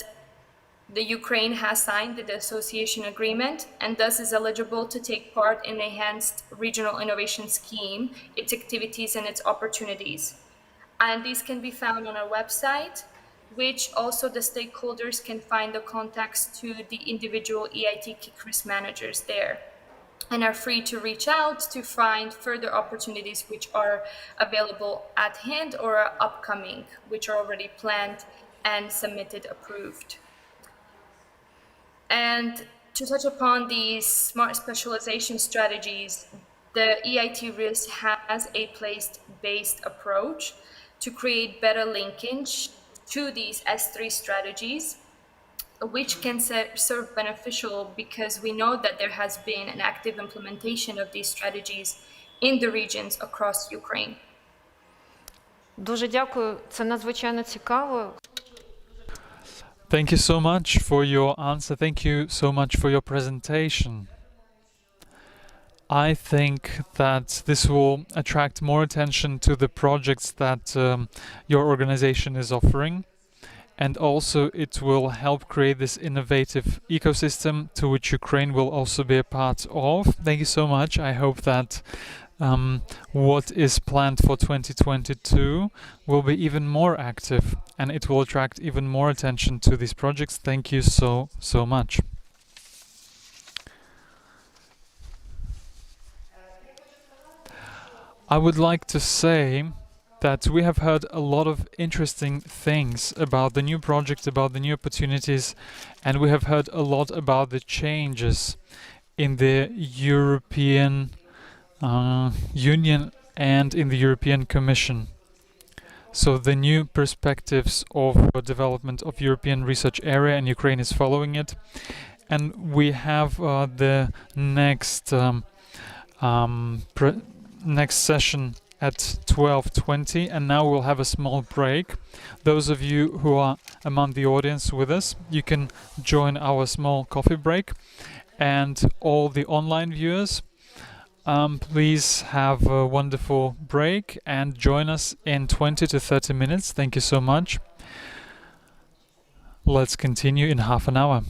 G: the Ukraine has signed the association agreement and thus is eligible to take part in the enhanced regional innovation scheme, its activities and its opportunities. And these can be found on our website, which also the stakeholders can find the contacts to the individual EIT KIC risk managers there, and are free to reach out to find further opportunities which are available at hand or are upcoming, which are already planned and submitted, approved. And to touch upon these smart specialization strategies, the EIT RIS has a place-based approach to create better linkage to these S3 strategies, which can serve beneficial because we know that there has been an active implementation of these strategies in the regions across Ukraine.
D: Дуже дякую, це надзвичайно цікаво.
A: Thank you so much for your answer. Thank you so much for your presentation. I think that this will attract more attention to the projects that your organization is offering. And also it will help create this innovative ecosystem to which Ukraine will also be a part of. Thank you so much. I hope that what is planned for 2022 will be even more active and it will attract even more attention to these projects. Thank you so much. I would like to say that we have heard a lot of interesting things about the new project, about the new opportunities, and we have heard a lot about the changes in the European Union and in the European Commission. So the new perspectives of development of European research area, and Ukraine is following it. And we have the next next session at 12:20, and now we'll have a small break. Those of you who are among the audience with us, you can join our small coffee break, and all the online viewers, please have a wonderful break and join us in 20 to 30 minutes. Thank you so much. Let's continue in half an hour.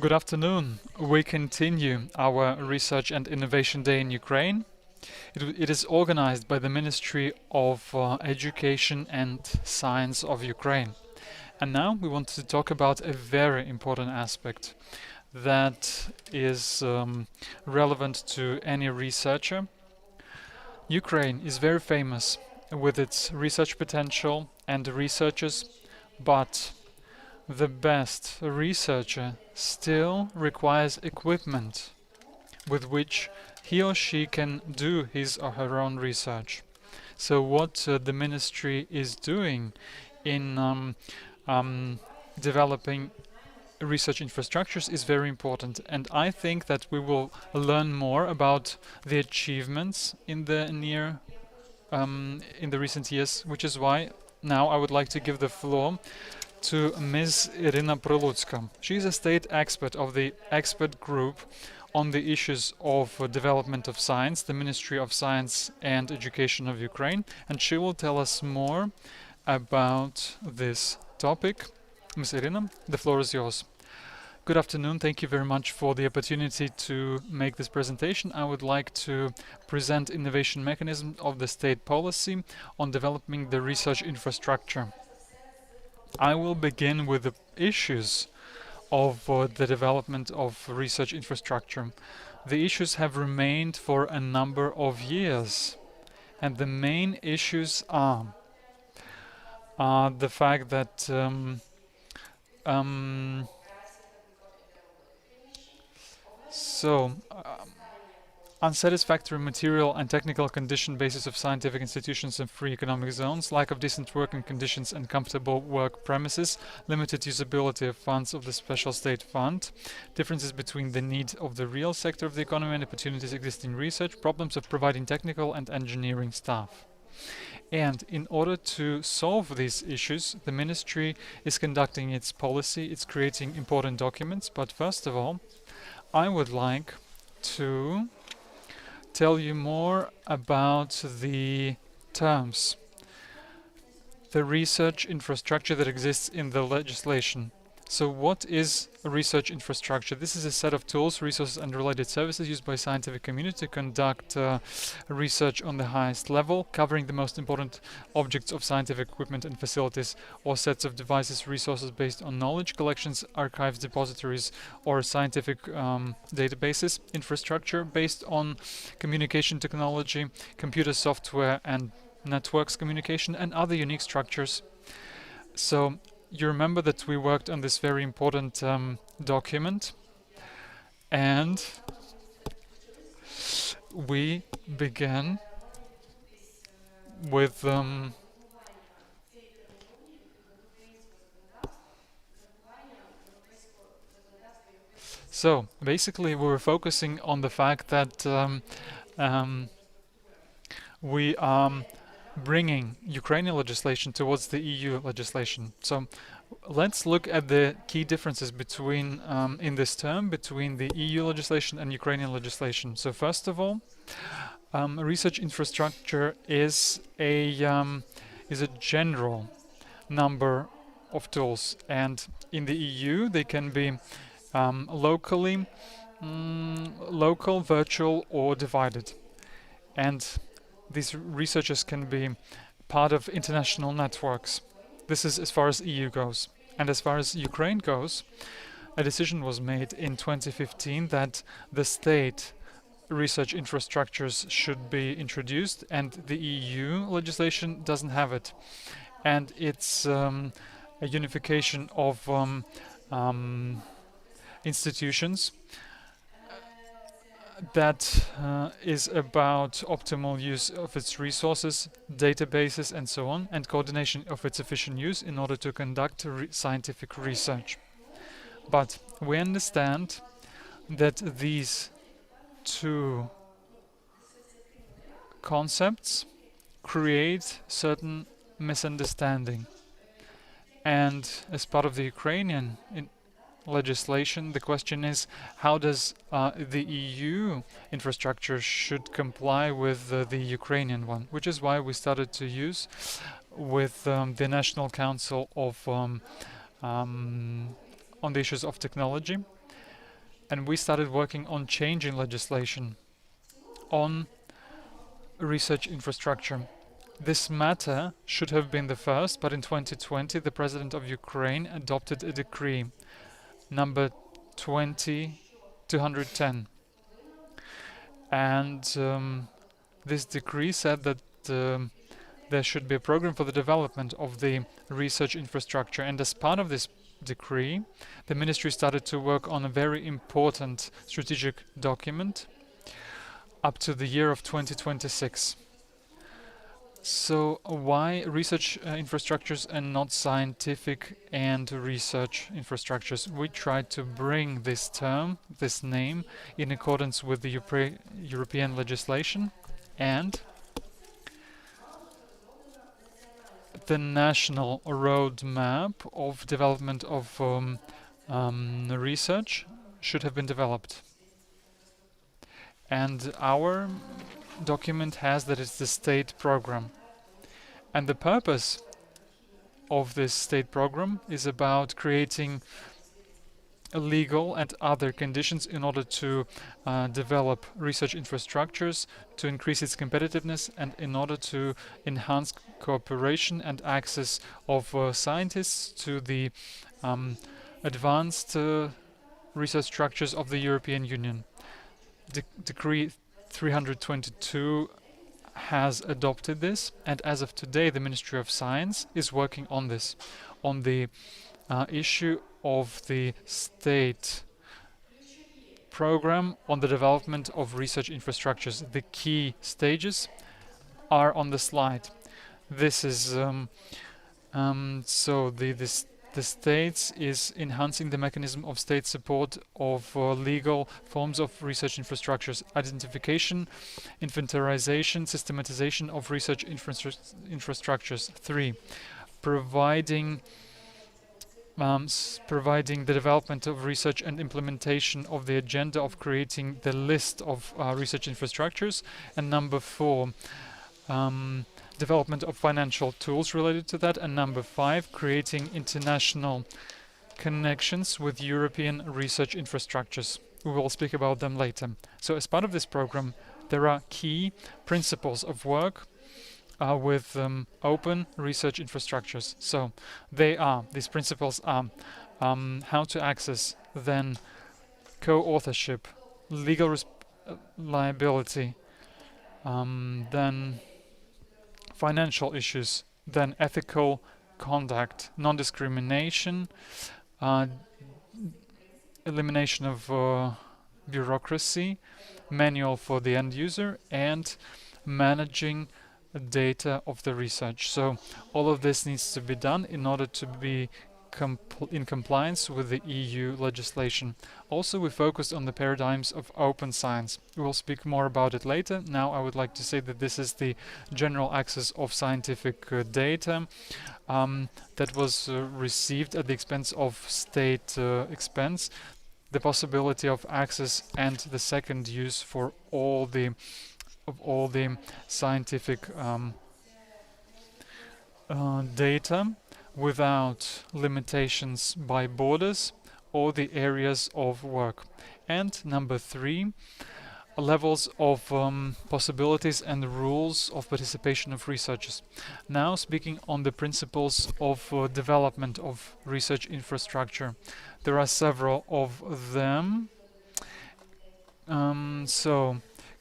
A: Good afternoon. We continue our Research and Innovation Day in Ukraine. It is organized by the Ministry of Education and Science of Ukraine. And now we want to talk about a very important aspect that is relevant to any researcher. Ukraine is very famous with its research potential and researchers, but the best researcher still requires equipment with which he or she can do his or her own research. So what the ministry is doing in developing research infrastructures is very important, and I think that we will learn more about the achievements in the recent years, which is why now I would like to give the floor to Ms. Irina Prolutska. She is a state expert of the expert group on the issues of development of science, the Ministry of Science and Education of Ukraine, and she will tell us more about this topic. Ms. Irina, the floor is yours. Good afternoon. Thank you very much for the opportunity to make this presentation. I would like to present innovation mechanism of the state policy on developing the research infrastructure. I will begin with the issues of the development of research infrastructure. The issues have remained for a number of years, and the main issues are the fact that unsatisfactory material and technical condition basis of scientific institutions and free economic zones, lack of decent working conditions and comfortable work premises, limited usability of funds of the special state fund, differences between the need of the real sector of the economy and opportunities existing in research, problems of providing technical and engineering staff. And in order to solve these issues, the ministry is conducting its policy, it's creating important documents, but first of all, I would like to tell you more about the terms, the research infrastructure that exists in the legislation. So what is a research infrastructure? This is a set of tools, resources and related services used by scientific community to conduct research on the highest level, covering the most important objects of scientific equipment and facilities, or sets of devices, resources based on knowledge collections, archives, depositories, or scientific databases, infrastructure based on communication technology, computer software and networks communication, and other unique structures. So you remember that we worked on this very important document, and we began with so basically we were focusing on the fact that we are bringing Ukrainian legislation towards the EU legislation. So let's look at the key differences between in this term between the EU legislation and Ukrainian legislation. So first of all, research infrastructure is a general number of tools, and in the EU they can be local, virtual, or divided. And these researchers can be part of international networks. This is as far as EU goes. And as far as Ukraine goes, a decision was made in 2015 that the state research infrastructures should be introduced, and the EU legislation doesn't have it. And it's a unification of institutions that is about optimal use of its resources, databases, and so on, and coordination of its efficient use in order to conduct scientific research. But we understand that these two concepts create certain misunderstanding. And as part of the Ukrainian legislation, the question is, how does the EU infrastructure should comply with the Ukrainian one, which is why we started to use with the National Council of on the issues of technology and we started working on changing legislation on research infrastructure. This matter should have been the first, but in 2020 the President of Ukraine adopted a decree number 20210, and this decree said that there should be a program for the development of the research infrastructure, and as part of this decree the ministry started to work on a very important strategic document up to the year of 2026. So why research infrastructures and not scientific and research infrastructures? We tried to bring this term, this name, in accordance with the European legislation and the national roadmap of development of research should have been developed. And our document has that it's the state program. And the purpose of this state program is about creating legal and other conditions in order to develop research infrastructures, to increase its competitiveness, and in order to enhance cooperation and access of scientists to the advanced research structures of the European Union. Decree 322 has adopted this, and as of today the Ministry of Science is working on this, on the issue of the state program on the development of research infrastructures. The key stages are on the slide. This is the states is enhancing the mechanism of state support of legal forms of research infrastructures, identification, inventorization, systematization of research infrastructures. 3. Providing the development of research and implementation of the agenda of creating the list of research infrastructures. And number 4, development of financial tools related to that. And number 5, creating international connections with European research infrastructures. We will speak about them later. So as part of this program, there are key principles of work with open research infrastructures. So these principles are how to access, then co-authorship, legal liability, then financial issues, then ethical conduct, non-discrimination, elimination of bureaucracy, manual for the end user, and managing data of the research. So all of this needs to be done in order to be in compliance with the EU legislation. Also, we focused on the paradigms of open science. We will speak more about it later. Now I would like to say that this is the general access of scientific data that was received at the expense of state expense, the possibility of access, and the second use for all the scientific data without limitations by borders or the areas of work. And number 3, levels of possibilities and rules of participation of researchers. Now speaking on the principles of development of research infrastructure. There are several of them.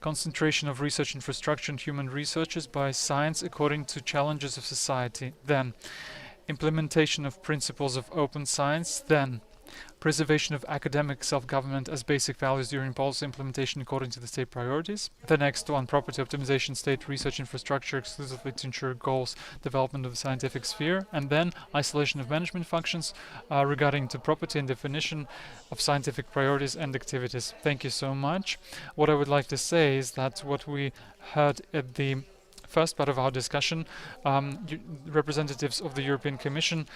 A: Concentration of research infrastructure and human researches by science according to challenges of society. Then implementation of principles of open science. Then preservation of academic self-government as basic values during policy implementation according to the state priorities. The next one, property optimization, state research infrastructure exclusively to ensure goals, development of the scientific sphere. And then isolation of management functions regarding to property and definition of scientific priorities and activities. Thank you so much. What I would like to say is that what we heard at the first part of our discussion, representatives of the European Commission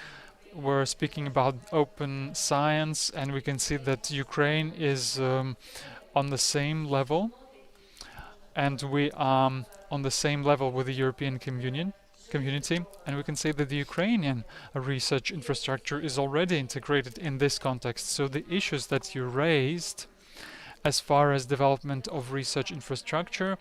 A: were speaking about open science, and we can see that Ukraine is on the same level, and we are on the same level with the European community, and we can say that the Ukrainian research infrastructure is already integrated in this context. So the issues that you raised as far as development of research infrastructure,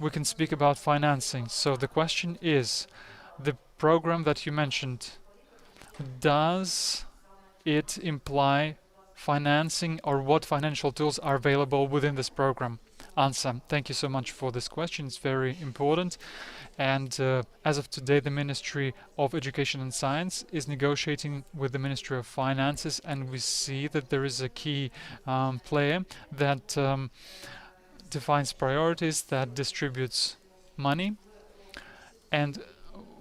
A: we can speak about financing. So the question is, the program that you mentioned, does it imply financing, or what financial tools are available within this program? Answer. Thank you so much for this question. It's very important. And as of today, the Ministry of Education and Science is negotiating with the Ministry of Finances, and we see that there is a key player that defines priorities, that distributes money. And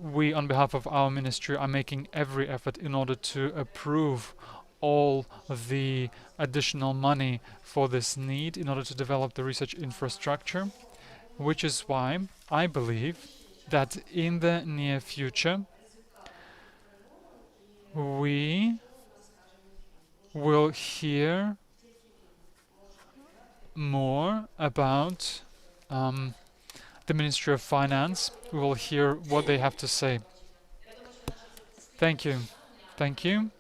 A: we, on behalf of our ministry, are making every effort in order to approve all the additional money for this need in order to develop the research infrastructure, which is why I believe that in the near future we will hear more about the Ministry of Finance. We will hear what they have to say. Thank you. Thank you.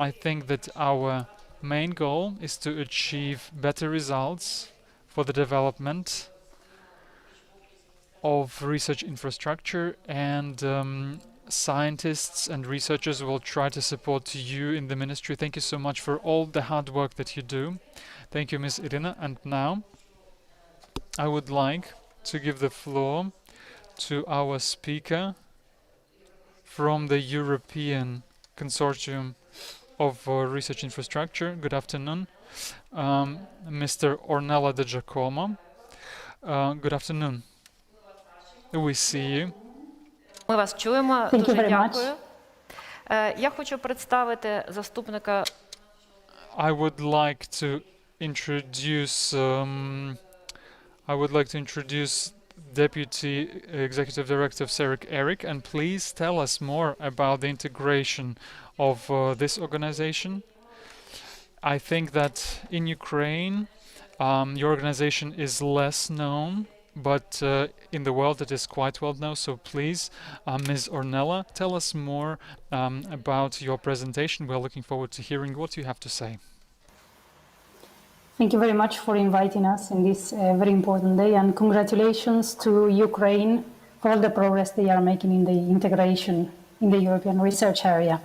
A: I think that our main goal is to achieve better results for the development of research infrastructure, and scientists and researchers will try to support you in the ministry. Thank you so much for all the hard work that you do. Thank you, Ms. Irina. And now I would like to give the floor to our speaker from the European Consortium of Research Infrastructure. Good afternoon, Mr. Ornella de Giacomo. Good afternoon. We see you.
D: Ми вас чуємо.
E: Thank you
D: Дуже
E: very much.
D: дякую. Я хочу представити заступника.
A: I would like to introduce Deputy Executive Director of CEREC, Eric, and please tell us more about the integration of this organization. I think that in Ukraine, your organization is less known, but in the world it is quite well known. So please, Ms. Ornella, tell us more about your presentation. We're looking forward to hearing what you have to say.
E: Thank you very much for inviting us in this very important day, and congratulations to Ukraine for all the progress they are making in the integration in the European research area.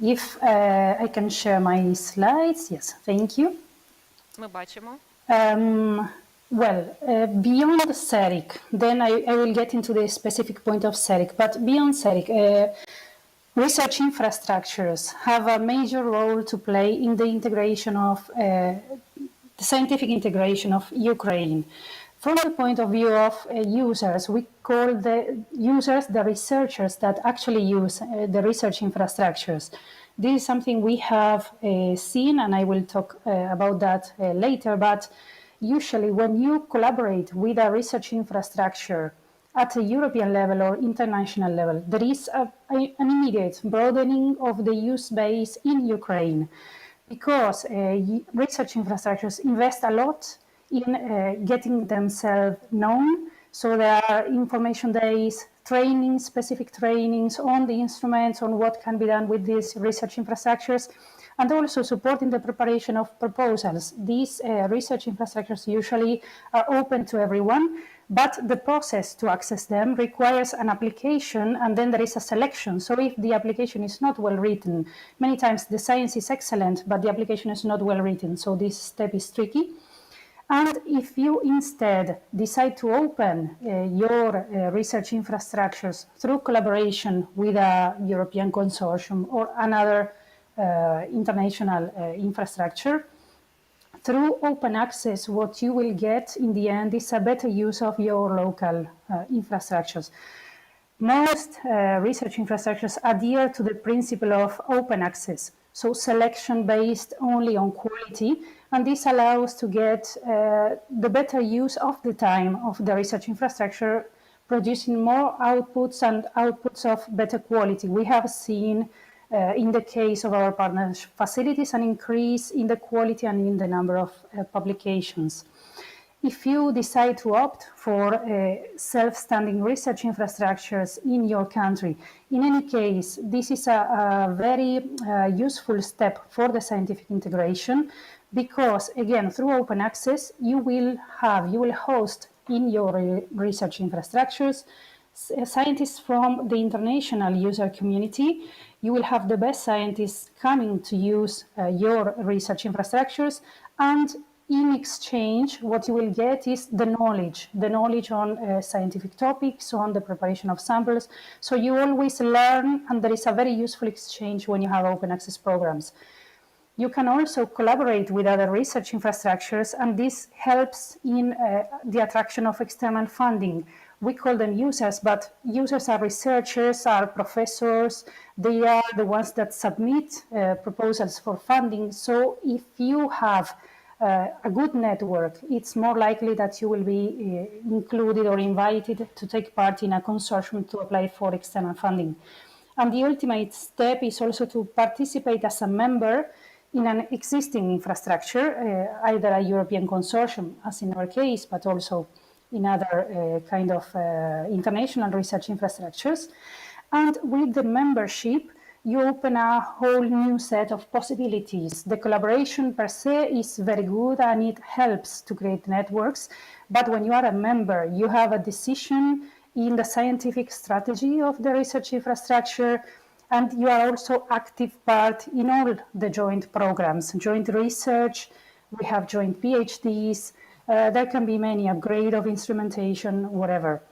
E: If I can share my slides, yes, thank you.
D: Ми бачимо.
E: Beyond CEREC, then I will get into the specific point of CEREC, but beyond CEREC, research infrastructures have a major role to play in the integration of the scientific integration of Ukraine. From the point of view of users, we call the users the researchers that actually use the research infrastructures. This is something we have seen, and I will talk about that later, but usually when you collaborate with a research infrastructure at a European level or international level, there is an immediate broadening of the use base in Ukraine, because research infrastructures invest a lot in getting themselves known. So there are information days, trainings, specific trainings on the instruments, on what can be done with these research infrastructures, and also supporting the preparation of proposals. These research infrastructures usually are open to everyone, but the process to access them requires an application, and then there is a selection. So if the application is not well written, many times the science is excellent, but the application is not well written, so this step is tricky. And if you instead decide to open your research infrastructures through collaboration with a European consortium or another international infrastructure, through open access, what you will get in the end is a better use of your local infrastructures. Most research infrastructures adhere to the principle of open access, so selection based only on quality, and this allows to get the better use of the time of the research infrastructure, producing more outputs and outputs of better quality. We have seen in the case of our partnership facilities an increase in the quality and in the number of publications. if you decide to opt for self-standing research infrastructures in your country. In any case, this is a very useful step for the scientific integration because, again, through open access, you will host in your research infrastructures scientists from the international user community. You will have the best scientists coming to use your research infrastructures, and in exchange, what you will get is the knowledge on scientific topics, on the preparation of samples. So you always learn, and there is a very useful exchange when you have open access programs. You can also collaborate with other research infrastructures, and this helps in the attraction of external funding. We call them users, but users are researchers, are professors. They are the ones that submit proposals for funding. So if you have a good network, it's more likely that you will be included or invited to take part in a consortium to apply for external funding. And the ultimate step is also to participate as a member in an existing infrastructure, either a European consortium, as in our case, but also in other kind of international research infrastructures. And with the membership, you open a whole new set of possibilities. The collaboration per se is very good and it helps to create networks. But when you are a member, you have a decision in the scientific strategy of the research infrastructure, and you are also active part in all the joint programs, joint research. We have joint PhDs. There can be many upgrade of instrumentation, whatever.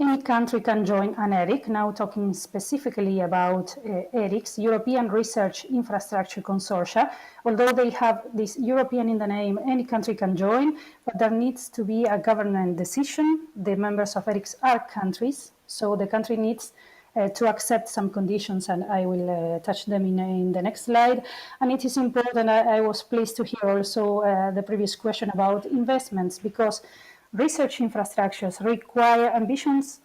E: Any country can join an ERIC. Now talking specifically about ERICs, European Research Infrastructure Consortia. Although they have this European in the name, any country can join, but there needs to be a government decision. The members of ERICs are countries, so the country needs to accept some conditions, and I will touch them in the next slide. And it is important, I was pleased to hear also the previous question about investments, because research infrastructures require ambitious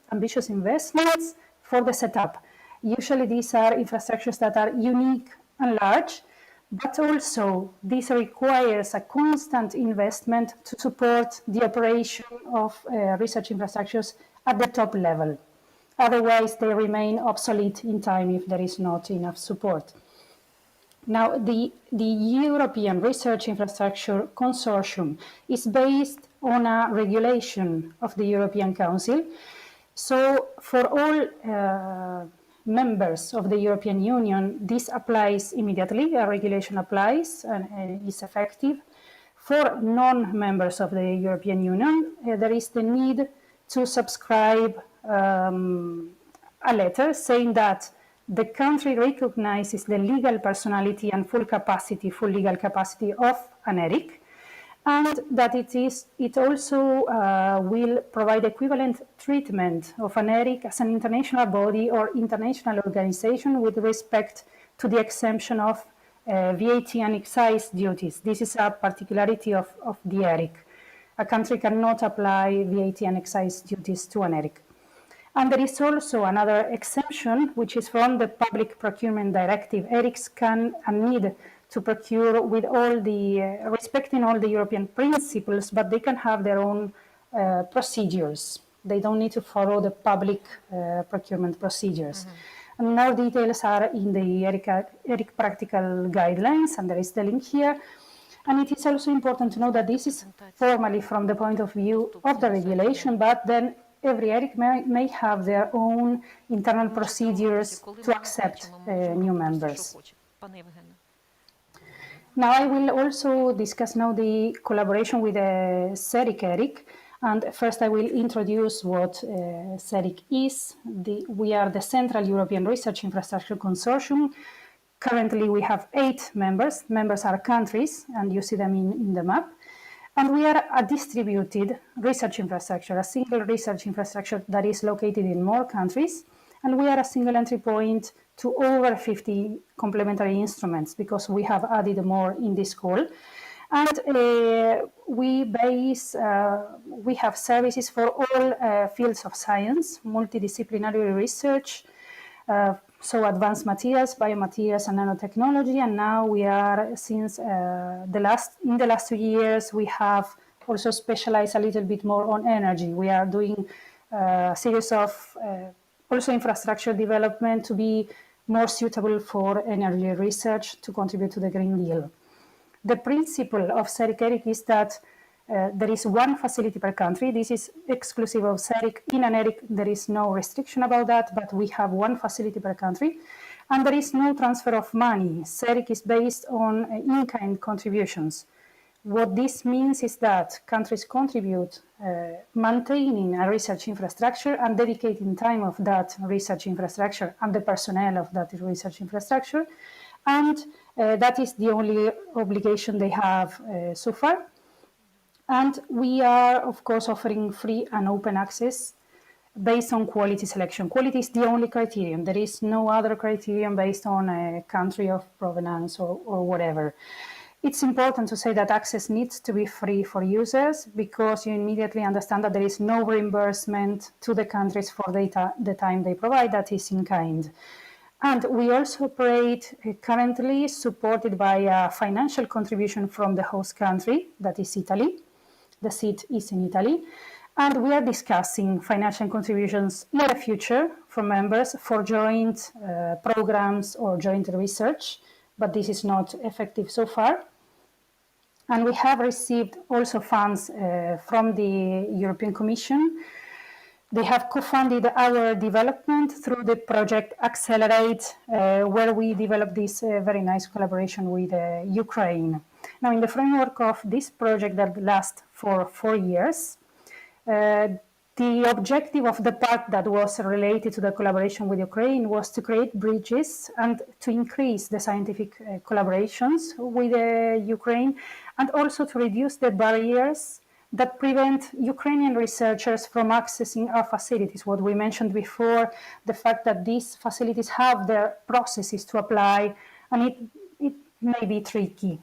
E: investments for the setup. Usually these are infrastructures that are unique and large, but also this requires a constant investment to support the operation of research infrastructures at the top level. Otherwise, they remain obsolete in time if there is not enough support. Now, the European Research Infrastructure Consortium is based on a regulation of the European Council. So for all members of the European Union, this applies immediately. A regulation applies and is effective. For non-members of the European Union, there is the need to subscribe a letter saying that the country recognizes the legal personality and full legal capacity of an ERIC, and that it also will provide equivalent treatment of an ERIC as an international body or international organization with respect to the exemption of VAT and excise duties. This is a particularity of the ERIC. A country cannot apply VAT and excise duties to an ERIC. And there is also another exemption, which is from the Public Procurement Directive. ERICs can and need to procure with respecting all the European principles, but they can have their own procedures. They don't need to follow the public procurement procedures. Mm-hmm. And more details are in the ERIC practical guidelines, and there is the link here. And it is also important to know that this is formally from the point of view of the regulation, but then every ERIC may have their own internal procedures to accept new members. Now I will also discuss now the collaboration with the CERIC ERIC. And first I will introduce what CERIC is. We are the Central European Research Infrastructure Consortium. Currently we have 8 members. Members are countries, and you see them in the map. And we are a distributed research infrastructure, a single research infrastructure that is located in more countries. And we are a single entry point to over 50 complementary instruments, because we have added more in this call. And we have services for all fields of science, multidisciplinary research, so advanced materials, biomaterials, and nanotechnology. And now we are, since in the last 2 years, we have also specialize a little bit more on energy. We are doing a series of also infrastructure development to be more suitable for energy research to contribute to the Green Deal. The principle of CERIC is that there is one facility per country. This is exclusive of CERIC. In an ERIC, there is no restriction about that, but we have one facility per country. And there is no transfer of money. CERIC is based on in-kind contributions. What this means is that countries contribute maintaining a research infrastructure and dedicating time of that research infrastructure and the personnel of that research infrastructure. And that is the only obligation they have so far. And we are, of course, offering free and open access based on quality selection. Quality is the only criterion. There is no other criterion based on a country of provenance or whatever. It's important to say that access needs to be free for users because you immediately understand that there is no reimbursement to the countries for the time they provide, that is in kind. And we also operate currently supported by a financial contribution from the host country, that is Italy. The seat is in Italy. And we are discussing financial contributions in the future from members for joint programs or joint research, but this is not effective so far. And we have received also funds from the European Commission. They have co-funded our development through the project Accelerate, where we developed this very nice collaboration with Ukraine. Now, in the framework of this project that lasts for 4 years, the objective of the part that was related to the collaboration with Ukraine was to create bridges and to increase the scientific collaborations with Ukraine and also to reduce the barriers that prevent Ukrainian researchers from accessing our facilities. What we mentioned before, the fact that these facilities have their processes to apply, and it may be tricky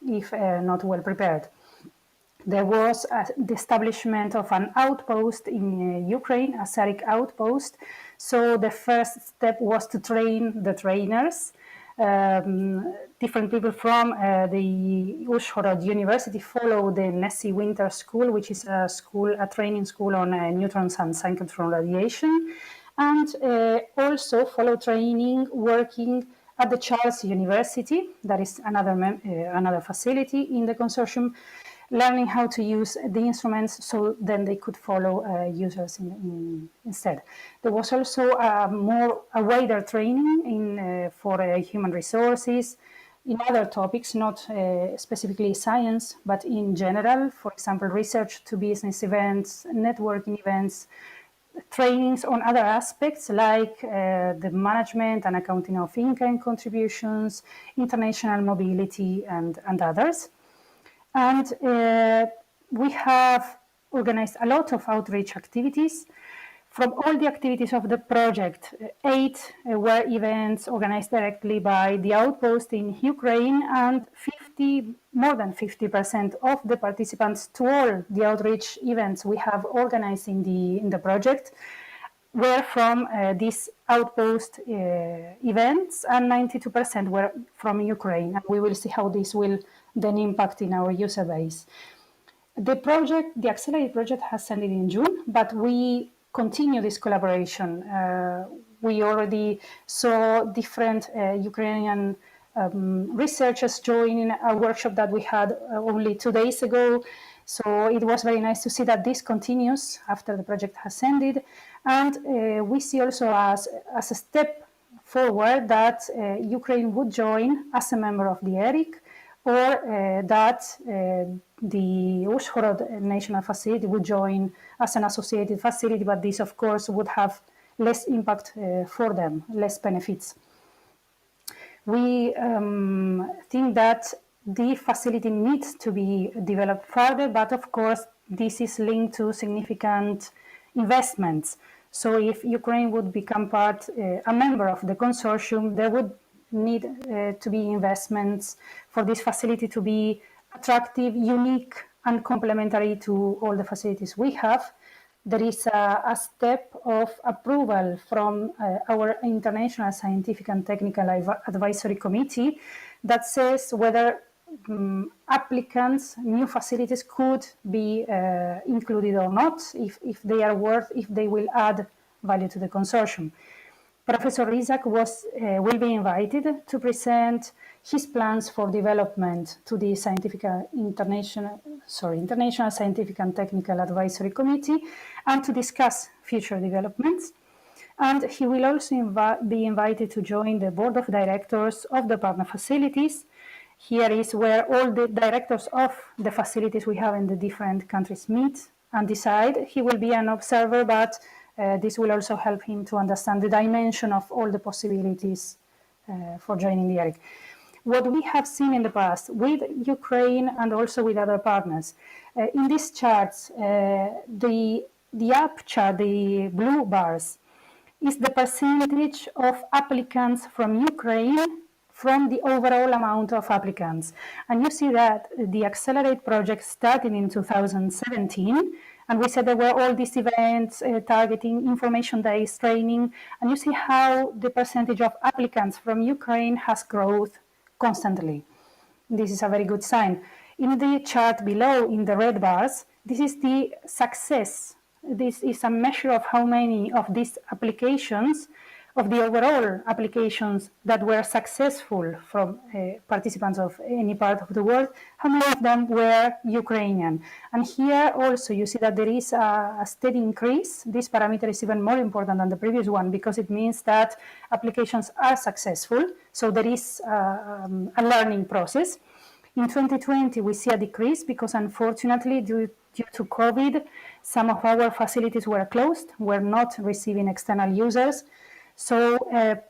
E: if not well prepared. There was the establishment of an outpost in Ukraine, a CERIC outpost. So the first step was to train the trainers. Different people from the Uzhhorod University follow the Nessie Winter School, which is a training school on neutrons and synchrotron radiation, and also follow training working at the Charles University, that is another facility in the consortium, learning how to use the instruments so then they could follow users instead. There was also a wider training for human resources in other topics, not specifically science, but in general, for example, research to business events, networking events, trainings on other aspects like the management and accounting of in-kind contributions, international mobility, and others. And we have organized a lot of outreach activities. From all the activities of the project, 8 were events organized directly by the outpost in Ukraine, and more than 50% of the participants to all the outreach events we have organized in the project were from these outpost events, and 92% were from Ukraine. And we will see how this will then impact in our user base. The Accelerate project has ended in June, but we continue this collaboration. We already saw different Ukrainian researchers joining a workshop that we had only 2 days ago. So it was very nice to see that this continues after the project has ended. And we see also as a step forward that Ukraine would join as a member of the ERIC, or that the Uzhhorod National Facility would join as an associated facility, but this, of course, would have less impact for them, less benefits. We think that the facility needs to be developed further, but of course, this is linked to significant investments. So if Ukraine would become a member of the consortium, there would need to be investments for this facility to be attractive, unique, and complementary to all the facilities we have. There is a step of approval from our International Scientific and Technical Advisory Committee that says whether applicants, new facilities could be included or not, if they are if they will add value to the consortium. Professor Rizak will be invited to present his plans for development to the International Scientific and Technical Advisory Committee and to discuss future developments. And he will also be invited to join the board of directors of the partner facilities. Here is where all the directors of the facilities we have in the different countries meet and decide. He will be an observer, but this will also help him to understand the dimension of all the possibilities for joining the ERIC. What we have seen in the past with Ukraine and also with other partners, in these charts, the up chart, the blue bars, is the percentage of applicants from Ukraine from the overall amount of applicants. And you see that the Accelerate project started in 2017, and we said there were all these events targeting information days, training, and you see how the percentage of applicants from Ukraine has grown constantly. This is a very good sign. In the chart below, in the red bars, this is the success. This is a measure of how many of these applications, of the overall applications that were successful from participants of any part of the world, how many of them were Ukrainian. And here also you see that there is a steady increase. This parameter is even more important than the previous one because it means that applications are successful. So there is a learning process. In 2020, we see a decrease because unfortunately, due to COVID, some of our facilities were closed, were not receiving external users. So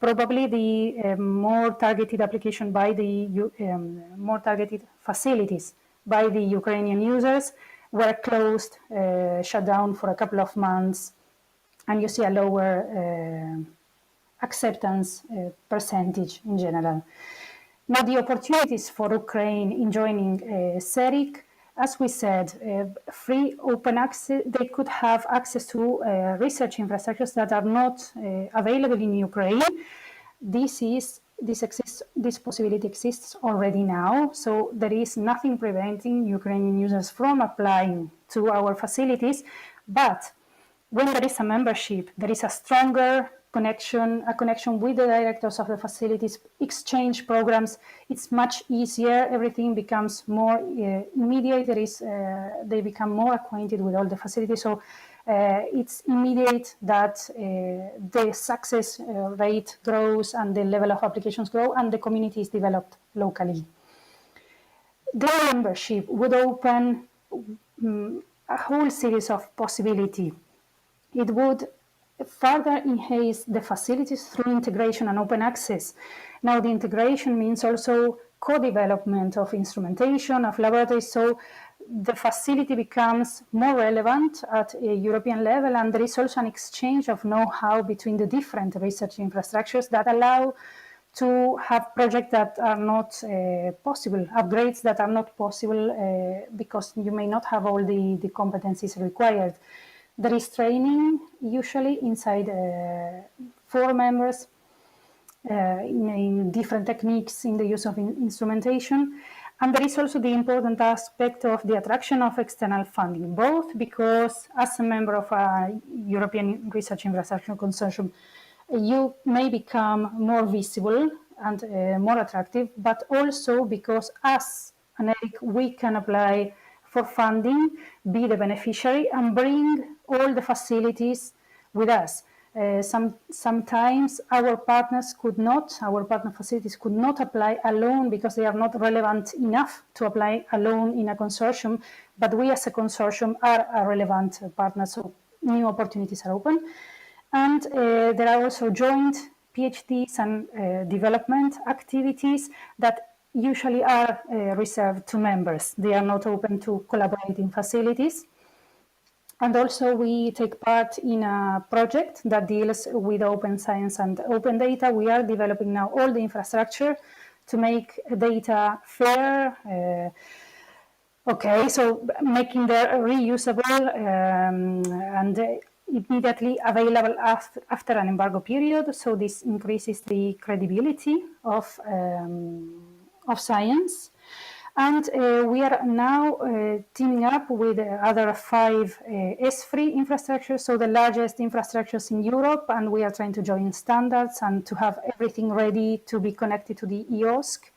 E: probably the more targeted application by the more targeted facilities by the Ukrainian users were closed, shut down for a couple of months, and you see a lower acceptance percentage in general. Now the opportunities for Ukraine in joining CERIC, as we said, free open access, they could have access to research infrastructures that are not available in Ukraine. This possibility exists already now, so there is nothing preventing Ukrainian users from applying to our facilities, but when there is a membership, there is a stronger connection with the directors of the facilities, exchange programs. It's much easier. Everything becomes more immediate. They become more acquainted with all the facilities. So it's immediate that the success rate grows and the level of applications grow and the community is developed locally. The membership would open a whole series of possibilities. It would further enhance the facilities through integration and open access. Now the integration means also co-development of instrumentation, of laboratories, so the facility becomes more relevant at a European level, and there is also an exchange of know-how between the different research infrastructures that allow to have projects that are not possible, upgrades that are not possible because you may not have all the competencies required. There is training, usually inside 4 members in different techniques in the use of instrumentation. And there is also the important aspect of the attraction of external funding, both because as a member of a European Research Infrastructure Consortium, you may become more visible and more attractive, but also because as an ERIC, we can apply for funding, be the beneficiary, and bring all the facilities with us. Sometimes our partner facilities could not apply alone because they are not relevant enough to apply alone in a consortium, but we as a consortium are a relevant partner, so new opportunities are open. And there are also joint PhDs and development activities that usually are reserved to members. They are not open to collaborating facilities. And also we take part in a project that deals with open science and open data. We are developing now all the infrastructure to make data fair, so making them reusable and immediately available after an embargo period. So this increases the credibility of science. And we are now teaming up with other 5 S3 infrastructures, so the largest infrastructures in Europe, and we are trying to join standards and to have everything ready to be connected to the EOSC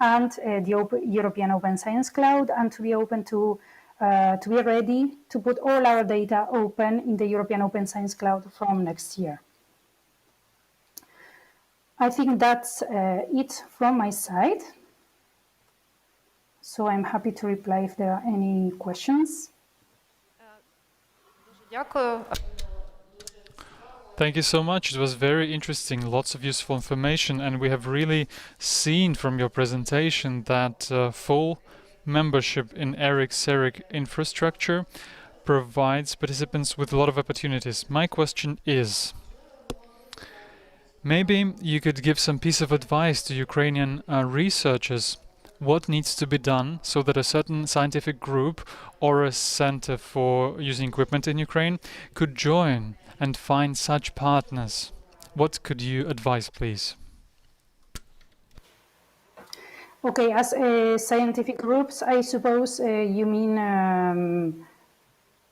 E: and the European Open Science Cloud, and to be open to be ready to put all our data open in the European Open Science Cloud from next year. I think that's it from my side. So I'm happy to reply if there are any questions.
D: Дякую.
A: Thank you so much. It was very interesting, lots of useful information, and we have really seen from your presentation that full membership in ERIC-CERIC infrastructure provides participants with a lot of opportunities. My question is, maybe you could give some piece of advice to Ukrainian researchers. What needs to be done so that a certain scientific group or a center for using equipment in Ukraine could join and find such partners? What could you advise, please?
E: Okay, as scientific groups, I suppose you mean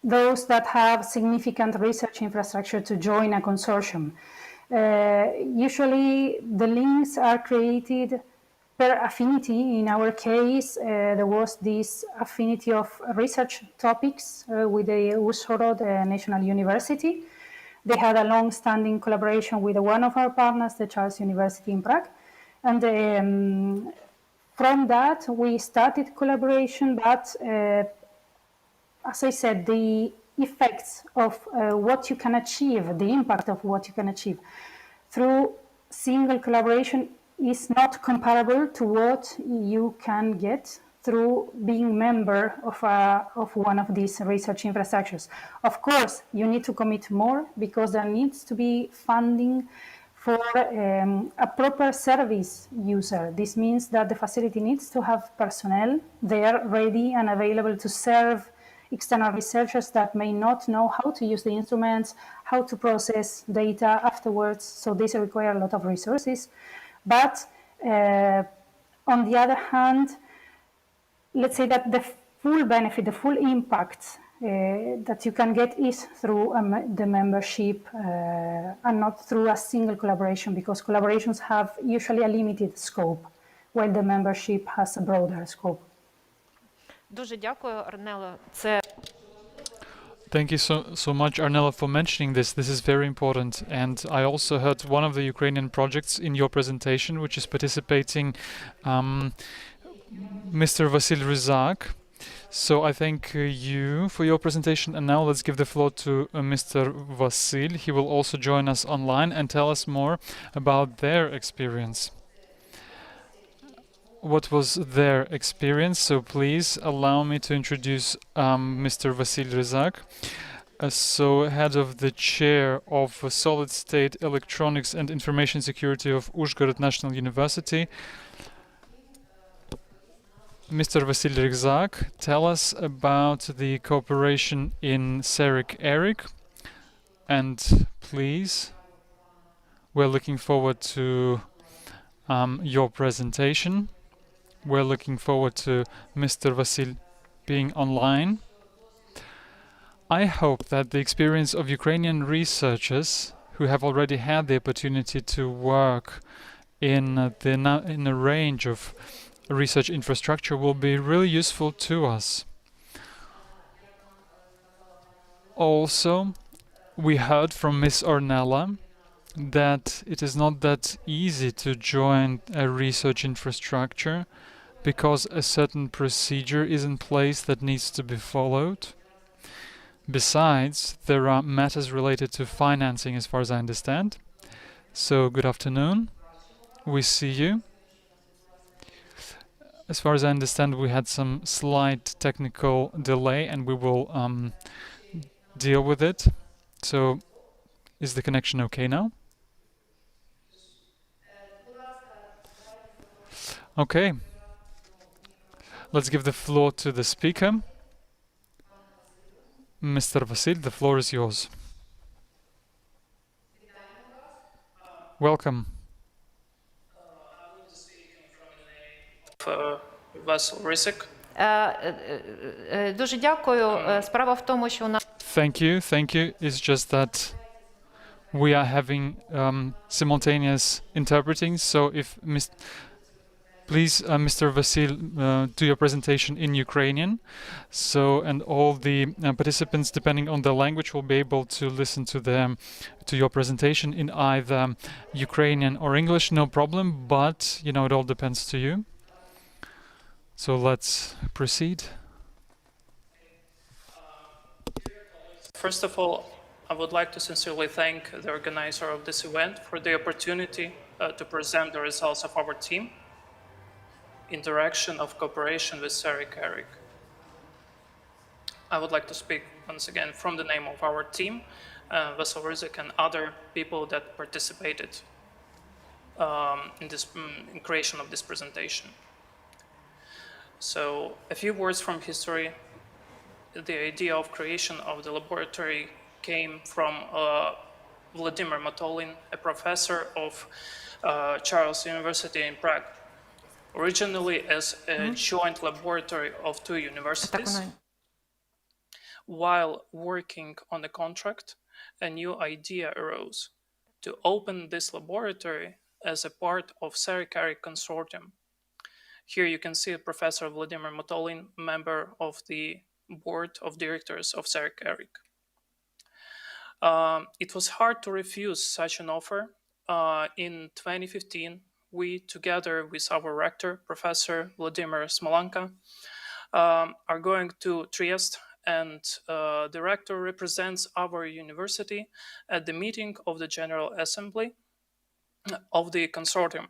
E: those that have significant research infrastructure to join a consortium. Usually the links are created per affinity. In our case, there was this affinity of research topics with the USORO, the National University. They had a long-standing collaboration with one of our partners, the Charles University in Prague. And from that, we started collaboration, but as I said, the effects of what you can achieve, the impact of what you can achieve through single collaboration is not comparable to what you can get through being member of one of these research infrastructures. Of course, you need to commit more because there needs to be funding for a proper service user. This means that the facility needs to have personnel there ready and available to serve external researchers that may not know how to use the instruments, how to process data afterwards. So this requires a lot of resources. But on the other hand, let's say that the full benefit, the full impact that you can get is through the membership and not through a single collaboration, because collaborations have usually a limited scope, while the membership has a broader scope.
D: Дуже дякую, Арнело.
A: Thank you so much, Arnella, for mentioning this. This is very important. And I also heard one of the Ukrainian projects in your presentation, which is participating Mr. Vasil Rizak. So I thank you for your presentation. And now let's give the floor to Mr. Vasil. He will also join us online and tell us more about their experience. What was their experience? So please allow me to introduce Mr. Vasil Rizak, so head of the chair of Solid State Electronics and Information Security of Uzhgorod National University. Mr. Vasil Rizak, tell us about the cooperation in CERIC-ERIC, and please, we're looking forward to your presentation. We're looking forward to Mr. Vasil being online. I hope that the experience of Ukrainian researchers who have already had the opportunity to work in a range of research infrastructure will be really useful to us. Also, we heard from Ms. Ornella that it is not that easy to join a research infrastructure because a certain procedure is in place that needs to be followed. Besides, there are matters related to financing as far as I understand. So, good afternoon. We see you. As far as I understand, we had some slight technical delay and we will deal with it. So, is the connection okay now? Okay. Let's give the floor to the speaker. Mr. Vasil, the floor is yours. Welcome.
H: Васил Рисик.
D: Дуже дякую. Справа в тому, що у нас
A: Thank you. It's just that we are having simultaneous interpreting. So if please, Mr. Vasil, do your presentation in Ukrainian. So, and all the participants, depending on the language, will be able to listen to your presentation in either Ukrainian or English. No problem, but you know it all depends to you. So let's proceed.
H: First of all, I would like to sincerely thank the organizer of this event for the opportunity to present the results of our team. Interaction of cooperation with Ecp. I would like to speak once again from the name of our team, Vasil Rizik and other people that participated in creation of this presentation. So a few words from history. The idea of creation of the laboratory came from Vladimir Matolin, a professor of Charles University in Prague. Originally as a joint laboratory of two universities, while working on the contract, a new idea arose to open this laboratory as a part of Ecp consortium. Here you can see Professor Vladimir Matolin, member of the board of directors of Ecp. It was hard to refuse such an offer. In 2015, we, together with our rector, Professor Vladimir Smolanka, are going to Trieste, and the rector represents our university at the meeting of the General Assembly of the consortium.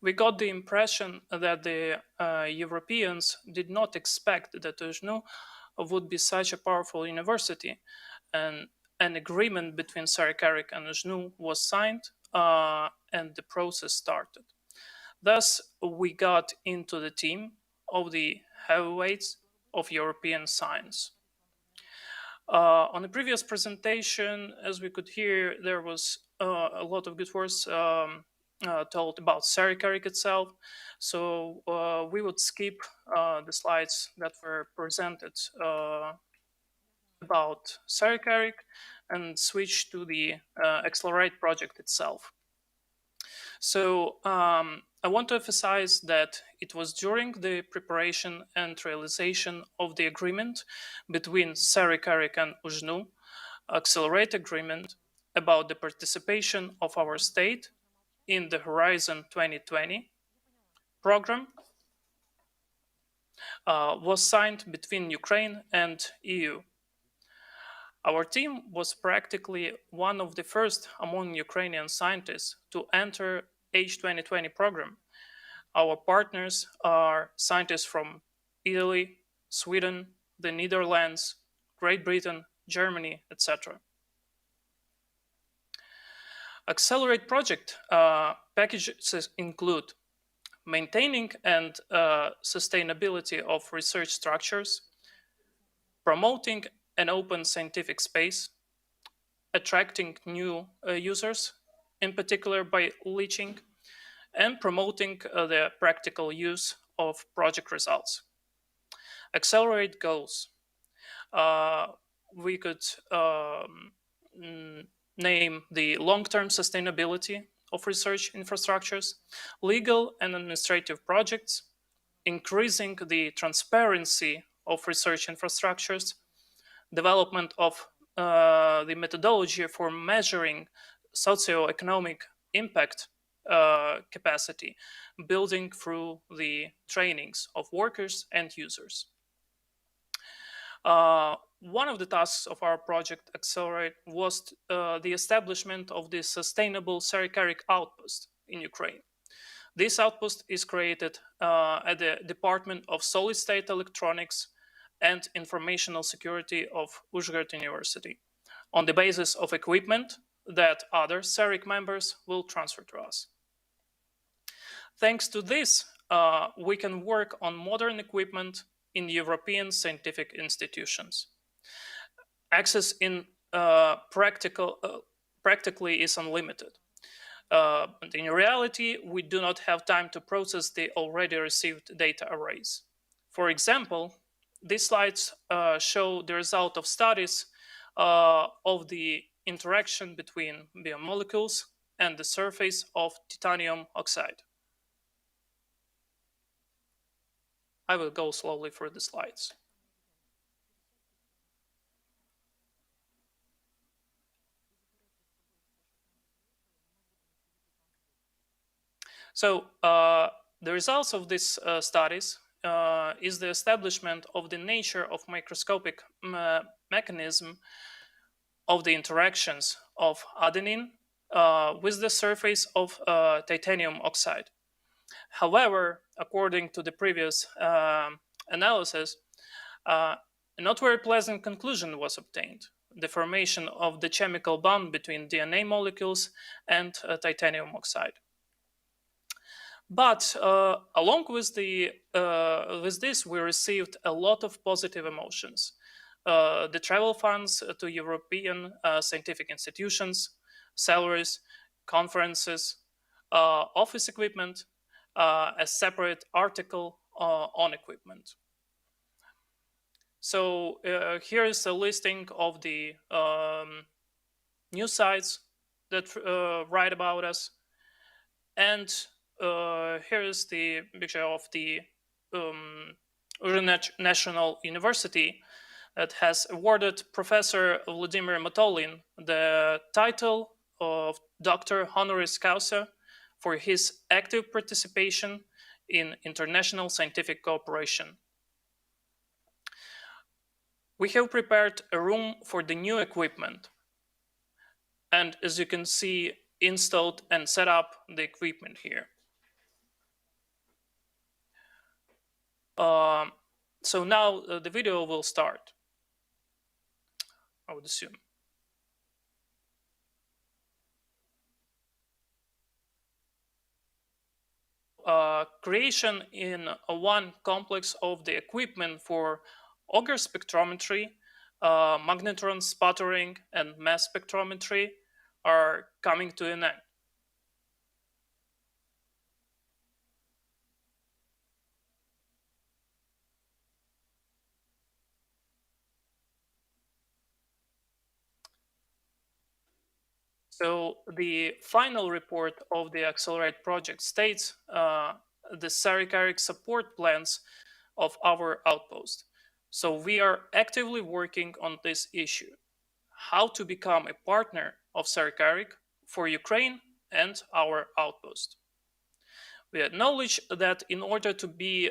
H: We got the impression that the Europeans did not expect that UJNU would be such a powerful university, and an agreement between Ecp and UJNU was signed, and the process started. Thus, we got into the team of the heavyweights of European science. On the previous presentation, as we could hear, there was a lot of good words told about Ecp itself. So we would skip the slides that were presented about Ecp and switch to the Accelerate project itself. So I want to emphasize that it was during the preparation and realization of the agreement between Ecp and UJNU, Accelerate agreement about the participation of our state in the Horizon 2020 program was signed between Ukraine and EU. Our team was practically one of the first among Ukrainian scientists to enter H2020 program. Our partners are scientists from Italy, Sweden, the Netherlands, Great Britain, Germany, etc. Accelerate project packages include maintaining and sustainability of research structures, promoting an open scientific space, attracting new users, in particular by leaching, and promoting the practical use of project results. Accelerate goals. We could name the long-term sustainability of research infrastructures, legal and administrative projects, increasing the transparency of research infrastructures, development of the methodology for measuring socioeconomic impact capacity, building through the trainings of workers and users. One of the tasks of our project Accelerate was the establishment of the sustainable Ecp outpost in Ukraine. This outpost is created at the Department of Solid State Electronics and Informational Security of Uzhhorod University on the basis of equipment that other Ecp members will transfer to us. Thanks to this, we can work on modern equipment in European scientific institutions. Access in practically is unlimited. But in reality, we do not have time to process the already received data arrays. For example, these slides show the result of studies of the interaction between biomolecules and the surface of titanium oxide. I will go slowly through the slides. So the results of these studies is the establishment of the nature of microscopic mechanism of the interactions of adenine with the surface of titanium oxide. However, according to the previous analysis, a not very pleasant conclusion was obtained: the formation of the chemical bond between DNA molecules and titanium oxide. But along with this, we received a lot of positive emotions. The travel funds to European scientific institutions, salaries, conferences, office equipment, a separate article on equipment. So here is a listing of the news sites that write about us. And here is the picture of the National University that has awarded Professor Vladimir Matolin the title of Doctor Honoris Causa for his active participation in international scientific cooperation. We have prepared a room for the new equipment, and as you can see, installed and set up the equipment here. So now the video will start, I would assume. Creation in one complex of the equipment for Auger spectrometry, magnetron sputtering, and mass spectrometry are coming to an end. So the final report of the Accelerate project states the SARIC support plans of our outpost. So we are actively working on this issue: how to become a partner of SARIC for Ukraine and our outpost. We acknowledge that in order to be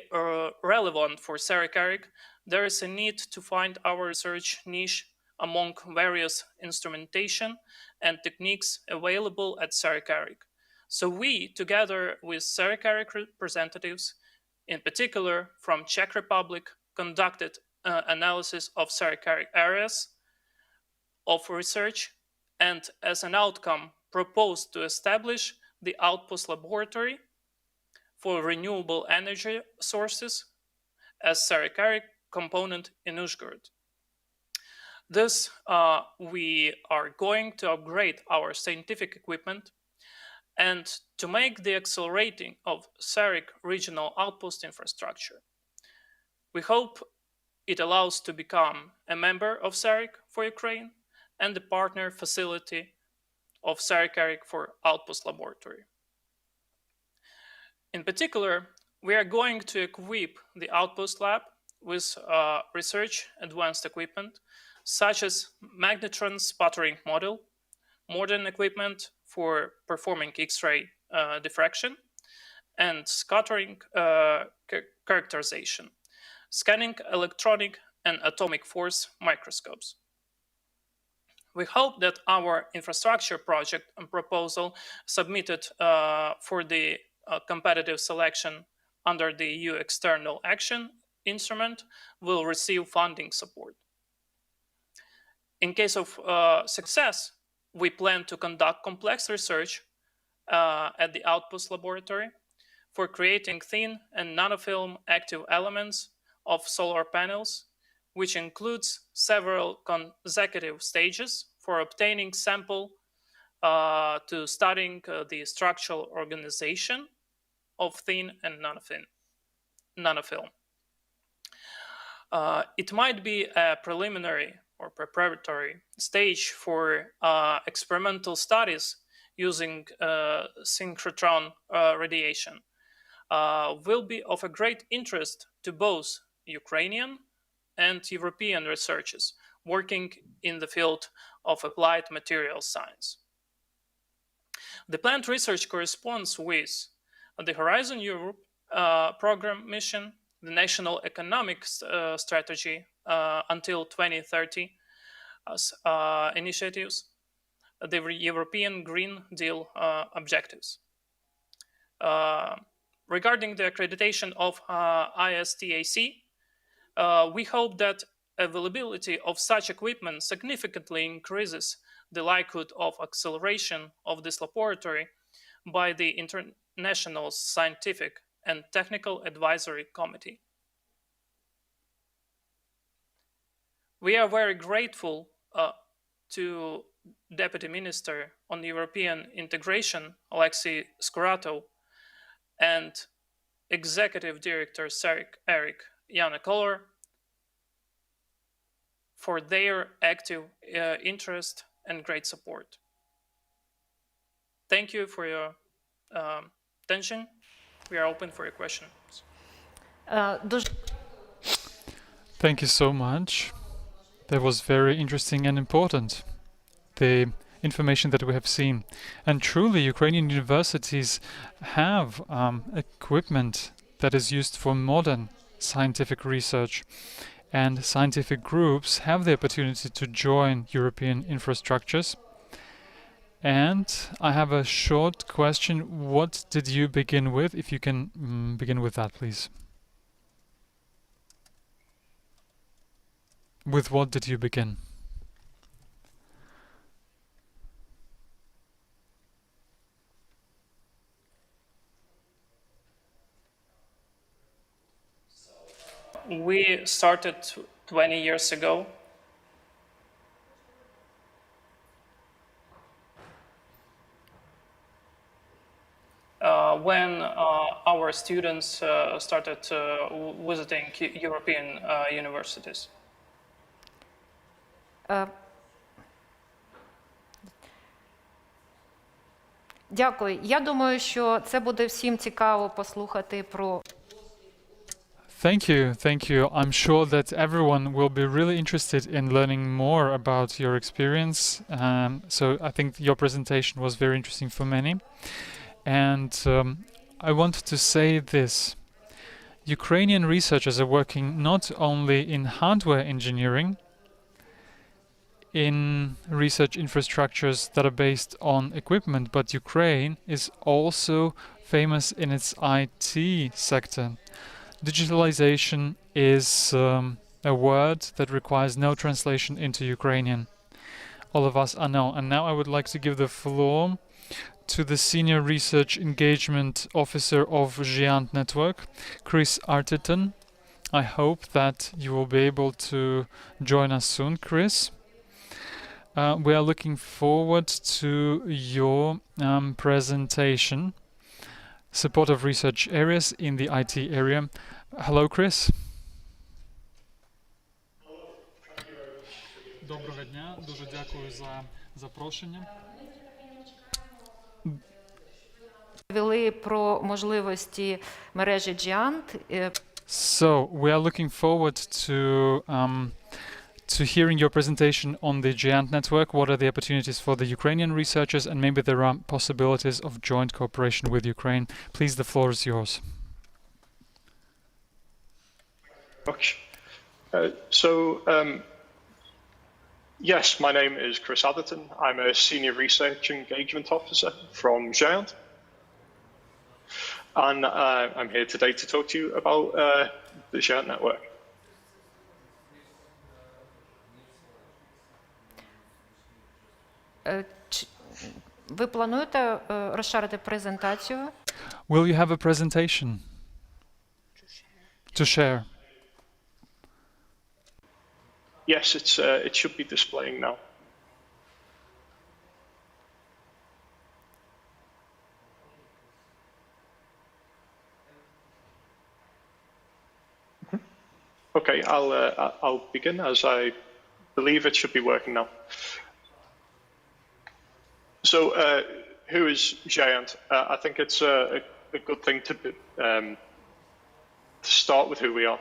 H: relevant for SARIC, there is a need to find our research niche among various instrumentation and techniques available at SARIC. So we, together with SARIC representatives, in particular from Czech Republic, conducted analysis of SARIC areas of research, and as an outcome proposed to establish the Outpost Laboratory for renewable energy sources as SARIC component in Uzhgorod. Thus, we are going to upgrade our scientific equipment and to make the accelerating of SARIC regional outpost infrastructure. We hope it allows to become a member of SARIC for Ukraine and the partner facility of SARIC for Outpost Laboratory. In particular, we are going to equip the Outpost Lab with research advanced equipment such as magnetron sputtering model, modern equipment for performing X-ray diffraction and scattering characterization, scanning electronic and atomic force microscopes. We hope that our infrastructure project and proposal submitted for the competitive selection under the EU External Action Instrument will receive funding support. In case of success, we plan to conduct complex research at the Outpost Laboratory for creating thin and nanofilm active elements of solar panels, which includes several consecutive stages for obtaining sample to studying the structural organization of thin and nanofilm. It might be a preliminary or preparatory stage for experimental studies using synchrotron radiation. Will be of a great interest to both Ukrainian and European researchers working in the field of applied materials science. The planned research corresponds with the Horizon Europe program mission, the National Economic Strategy until 2030 initiatives, the European Green Deal objectives. Regarding the accreditation of ISTAC, we hope that availability of such equipment significantly increases the likelihood of acceleration of this laboratory by the International Scientific and Technical Advisory Committee. We are very grateful to Deputy Minister on European Integration, Alexei Skuratov, and Executive Director Eric Yanakoller for their active interest and great support. Thank you for your attention. We are open for your questions.
A: Thank you so much. That was very interesting and important, the information that we have seen. And truly, Ukrainian universities have equipment that is used for modern scientific research. And scientific groups have the opportunity to join European infrastructures. And I have a short question. What did you begin with? If you can begin with that, please. With what did you begin?
H: We started 20 years ago. When our students started visiting European universities.
D: Дякую. Я думаю, що це буде всім цікаво послухати про
A: Thank you, thank you. I'm sure that everyone will be really interested in learning more about your experience. So I think your presentation was very interesting for many. And I want to say this. Ukrainian researchers are working not only in hardware engineering, in research infrastructures that are based on equipment, but Ukraine is also famous in its IT sector. Digitalization is a word that requires no translation into Ukrainian. All of us know. And now I would like to give the floor to the Senior Research Engagement Officer of Giant Network, Chris Arterton. I hope that you will be able to join us soon, Chris. We are looking forward to your presentation. Support of research areas in the IT area. Hello, Chris. Доброго дня. Дуже дякую за запрошення.
D: Вели про можливості мережі Giant.
A: So we are looking forward to hearing your presentation on the Giant network. What are the opportunities for the Ukrainian researchers, and maybe there are possibilities of joint cooperation with Ukraine. Please, the floor is yours.
I: Okay. Yes, my name is Chris Atherton. I'm a Senior Research Engagement Officer from Giant. And I'm here today to talk to you about the Giant network.
D: Ви плануєте розширити презентацію?
A: Will you have a presentation to share?
I: Yes, it should be displaying now. Okay, I'll begin as I believe it should be working now. So, who is Giant? I think it's a good thing to start with who we are.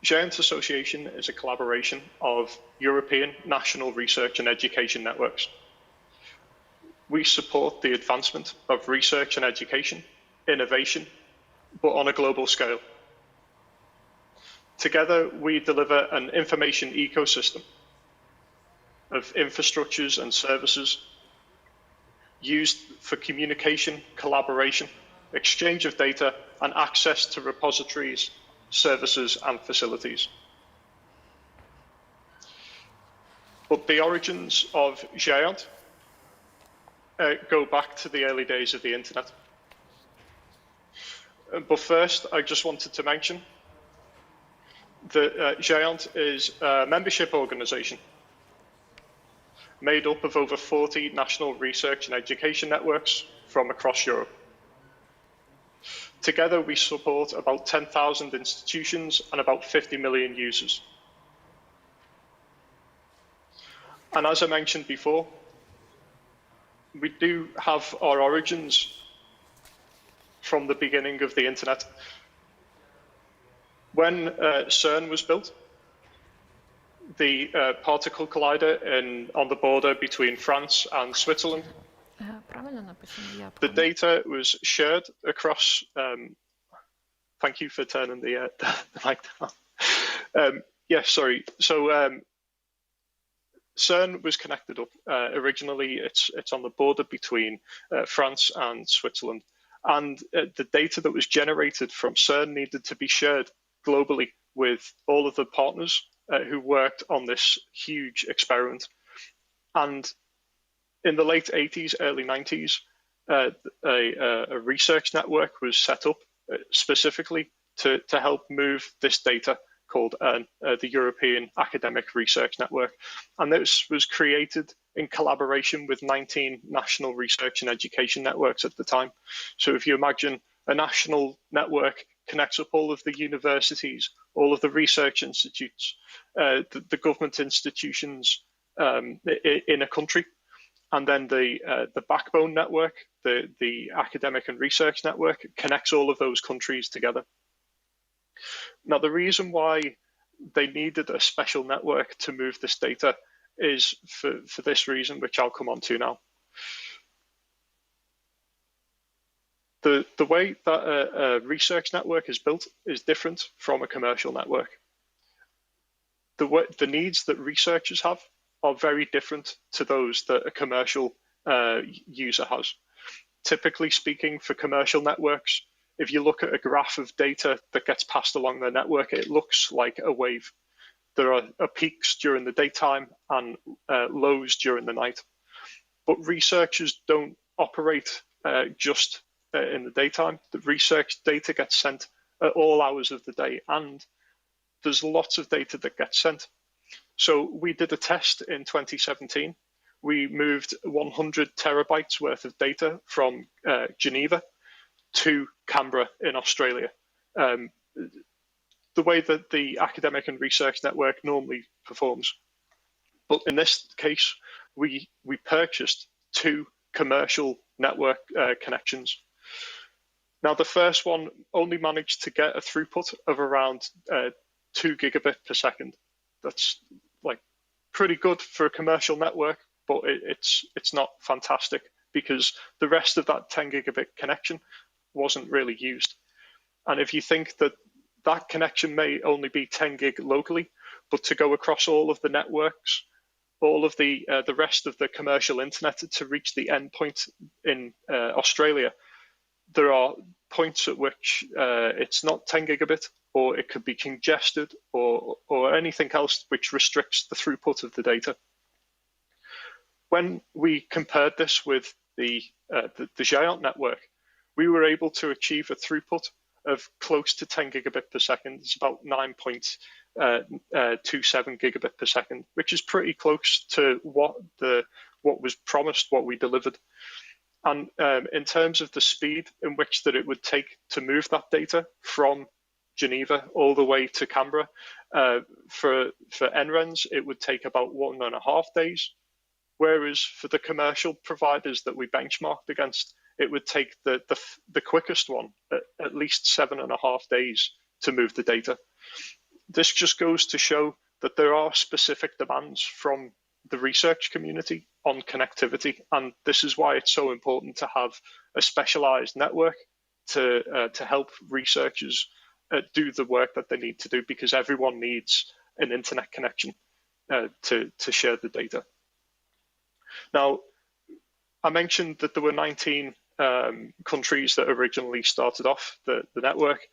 I: Giant Association is a collaboration of European national research and education networks. We support the advancement of research and education, innovation, but on a global scale. Together, we deliver an information ecosystem of infrastructures and services used for communication, collaboration, exchange of data, and access to repositories, services, and facilities. But the origins of Giant go back to the early days of the internet. But first, I just wanted to mention that Giant is a membership organization made up of over 40 national research and education networks from across Europe. Together, we support about 10,000 institutions and about 50 million users. And as I mentioned before, we do have our origins from the beginning of the internet. When CERN was built, the particle collider on the border between France and Switzerland, the data was shared across. Thank you for turning the mic down. Yes, sorry. So CERN was connected up. Originally, it's on the border between France and Switzerland, and the data that was generated from CERN needed to be shared globally with all of the partners who worked on this huge experiment. And in the late 80s, early 90s, a research network was set up specifically to help move this data called the European Academic Research Network. And this was created in collaboration with 19 national research and education networks at the time. So if you imagine a national network connects up all of the universities, all of the research institutes, the government institutions in a country, and then the backbone network, the academic and research network, connects all of those countries together. Now, the reason why they needed a special network to move this data is for this reason, which I'll come on to now. The way that a research network is built is different from a commercial network. The needs that researchers have are very different to those that a commercial user has. Typically speaking, for commercial networks, if you look at a graph of data that gets passed along the network, it looks like a wave. There are peaks during the daytime and lows during the night. But researchers don't operate just in the daytime. The research data gets sent at all hours of the day, and there's lots of data that gets sent. So we did a test in 2017. We moved 100 terabytes worth of data from Geneva to Canberra in Australia. The way that the academic and research network normally performs. But in this case, we purchased 2 commercial network connections. Now, the first one only managed to get a throughput of around 2 gigabit per second. That's like pretty good for a commercial network, but it's not fantastic because the rest of that 10 gigabit connection wasn't really used. And if you think that that connection may only be 10 gig locally, but to go across all of the networks, all of the rest of the commercial internet to reach the endpoint in Australia, there are points at which it's not 10 gigabit, or it could be congested, or anything else which restricts the throughput of the data. When we compared this with the Giant network, we were able to achieve a throughput of close to 10 gigabit per second. It's about 9.27 gigabit per second, which is pretty close to what was promised, what we delivered. And in terms of the speed in which that it would take to move that data from Geneva all the way to Canberra. For NRENs, it would take about 1.5 days, whereas for the commercial providers that we benchmarked against, it would take the quickest one at least 7.5 days to move the data. This just goes to show that there are specific demands from the research community on connectivity, and this is why it's so important to have a specialized network to help researchers do the work that they need to do, because everyone needs an internet connection to share the data. Now, I mentioned that there were 19 countries that originally started off the network.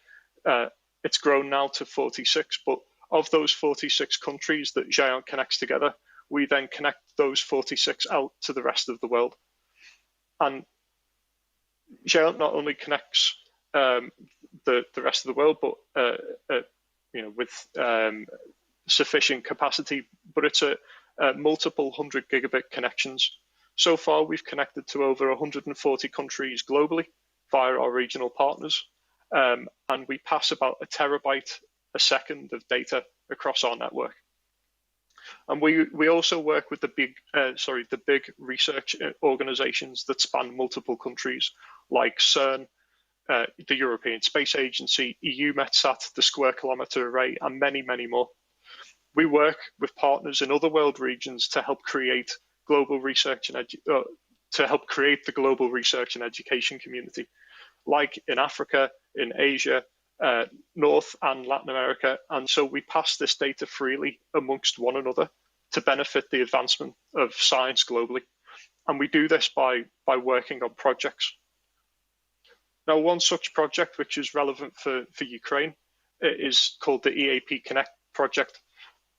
I: It's grown now to 46, but of those 46 countries that Géant connects together, we then connect those 46 out to the rest of the world. And Géant not only connects the rest of the world, but with sufficient capacity, but it's a multiple 100 gigabit connections. So far, we've connected to over 140 countries globally via our regional partners, and we pass about a terabyte a second of data across our network. And we also work with the big research organizations that span multiple countries, like CERN, the European Space Agency, EUMETSAT, the Square Kilometre Array, and many, many more. We work with partners in other world regions to help create global research and the global research and education community, like in Africa, in Asia, North and Latin America. And so we pass this data freely amongst one another to benefit the advancement of science globally. And we do this by working on projects. Now, one such project which is relevant for Ukraine is called the EAP Connect project.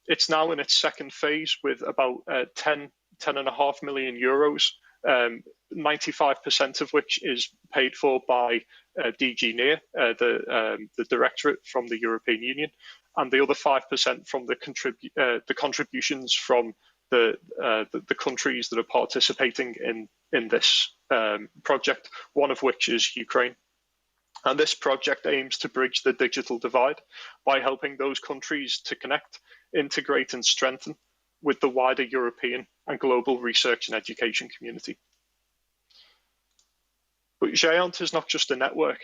I: It's now in its second phase with about 10.5 million euros, 95% of which is paid for by DG NEAR, the directorate from the European Union, and the other 5% from the contributions from the countries that are participating in this project, one of which is Ukraine. And this project aims to bridge the digital divide by helping those countries to connect, integrate and strengthen with the wider European and global research and education community. But Géant is not just a network,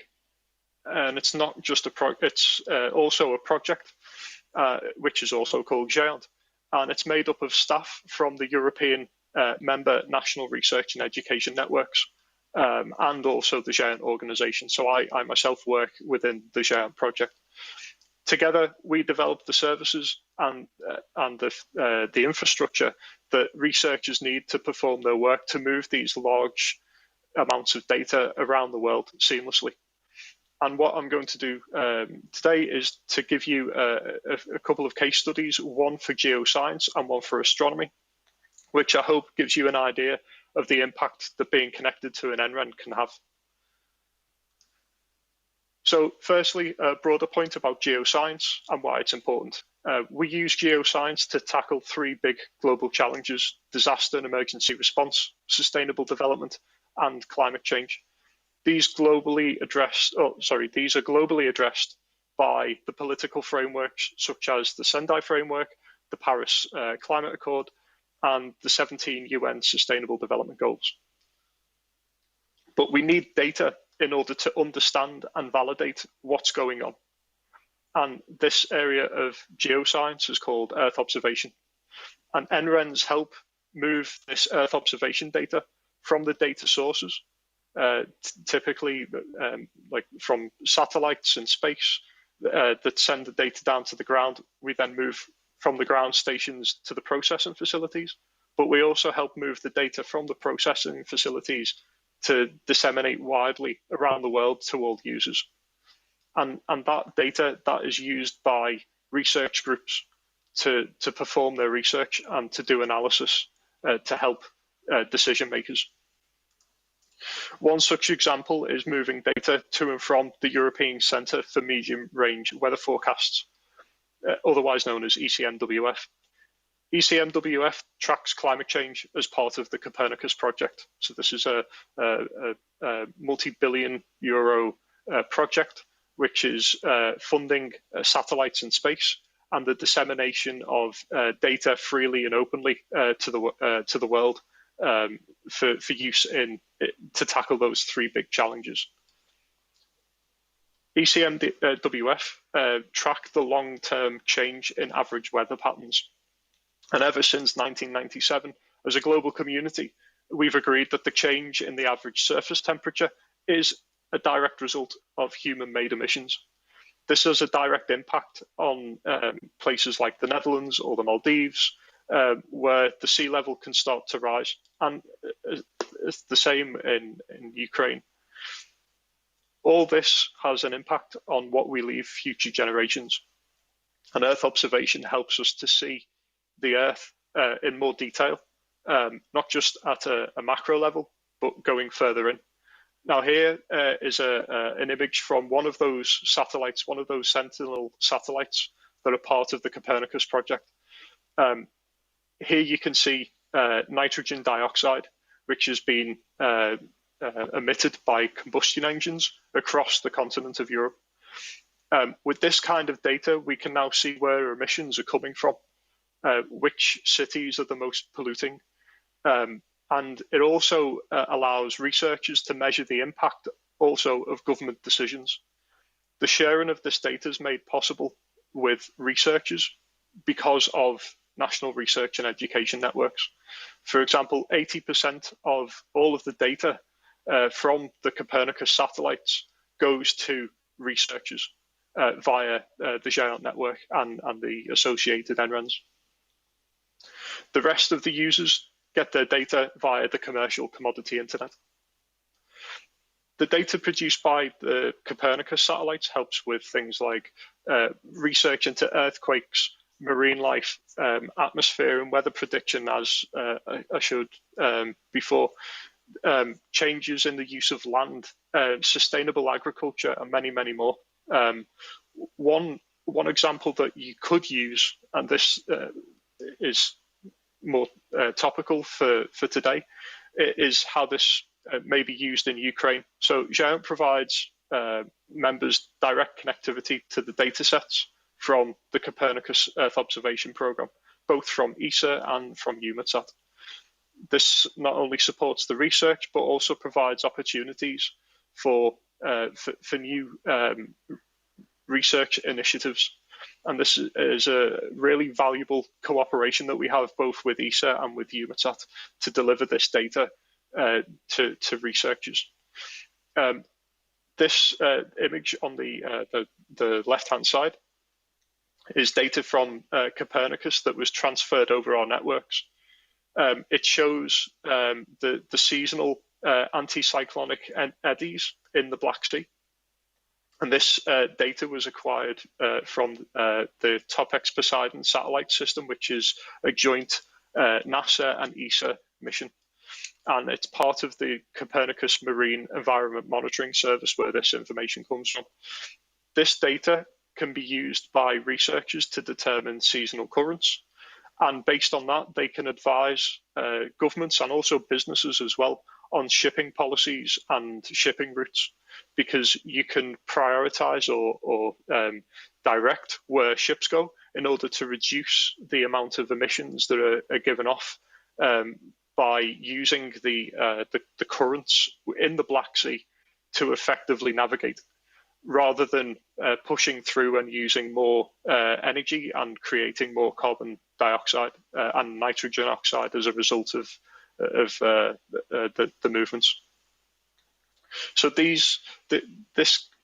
I: and it's not just it's also a project, which is also called Géant, and it's made up of staff from the European member national research and education networks, and also the Géant organization. So I myself work within the Géant project. Together, we develop the services and the infrastructure that researchers need to perform their work to move these large amounts of data around the world seamlessly. And what I'm going to do today is to give you a couple of case studies, one for geoscience and one for astronomy, which I hope gives you an idea of the impact that being connected to an NREN can have. So firstly, a broader point about geoscience and why it's important. We use geoscience to tackle three big global challenges: disaster and emergency response, sustainable development, and climate change. These are globally addressed by the political frameworks such as the Sendai Framework, the Paris Climate Accord, and the 17 UN Sustainable Development Goals. But we need data in order to understand and validate what's going on. And this area of geoscience is called Earth observation. And NRENs help move this Earth observation data from the data sources, typically like from satellites in space that send the data down to the ground. We then move from the ground stations to the processing facilities, but we also help move the data from the processing facilities to disseminate widely around the world to all users. And that data that is used by research groups to perform their research and to do analysis to help decision makers. One such example is moving data to and from the European Centre for Medium Range Weather Forecasts, otherwise known as ECMWF. ECMWF tracks climate change as part of the Copernicus project. So this is a multi-billion euro project which is funding satellites in space and the dissemination of data freely and openly to the world for use to tackle those three big challenges. ECMWF tracked the long-term change in average weather patterns. And ever since 1997, as a global community, we've agreed that the change in the average surface temperature is a direct result of human-made emissions. This has a direct impact on places like the Netherlands or the Maldives, where the sea level can start to rise. And it's the same in Ukraine. All this has an impact on what we leave future generations. And Earth observation helps us to see the Earth in more detail, not just at a macro level, but going further in. Now here is an image from one of those satellites, one of those Sentinel satellites that are part of the Copernicus project. Here you can see nitrogen dioxide, which has been emitted by combustion engines across the continent of Europe. With this kind of data, we can now see where emissions are coming from, which cities are the most polluting. And it also allows researchers to measure the impact also of government decisions. The sharing of this data is made possible with researchers because of national research and education networks. For example, 80% of all of the data from the Copernicus satellites goes to researchers via the GÉANT network and the associated NRENs. The rest of the users get their data via the commercial commodity internet. The data produced by the Copernicus satellites helps with things like research into earthquakes, marine life, atmosphere and weather prediction, as I showed before, changes in the use of land, sustainable agriculture, and many, many more. One example that you could use, and this is more topical for today, is how this may be used in Ukraine. So GÉANT provides members direct connectivity to the data sets from the Copernicus Earth Observation Program, both from ESA and from EUMETSAT. This not only supports the research, but also provides opportunities for new research initiatives. And this is a really valuable cooperation that we have both with ESA and with EUMETSAT to deliver this data to researchers. This image on the left-hand side is data from Copernicus that was transferred over our networks. It shows the seasonal anticyclonic eddies in the Black Sea. And this data was acquired from the TOPEX Poseidon satellite system, which is a joint NASA and ESA mission. And it's part of the Copernicus Marine Environment Monitoring Service where this information comes from. This data can be used by researchers to determine seasonal currents. And based on that, they can advise governments and also businesses as well on shipping policies and shipping routes, because you can prioritize or direct where ships go in order to reduce the amount of emissions that are given off by using the currents in the Black Sea to effectively navigate, rather than pushing through and using more energy and creating more carbon dioxide and nitrogen oxide as a result of the movements. So this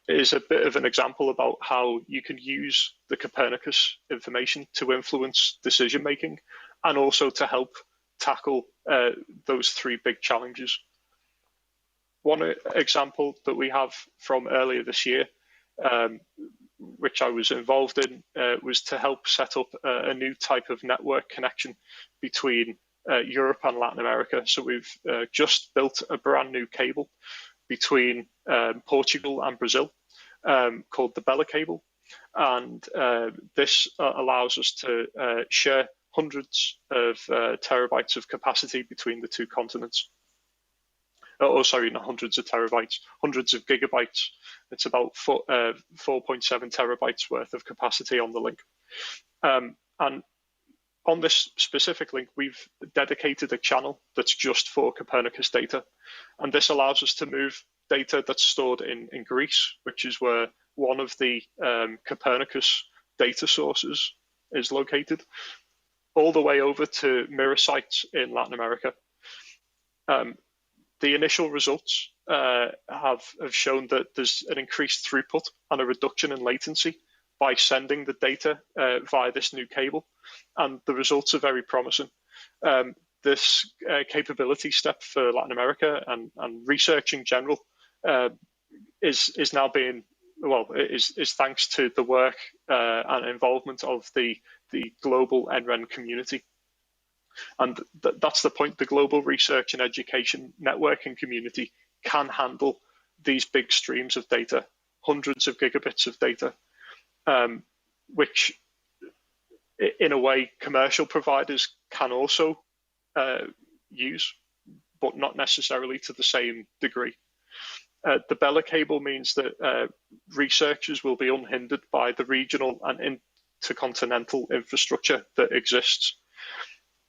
I: is a bit of an example about how you can use the Copernicus information to influence decision making and also to help tackle those three big challenges. One example that we have from earlier this year, which I was involved in, was to help set up a new type of network connection between Europe and Latin America. So we've just built a brand new cable between Portugal and Brazil called the Bela cable. And this allows us to share hundreds of terabytes of capacity between the two continents. not hundreds of terabytes, hundreds of gigabytes. It's about 4.7 terabytes worth of capacity on the link. And on this specific link, we've dedicated a channel that's just for Copernicus data. And this allows us to move data that's stored in Greece, which is where one of the Copernicus data sources is located, all the way over to mirror sites in Latin America. The initial results have shown that there's an increased throughput and a reduction in latency by sending the data via this new cable, and the results are very promising. This capability step for Latin America and research in general is now being, is thanks to the work and involvement of the global NREN community. And that's the point. The global research and education networking community can handle these big streams of data, hundreds of gigabits of data, which in a way commercial providers can also use, but not necessarily to the same degree. The Bella cable means that researchers will be unhindered by the regional and intercontinental infrastructure that exists.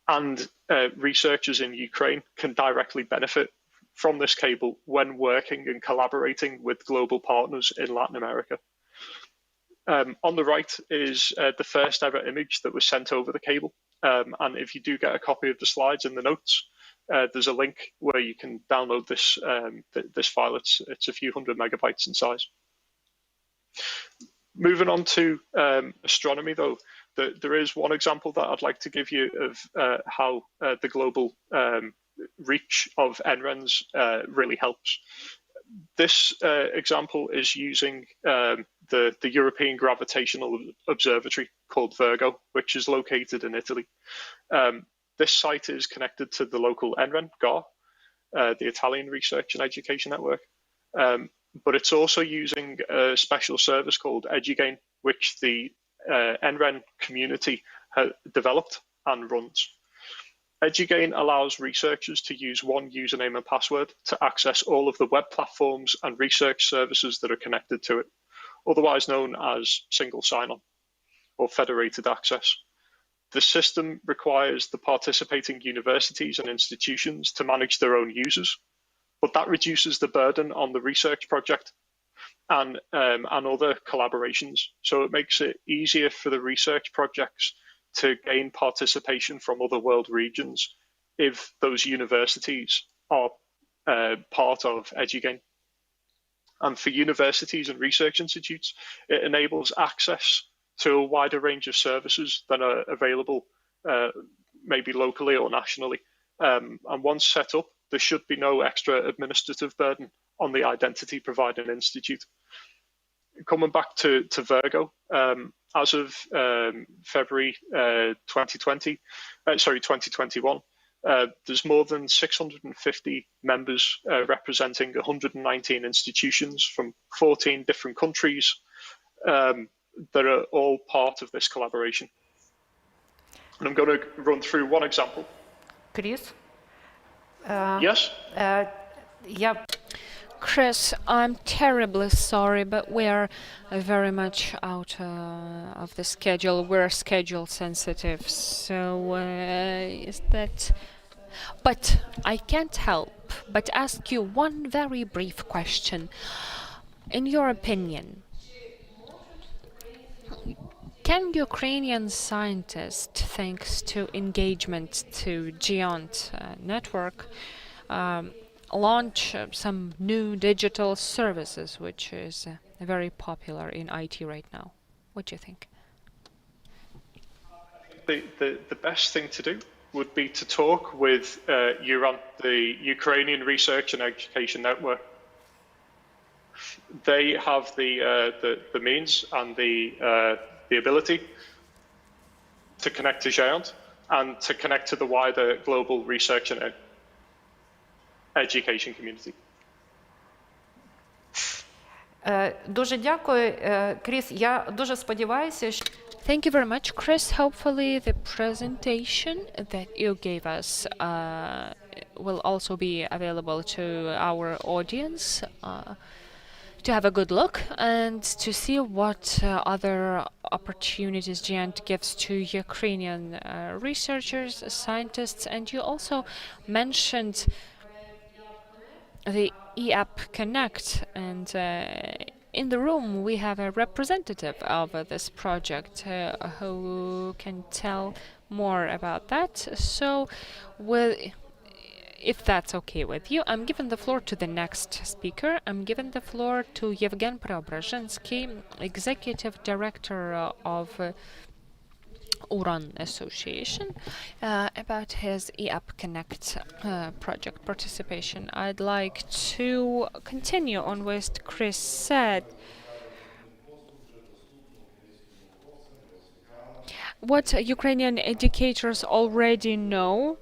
I: And researchers in Ukraine can directly benefit from this cable when working and collaborating with global partners in Latin America. On the right is the first ever image that was sent over the cable. And if you do get a copy of the slides in the notes, there's a link where you can download this file. It's a few hundred megabytes in size. Moving on to astronomy, though, there is one example that I'd like to give you of how the global reach of NRENs really helps. This example is using the European Gravitational Observatory called Virgo, which is located in Italy. This site is connected to the local NREN, GAR, the Italian Research and Education Network. But it's also using a special service called EduGain, which the NREN community has developed and runs. EduGain allows researchers to use one username and password to access all of the web platforms and research services that are connected to it, otherwise known as single sign-on or federated access. The system requires the participating universities and institutions to manage their own users, but that reduces the burden on the research project and other collaborations. So it makes it easier for the research projects to gain participation from other world regions if those universities are part of EduGain. And for universities and research institutes, it enables access to a wider range of services than are available maybe locally or nationally. And once set up, there should be no extra administrative burden on the identity providing institute. Coming back to Virgo, as of February 2021, there's more than 650 members representing 119 institutions from 14 different countries that are all part of this collaboration. And I'm going to run through one example.
D: Chris?
I: Yes?
D: Yeah.
B: Chris, I'm terribly sorry, but we're very much out of the schedule. We're schedule sensitive, so is that... But I can't help but ask you one very brief question. In your opinion, can Ukrainian scientists, thanks to engagement to GEONT network, launch some new digital services, which is very popular in IT right now? What do you think?
I: The best thing to do would be to talk with the Ukrainian Research and Education Network. They have the means and the ability to connect to GEONT and to connect to the wider global research and education community.
D: Дуже дякую, Кріс. Я дуже сподіваюся, що
B: Thank you very much, Chris. Hopefully the presentation that you gave us will also be available to our audience to have a good look and to see what other opportunities GIANT gives to Ukrainian researchers, scientists, and you also mentioned the EAP Connect, and in the room we have a representative of this project who can tell more about that. So if that's okay with you, I'm giving the floor to the next speaker. I'm giving the floor to Yevgen Preobrazhensky, Executive Director of Uran Association, about his EAP Connect project participation. I'd like to continue on what Chris said. What Ukrainian educators already know,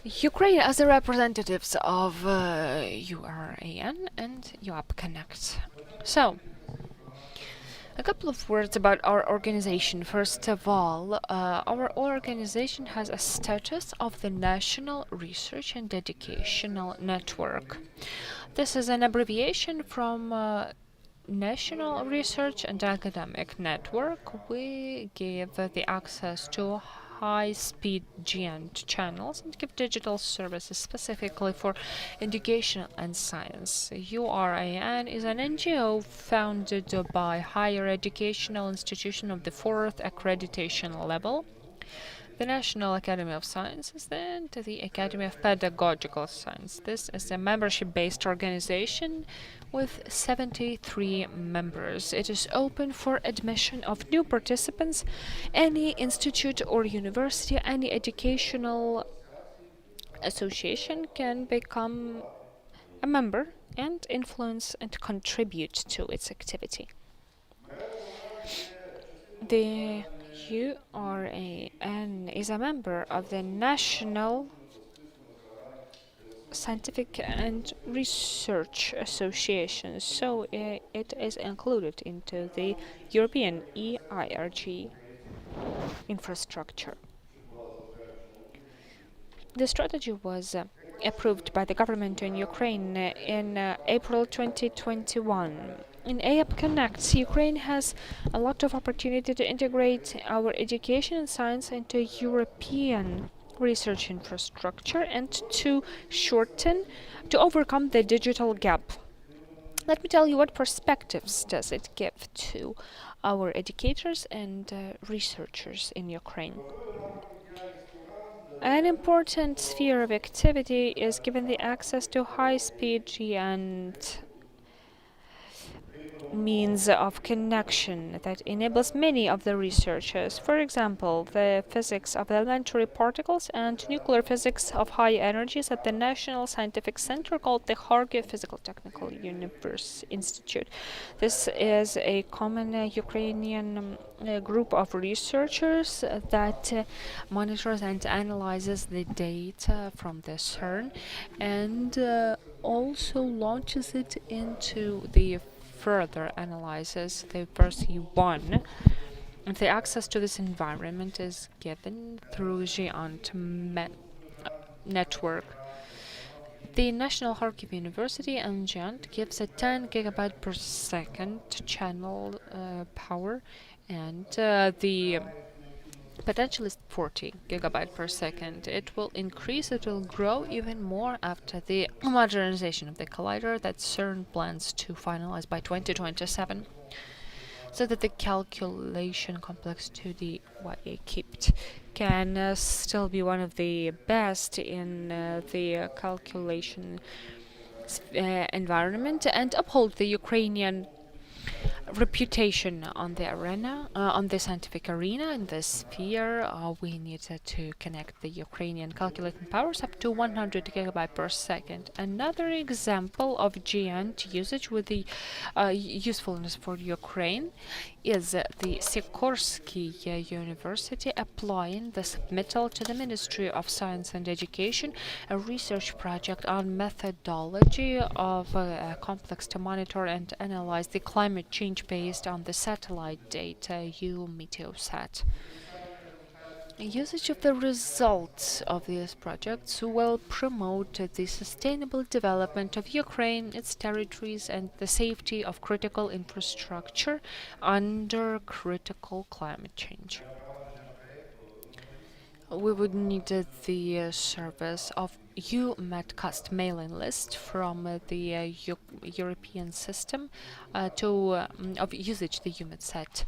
B: Ukraine as the representatives of URAN and EAP Connect. So, a couple of words about our organization. First of all, our organization has a status of the National Research and Educational Network. This is an abbreviation from National Research and Academic Network. We give the access to high-speed GIANT channels and give digital services specifically for education and science. URAN is an NGO founded by higher educational institution of the 4th accreditation level, the National Academy of Sciences, and the Academy of Pedagogical Science. This is a membership-based organization with 73 members. It is open for admission of new participants. Any institute or university, any educational association can become a member and influence and contribute to its activity. The URAN is a member of the National Scientific and Research Association, so it is included into the European EIRG infrastructure. The strategy was approved by the government in Ukraine in April 2021. In EAP Connect, Ukraine has a lot of opportunity to integrate our education and science into European research infrastructure and to overcome the digital gap. Let me tell you what perspectives does it give to our educators and researchers in Ukraine. An important sphere of activity is given the access to high-speed GIANT means of connection that enables many of the researchers, for example, the physics of elementary particles and nuclear physics of high energies at the National Scientific Center called the Kharkiv Physical Technical Institute. This is a common Ukrainian group of researchers that monitors and analyzes the data from the CERN and also launches it into the further analyzes the version 1. The access to this environment is given through GIANT network. The National Kharkiv University and GIANT gives a 10 gigabyte per second channel power, and the potential is 40 gigabyte per second. It will increase, it will grow even more after the modernization of the collider that CERN plans to finalize by 2027, so that the calculation complex to the Ecp can still be one of the best in the calculation environment and uphold the Ukrainian reputation on the arena, on the scientific arena, in the sphere. We needed to connect the Ukrainian calculating powers up to 100 gigabyte per second. Another example of GIANT usage with the usefulness for Ukraine is the Sikorsky University applying the submittal to the Ministry of Science and Education, a research project on methodology of a complex to monitor and analyze the climate change based on the satellite data, Meteosat. Usage of the results of these projects will promote the sustainable development of Ukraine, its territories, and the safety of critical infrastructure under critical climate change. We would need the service of UMedCast mailing list from the European system of usage, the UMedSet.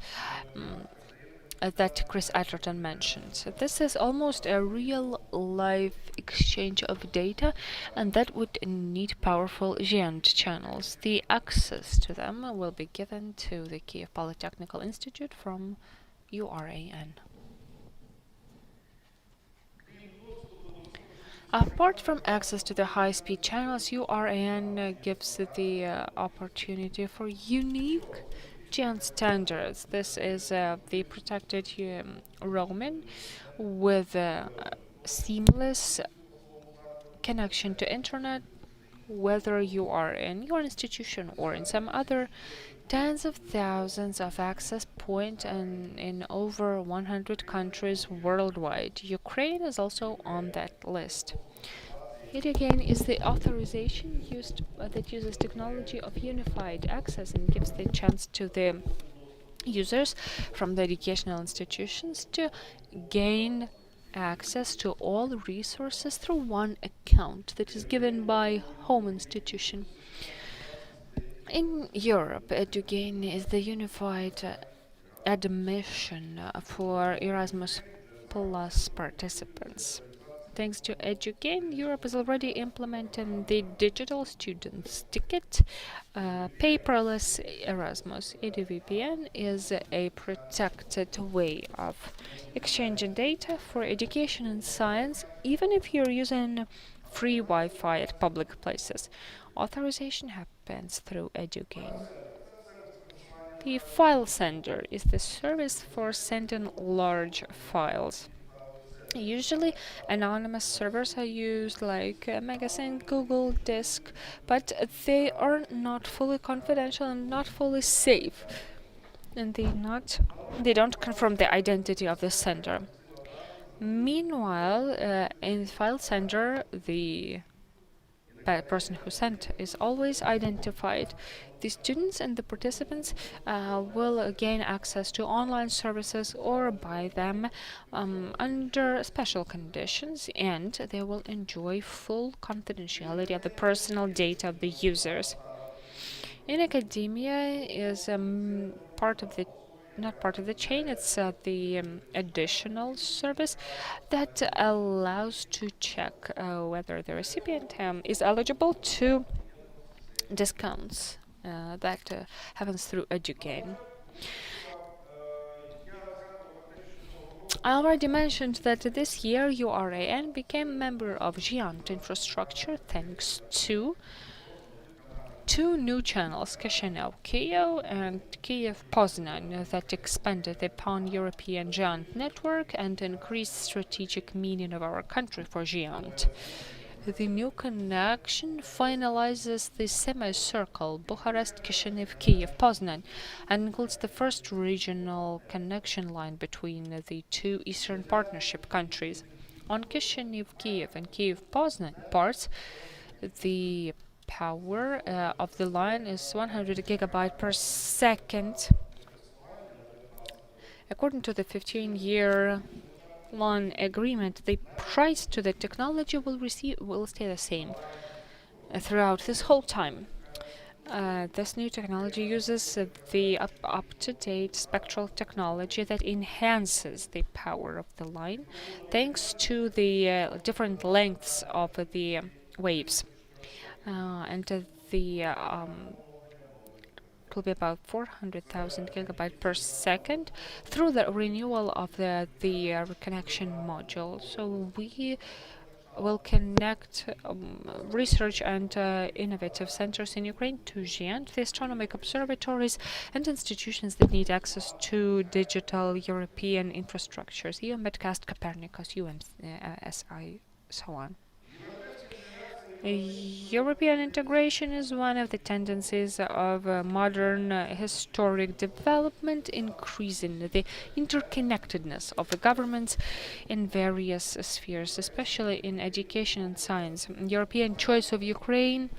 B: That Chris Atherton mentioned. This is almost a real-life exchange of data, and that would need powerful GEANT channels. The access to them will be given to the Kiev Polytechnical Institute from URAN. Apart from access to the high-speed channels, URAN gives the opportunity for unique GEANT standards. This is the protected roaming with seamless connection to internet, whether you are in your institution or in some other. Tens of thousands of access points in over 100 countries worldwide. Ukraine is also on that list. It again is the authorization that uses technology of unified access and gives the chance to the users from the educational institutions to gain access to all resources through one account that is given by home institution. In Europe, EduGain is the unified admission for Erasmus Plus participants. Thanks to EduGain, Europe is already implementing the digital student's ticket, paperless Erasmus. EduVPN is a protected way of exchanging data for education and science, even if you're using free Wi-Fi at public places. Authorization happens through EduGain. The file sender is the service for sending large files. Usually, anonymous servers are used like Magazine, Google Disk, but they are not fully confidential and not fully safe, and they don't confirm the identity of the sender. Meanwhile, in file sender, the person who sent is always identified. The students and the participants will gain access to online services or buy them under special conditions, and they will enjoy full confidentiality of the personal data of the users. In academia is not part of the chain, it's the additional service that allows to check whether the recipient is eligible to discounts. That happens through EduGain. I already mentioned that this year URAN became member of GEANT infrastructure thanks to two new channels, Chisinau-Kyiv and Kyiv-Poznan, that expanded the pan-European GEANT network and increased strategic meaning of our country for GEANT. The new connection finalizes the semicircle Bucharest, Chisinau, Kyiv, Poznan, and includes the first regional connection line between the two Eastern Partnership countries. On Chisinau, Kyiv and Kyiv, Poznan parts, the power of the line is 100 gigabytes per second. According to the 15-year loan agreement, the price to the technology will stay the same throughout this whole time. This new technology uses the up-to-date spectral technology that enhances the power of the line thanks to the different lengths of the waves. And it will be about 400,000 gigabytes per second through the renewal of the connection module. So we will connect research and innovative centers in Ukraine to GEANT, the astronomic observatories and institutions that need access to digital European infrastructures, EUMedCast, Copernicus, UMSI, so on. European integration is one of the tendencies of modern historic development, increasing the interconnectedness of the governments in various spheres, especially in education and science. European choice of Ukraine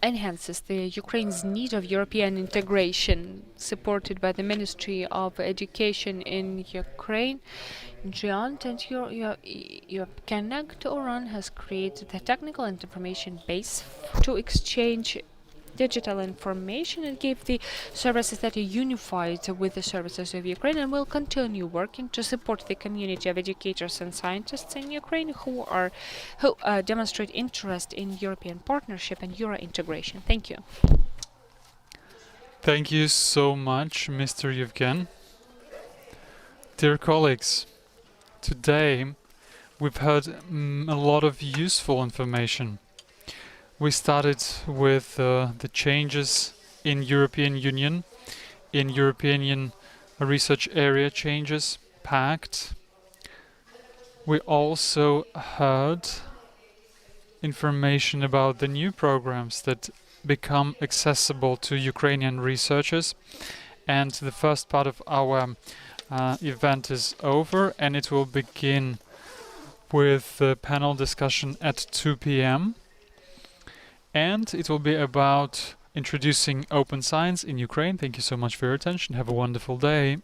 B: enhances the Ukraine's need of European integration, supported by the Ministry of Education in Ukraine. Giant and Europe Connect Oran has created a technical and information base to exchange digital information and give the services that are unified with the services of Ukraine, and will continue working to support the community of educators and scientists in Ukraine who demonstrate interest in European partnership and Euro integration. Thank you.
A: Thank you so much, Mr. Yevgen. Dear colleagues, today we've heard a lot of useful information. We started with the changes in European Union, in European Research Area changes, Pact. We also heard information about the new programs that become accessible to Ukrainian researchers. And the first part of our event is over, and it will begin with the panel discussion at 2 p.m. And it will be about introducing open science in Ukraine. Thank you so much for your attention. Have a wonderful day.